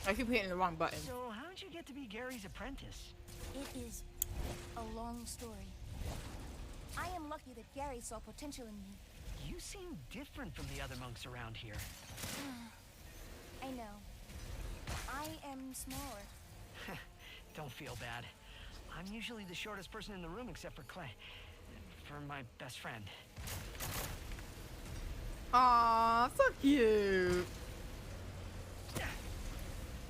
I keep hitting the wrong button. So how'd you get to be Gary's apprentice? It is a long story. I am lucky that Gary saw potential in me. You seem different from the other monks around here. I know. I am smaller. Don't feel bad. I'm usually the shortest person in the room except for Clay. For my best friend. Aw, so cute.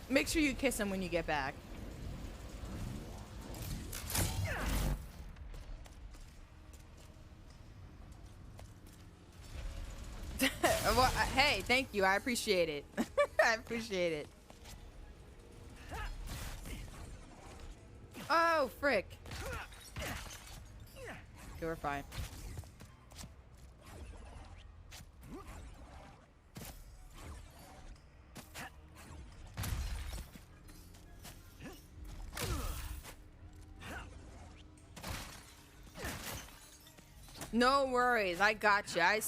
Make sure you kiss him when you get back. Well, hey, thank you. I appreciate it. I appreciate it. Oh, frick. Okay, we're fine. No worries, I got you. I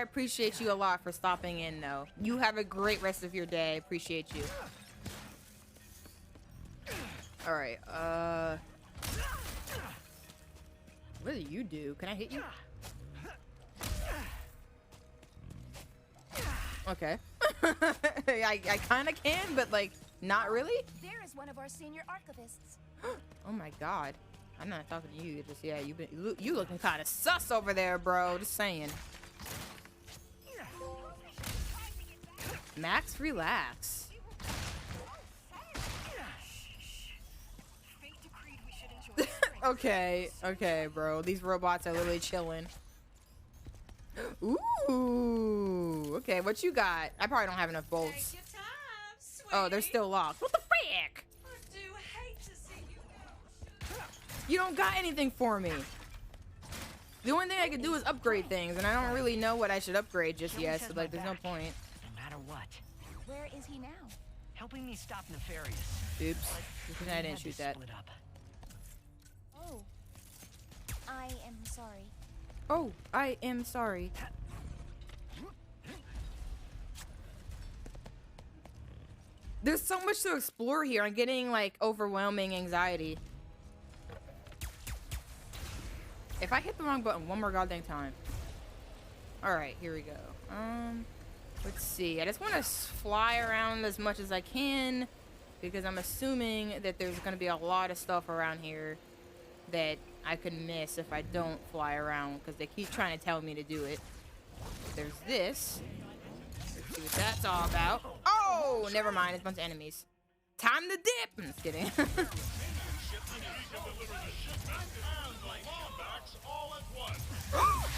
appreciate you a lot for stopping in, though. You have a great rest of your day. I appreciate you. All right. What do you do? Can I hit you? Okay. I kind of can, but like not really. There is one of our senior archivists. Oh my god. I'm not talking to you. Just yeah, you looking kind of sus over there, bro. Just saying. Max, relax. Okay, bro. These robots are literally chilling. Ooh. Okay, what you got? I probably don't have enough bolts. Oh, they're still locked. What the frick? You don't got anything for me. The only thing I can do is upgrade things, and I don't really know what I should upgrade just yet, so like there's no point. No matter what. Where is he now? Helping me stop Nefarious. Oops. I didn't shoot that. Oh. I am sorry. Oh, I am sorry. There's so much to explore here. I'm getting like overwhelming anxiety. If I hit the wrong button one more goddamn time. Alright, here we go. Let's see. I just want to fly around as much as I can because I'm assuming that there's going to be a lot of stuff around here that I could miss if I don't fly around because they keep trying to tell me to do it. There's this. Let's see what that's all about. Oh, never mind. It's a bunch of enemies. Time to dip. I'm just kidding.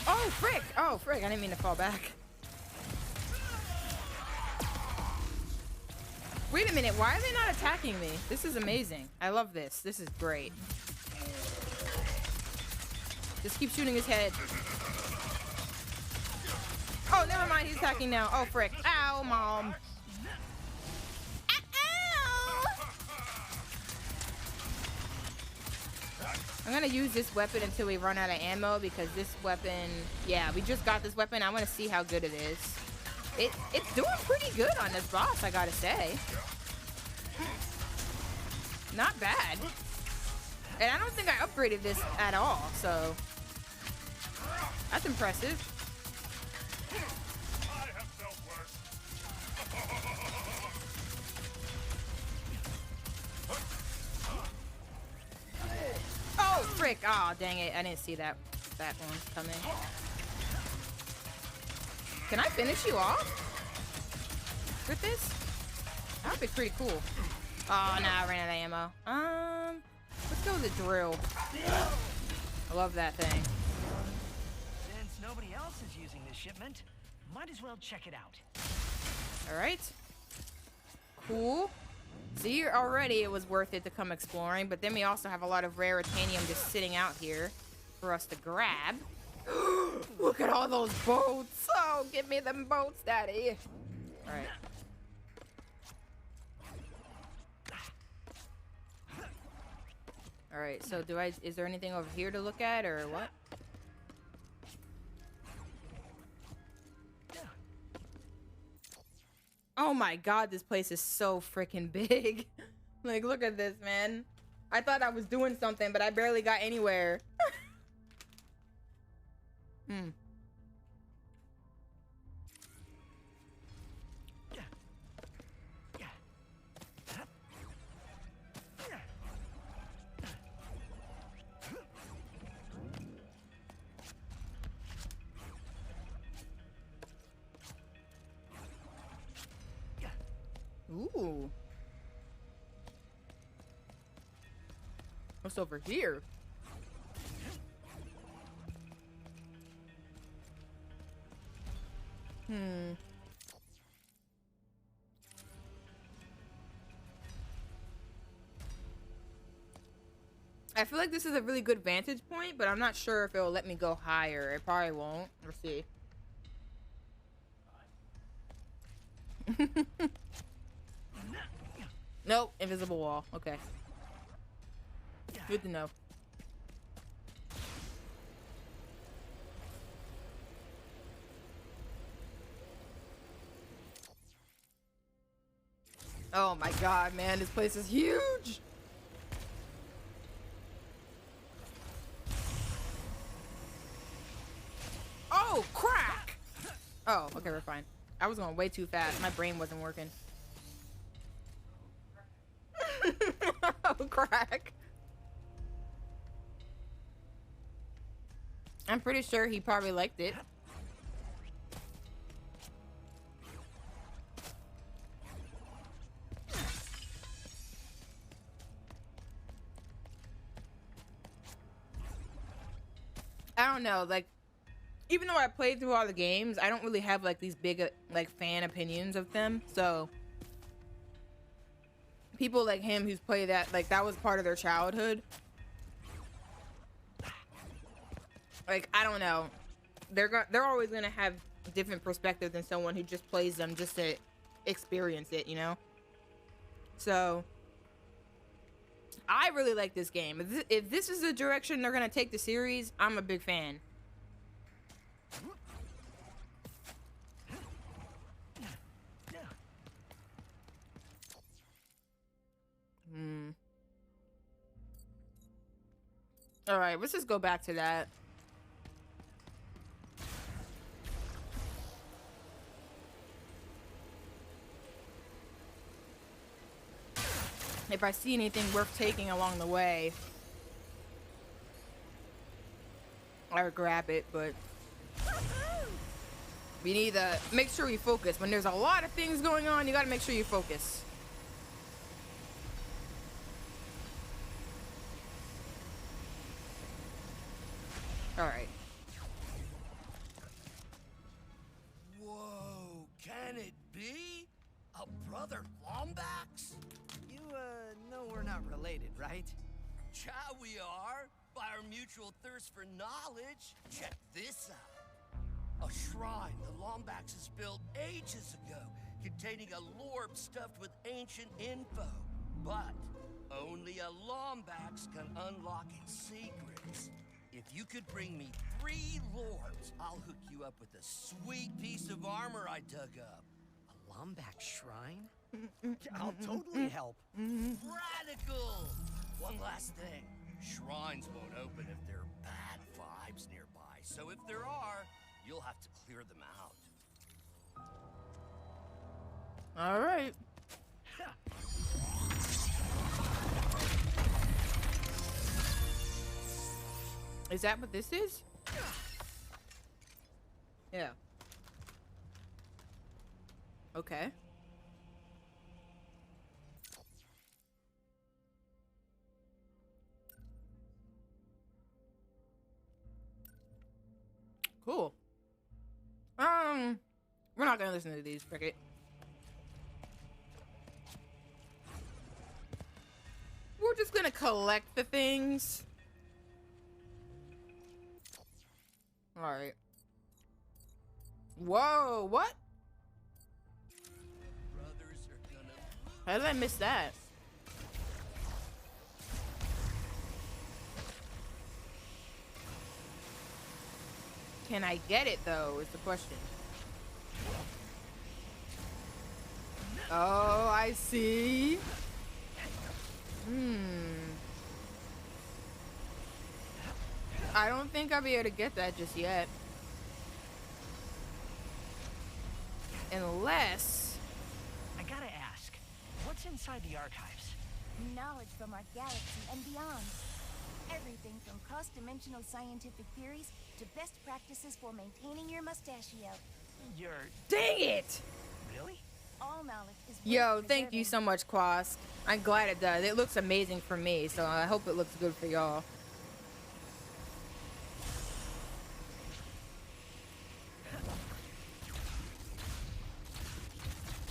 Oh, frick. Oh, frick. I didn't mean to fall back. Wait a minute. Why are they not attacking me? This is amazing. I love this. This is great. Just keep shooting his head. Oh, never mind. He's attacking now. Oh, frick. Ow, mom. Ow! I'm gonna use this weapon until we run out of ammo because this weapon, yeah, we just got this weapon. I want to see how good it is. It's doing pretty good on this boss, I gotta say. Not bad. And I don't think I upgraded this at all, so that's impressive. Oh, frick. Oh, dang it. I didn't see that one coming. Can I finish you off with this? That would be pretty cool. Oh, no, I ran out of ammo. Let's go with the drill. I love that thing. Since nobody else is using this shipment, might as well check it out. All right. Cool. See, already it was worth it to come exploring, but then we also have a lot of rare titanium just sitting out here for us to grab. Look at all those boats. Oh, give me them boats, daddy. All right. All right, so is there anything over here to look at or what? Oh my god, this place is so freaking big. Like, look at this, man. I thought I was doing something, but I barely got anywhere. Ooh. What's over here? I feel like this is a really good vantage point, but I'm not sure if it'll let me go higher. It probably won't. We'll see. Nope, invisible wall. Okay. Good to know. Oh my god, man, this place is huge! Oh, crack! Oh, okay, we're fine. I was going way too fast. My brain wasn't working. Oh, crack. I'm pretty sure he probably liked it. I don't know, like, even though I played through all the games, I don't really have like these big like fan opinions of them. So people like him who's played that, like, that was part of their childhood. Like, I don't know, they're always gonna have different perspective than someone who just plays them just to experience it, you know. So I really like this game. If this is the direction they're gonna take the series, I'm a big fan. All right, let's just go back to that. If I see anything worth taking along the way, I would grab it, but we need to make sure we focus. When there's a lot of things going on, you gotta make sure you focus. All right. Whoa, can it be? A brother Lombax? You, know we're not related, right? Cha, we are. By our mutual thirst for knowledge. Check this out. A shrine the Lombaxes built ages ago, containing a lorb stuffed with ancient info. But only a Lombax can unlock its secrets. If you could bring me 3 lords, I'll hook you up with a sweet piece of armor I dug up. A Lombax shrine? I'll totally help. Radical! One last thing. Shrines won't open if there are bad vibes nearby. So if there are, you'll have to clear them out. All right. Is that what this is? Yeah. Okay. Cool. We're not gonna listen to these, Cricket. We're just gonna collect the things. All right. Whoa, what? How did I miss that? Can I get it though, is the question. Oh, I see. I don't think I'll be able to get that just yet. Unless... I gotta ask, what's inside the archives? Knowledge from our galaxy and beyond. Everything from cross-dimensional scientific theories to best practices for maintaining your mustachio. Dang it! Really? All knowledge is Yo, thank you so much, Quask. I'm glad it does. It looks amazing for me, so I hope it looks good for y'all.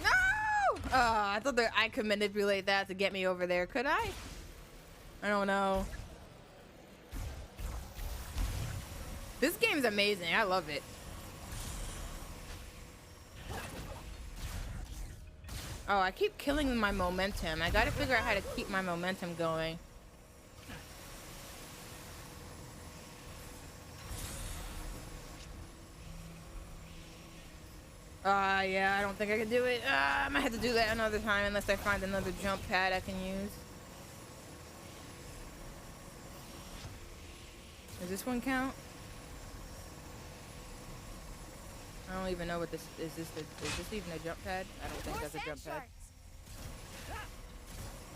No! I thought that I could manipulate that to get me over there. Could I? I don't know. This game's amazing. I love it. Oh, I keep killing my momentum. I gotta figure out how to keep my momentum going. Yeah, I don't think I can do it. I might have to do that another time unless I find another jump pad I can use. Does this one count? I don't even know what this is. Is this even a jump pad? I don't think that's a jump pad.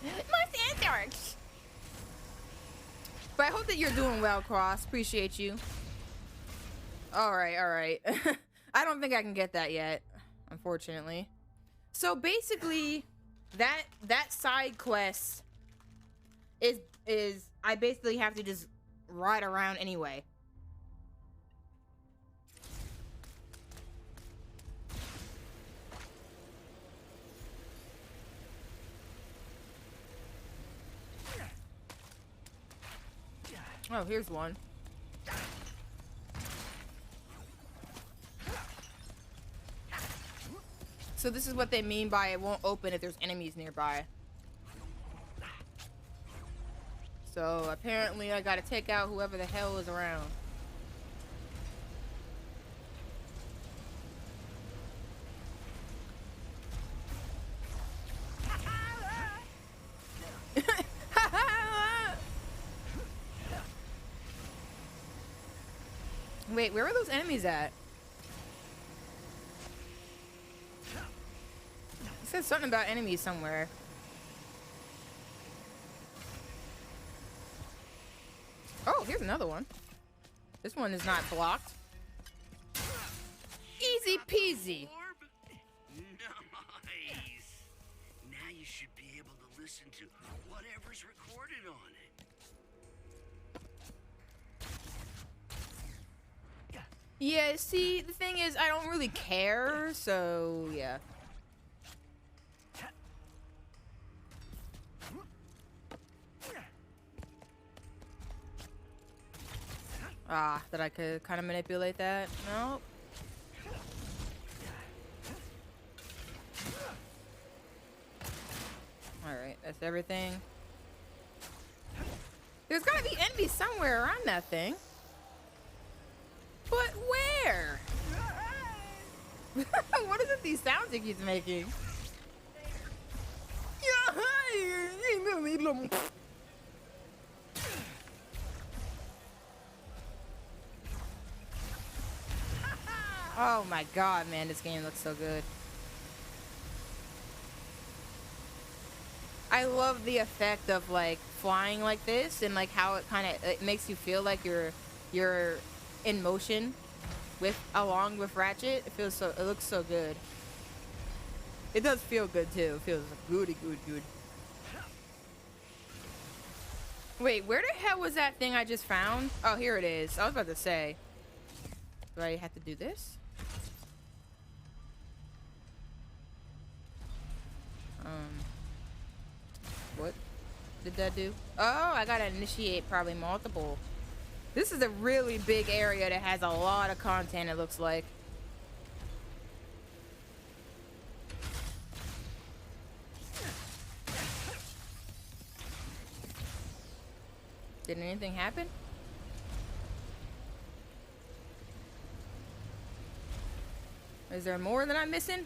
More sand sharks. But I hope that you're doing well, Cross. Appreciate you. All right, all right. I don't think I can get that yet, unfortunately. So basically, that side quest is I basically have to just ride around anyway. Oh, here's one. So this is what they mean by it won't open if there's enemies nearby. So apparently I gotta take out whoever the hell is around. Wait, where are those enemies at? It said something about enemies somewhere. Oh, here's another one. This one is not blocked. Easy peasy. Nice. Now you should be able to listen to whatever's recorded on it. Yeah, see, the thing is, I don't really care, so yeah. Ah, that I could kind of manipulate that. Nope. Alright, that's everything. There's gotta be enemies somewhere around that thing. But where? What is it these sounds it keeps making? Oh my god, man, this game looks so good. I love the effect of like flying like this and like how it makes you feel like you're in motion along with Ratchet. It looks so good. It does feel good too. It feels good. Wait, where the hell was that thing I just found? Oh, here it is. I was about to say. Do I have to do this? What did that do? Oh, I gotta initiate probably multiple. This is a really big area that has a lot of content, it looks like. Did anything happen? Is there more that I'm missing?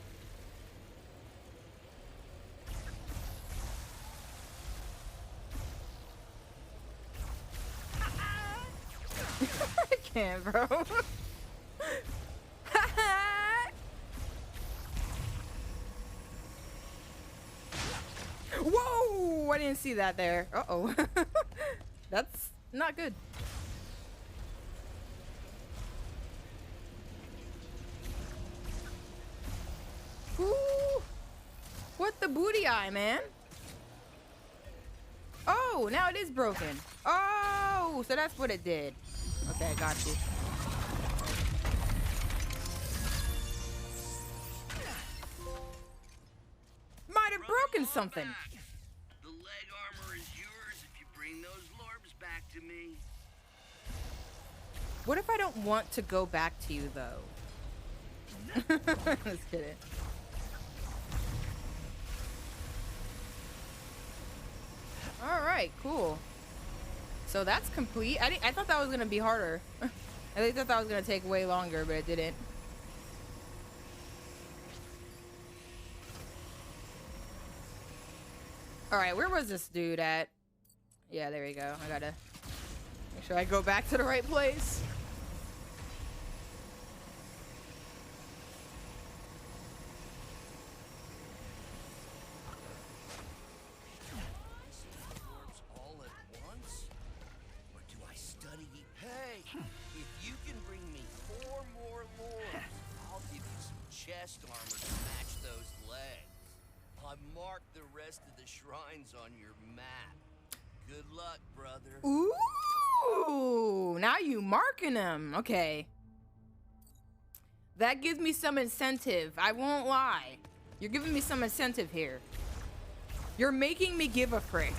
I can't, bro. Whoa! I didn't see that there. Uh-oh. That's not good. Ooh. What the booty eye, man? Oh, now it is broken. Oh, so that's what it did. Okay, I got you. Might have broken something. The leg armor is yours if you bring those lorbs back to me. What if I don't want to go back to you, though? Let's get it. Alright, cool. So that's complete. I thought that was going to be harder. I thought that was going to take way longer, but it didn't. Alright, where was this dude at? Yeah, there we go. I gotta make sure I go back to the right place. All at once? Or do I study? Hey, if you can bring me 4 more lords, I'll give you some chest armor to match those legs. I marked the rest of the shrines on your map. Good luck, brother. Ooh, now you marking them. Okay. That gives me some incentive. I won't lie. You're giving me some incentive here. You're making me give a frick.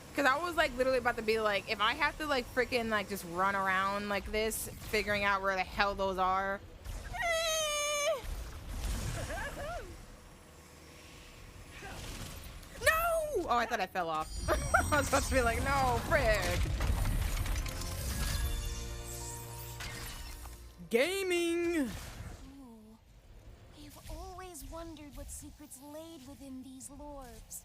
Because I was like literally about to be like, if I have to like freaking like just run around like this, figuring out where the hell those are. No! Oh, I thought I fell off. I was supposed to be like, no, frick. Gaming! Ooh. I've always wondered what secrets laid within these lorbs.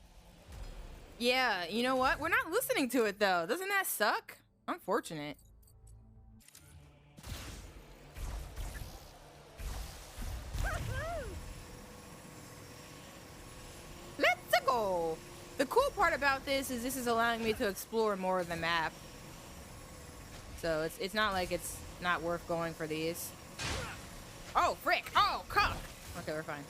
Yeah, you know what? We're not listening to it though. Doesn't that suck? Unfortunate. Let's go! The cool part about this is allowing me to explore more of the map. So it's not like it's not worth going for these. Oh, frick! Oh, cuck! Okay, we're fine.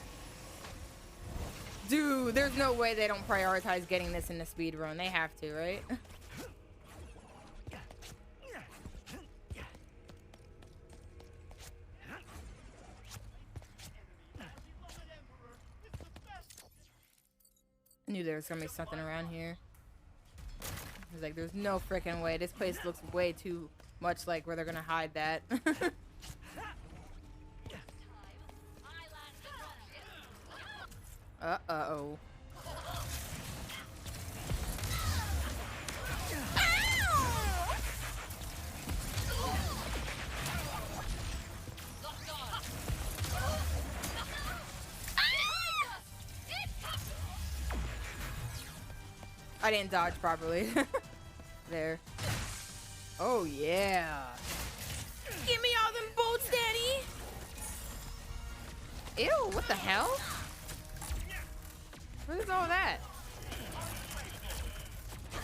Dude, there's no way they don't prioritize getting this in the speed run. They have to, right? I knew there was gonna be something around here. I was like, there's no freaking way. This place looks way too much like where they're gonna hide that. Uh-oh. I didn't dodge properly. There. Oh, yeah. Give me all them bolts, Daddy. Ew, what the hell? What is all that?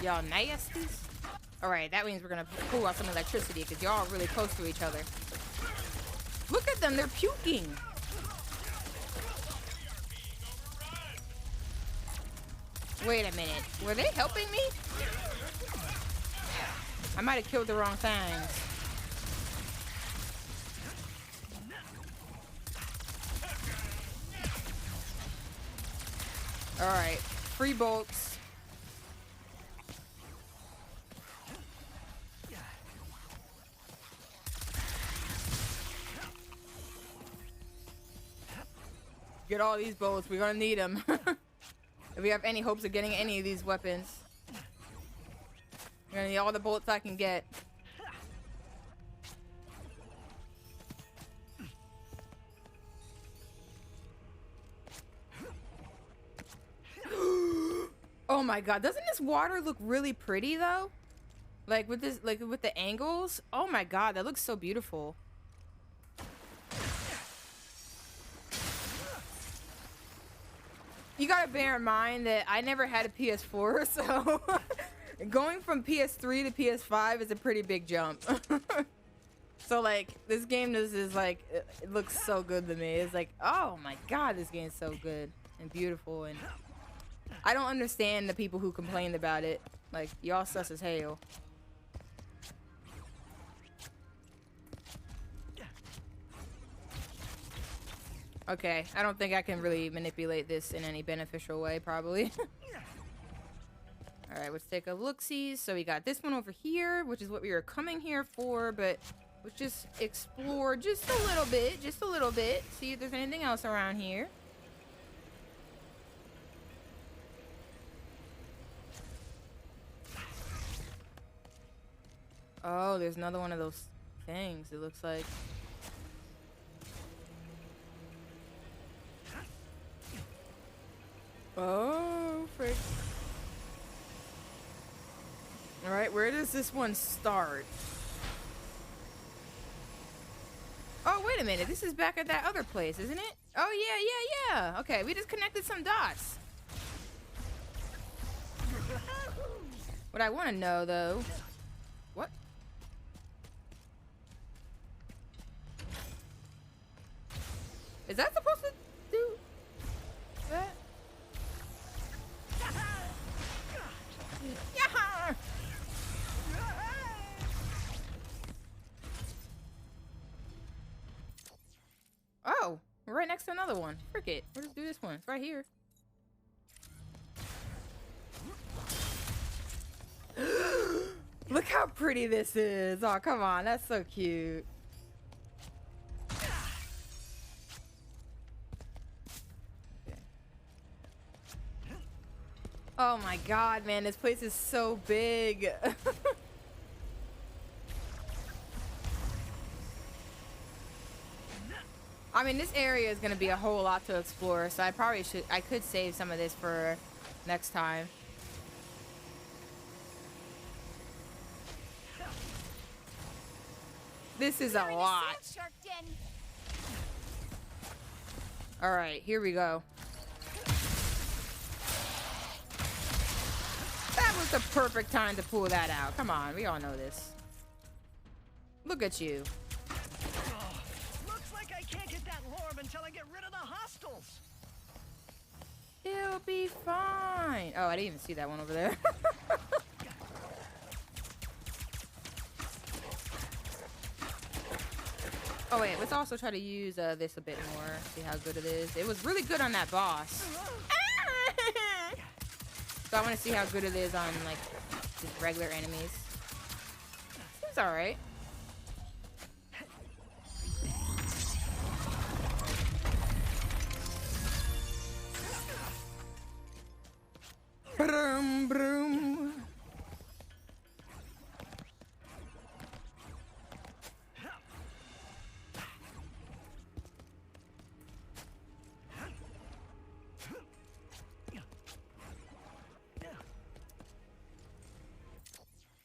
Y'all nasties? Alright, that means we're gonna pull out some electricity because y'all are really close to each other. Look at them, they're puking. Wait a minute. Were they helping me? I might have killed the wrong things. Alright. Free bolts. Get all these bolts. We're gonna need them. If we have any hopes of getting any of these weapons. I'm gonna need all the bolts I can get. Oh my god, doesn't this water look really pretty though? Like with this, like with the angles? Oh my god, that looks so beautiful. You gotta bear in mind that I never had a PS4, so going from PS3 to PS5 is a pretty big jump. So like, this game is like, it looks so good to me. It's like, oh my god, this game is so good and beautiful, and I don't understand the people who complained about it. Like, y'all sus as hell. Okay, I don't think I can really manipulate this in any beneficial way, probably. All right, let's take a look-see. So we got this one over here, which is what we were coming here for, but let's just explore just a little bit, see if there's anything else around here. Oh, there's another one of those things, it looks like. Oh, frick. Alright, where does this one start? Oh, wait a minute. This is back at that other place, isn't it? Oh, yeah. Okay, we just connected some dots. What I want to know, though... What? Is that supposed to do that? Yeah. Oh, we're right next to another one. Frick it. We'll just do this one. It's right here. Look how pretty this is. Oh, come on. That's so cute. Oh my god, man, this place is so big. I mean, this area is gonna be a whole lot to explore, so I could save some of this for next time. This is a lot. All right, here we go. That was the perfect time to pull that out. Come on, we all know this. Look at you. Looks like I can't get that orb until I get rid of the hostiles. It'll be fine. Oh, I didn't even see that one over there. Oh wait, let's also try to use this a bit more. See how good it is. It was really good on that boss. So I want to see how good it is on like just regular enemies. Seems alright. Broom, broom.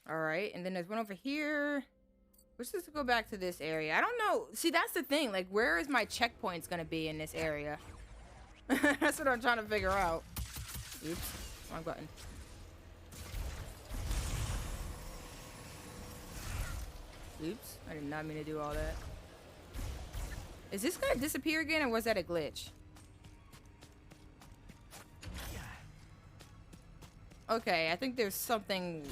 All right, and then there's one over here. Let's just go back to this area. I don't know. See, that's the thing. Like, where is my checkpoints gonna be in this area? That's what I'm trying to figure out. Oops, wrong button. Oops, I did not mean to do all that. Is this gonna disappear again, or was that a glitch? Okay, I think there's something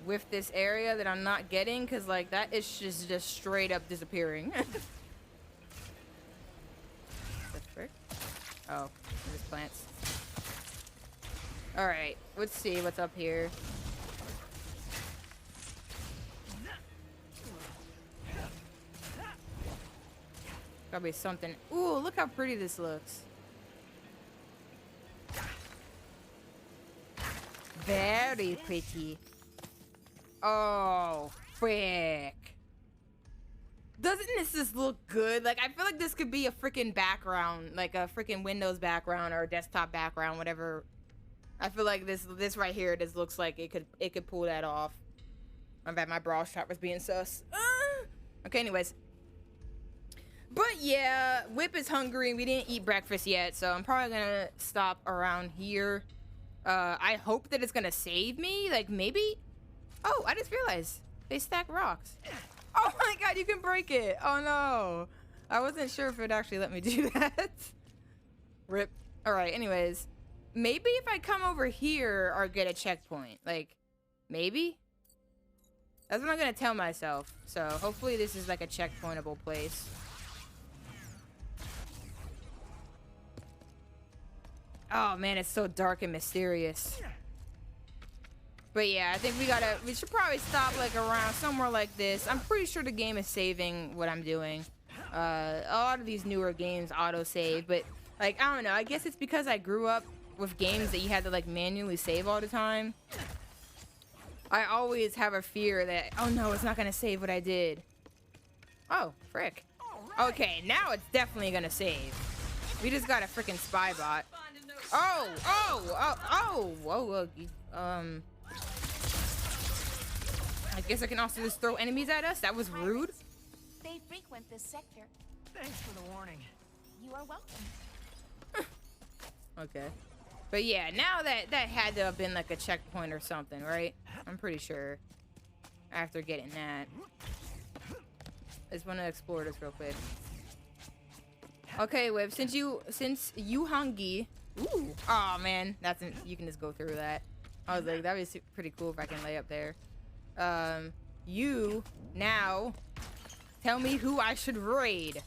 with this area that I'm not getting, because like that is just straight up disappearing. The frick? Oh, there's plants. Alright, let's see what's up here. Gotta be something. Ooh, look how pretty this looks. Very pretty. Oh, frick. Doesn't this just look good? Like, I feel like this could be a freaking background, like a freaking Windows background or a desktop background, whatever. I feel like this right here, this looks like it could pull that off. I bet my brow shot was being sus. Okay, anyways. But yeah, Whip is hungry. We didn't eat breakfast yet, so I'm probably gonna stop around here. I hope that it's gonna save me. Like, maybe. Oh, I just realized they stack rocks. Oh my god, you can break it. Oh no. I wasn't sure if it actually let me do that. Rip. Alright, anyways. Maybe if I come over here or get a checkpoint. Like, maybe? That's what I'm gonna tell myself. So, hopefully this is like a checkpointable place. Oh man, it's so dark and mysterious. But yeah, I think we should probably stop like around somewhere like this. I'm pretty sure the game is saving what I'm doing. A lot of these newer games auto-save, but like, I don't know. I guess it's because I grew up with games that you had to like manually save all the time. I always have a fear that, oh no, it's not gonna save what I did. Oh, frick. Okay, now it's definitely gonna save. We just got a freaking spy bot. I guess I can also just throw enemies at us? That was rude. They frequent this sector. Thanks for the warning. You are welcome. Okay. But yeah, now that had to have been like a checkpoint or something, right? I'm pretty sure. After getting that. I just want to explore this real quick. Okay, Whip, since you hungry. Ooh. Oh man, you can just go through that. I was like, that'd be pretty cool if I can lay up there. You now tell me who I should raid.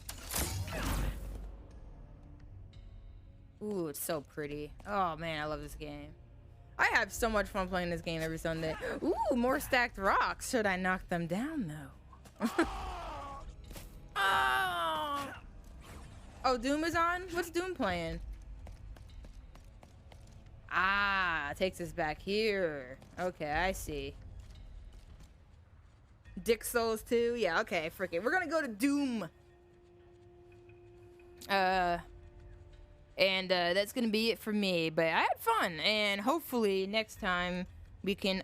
Ooh, it's so pretty. Oh man, I love this game. I have so much fun playing this game every Sunday. Ooh, more stacked rocks. Should I knock them down though? Oh, Doom is on? What's Doom playing? Ah, takes us back here. Okay, I see. Dick Souls 2? Yeah, okay, frick it. We're gonna go to Doom. And that's gonna be it for me. But I had fun, and hopefully next time we can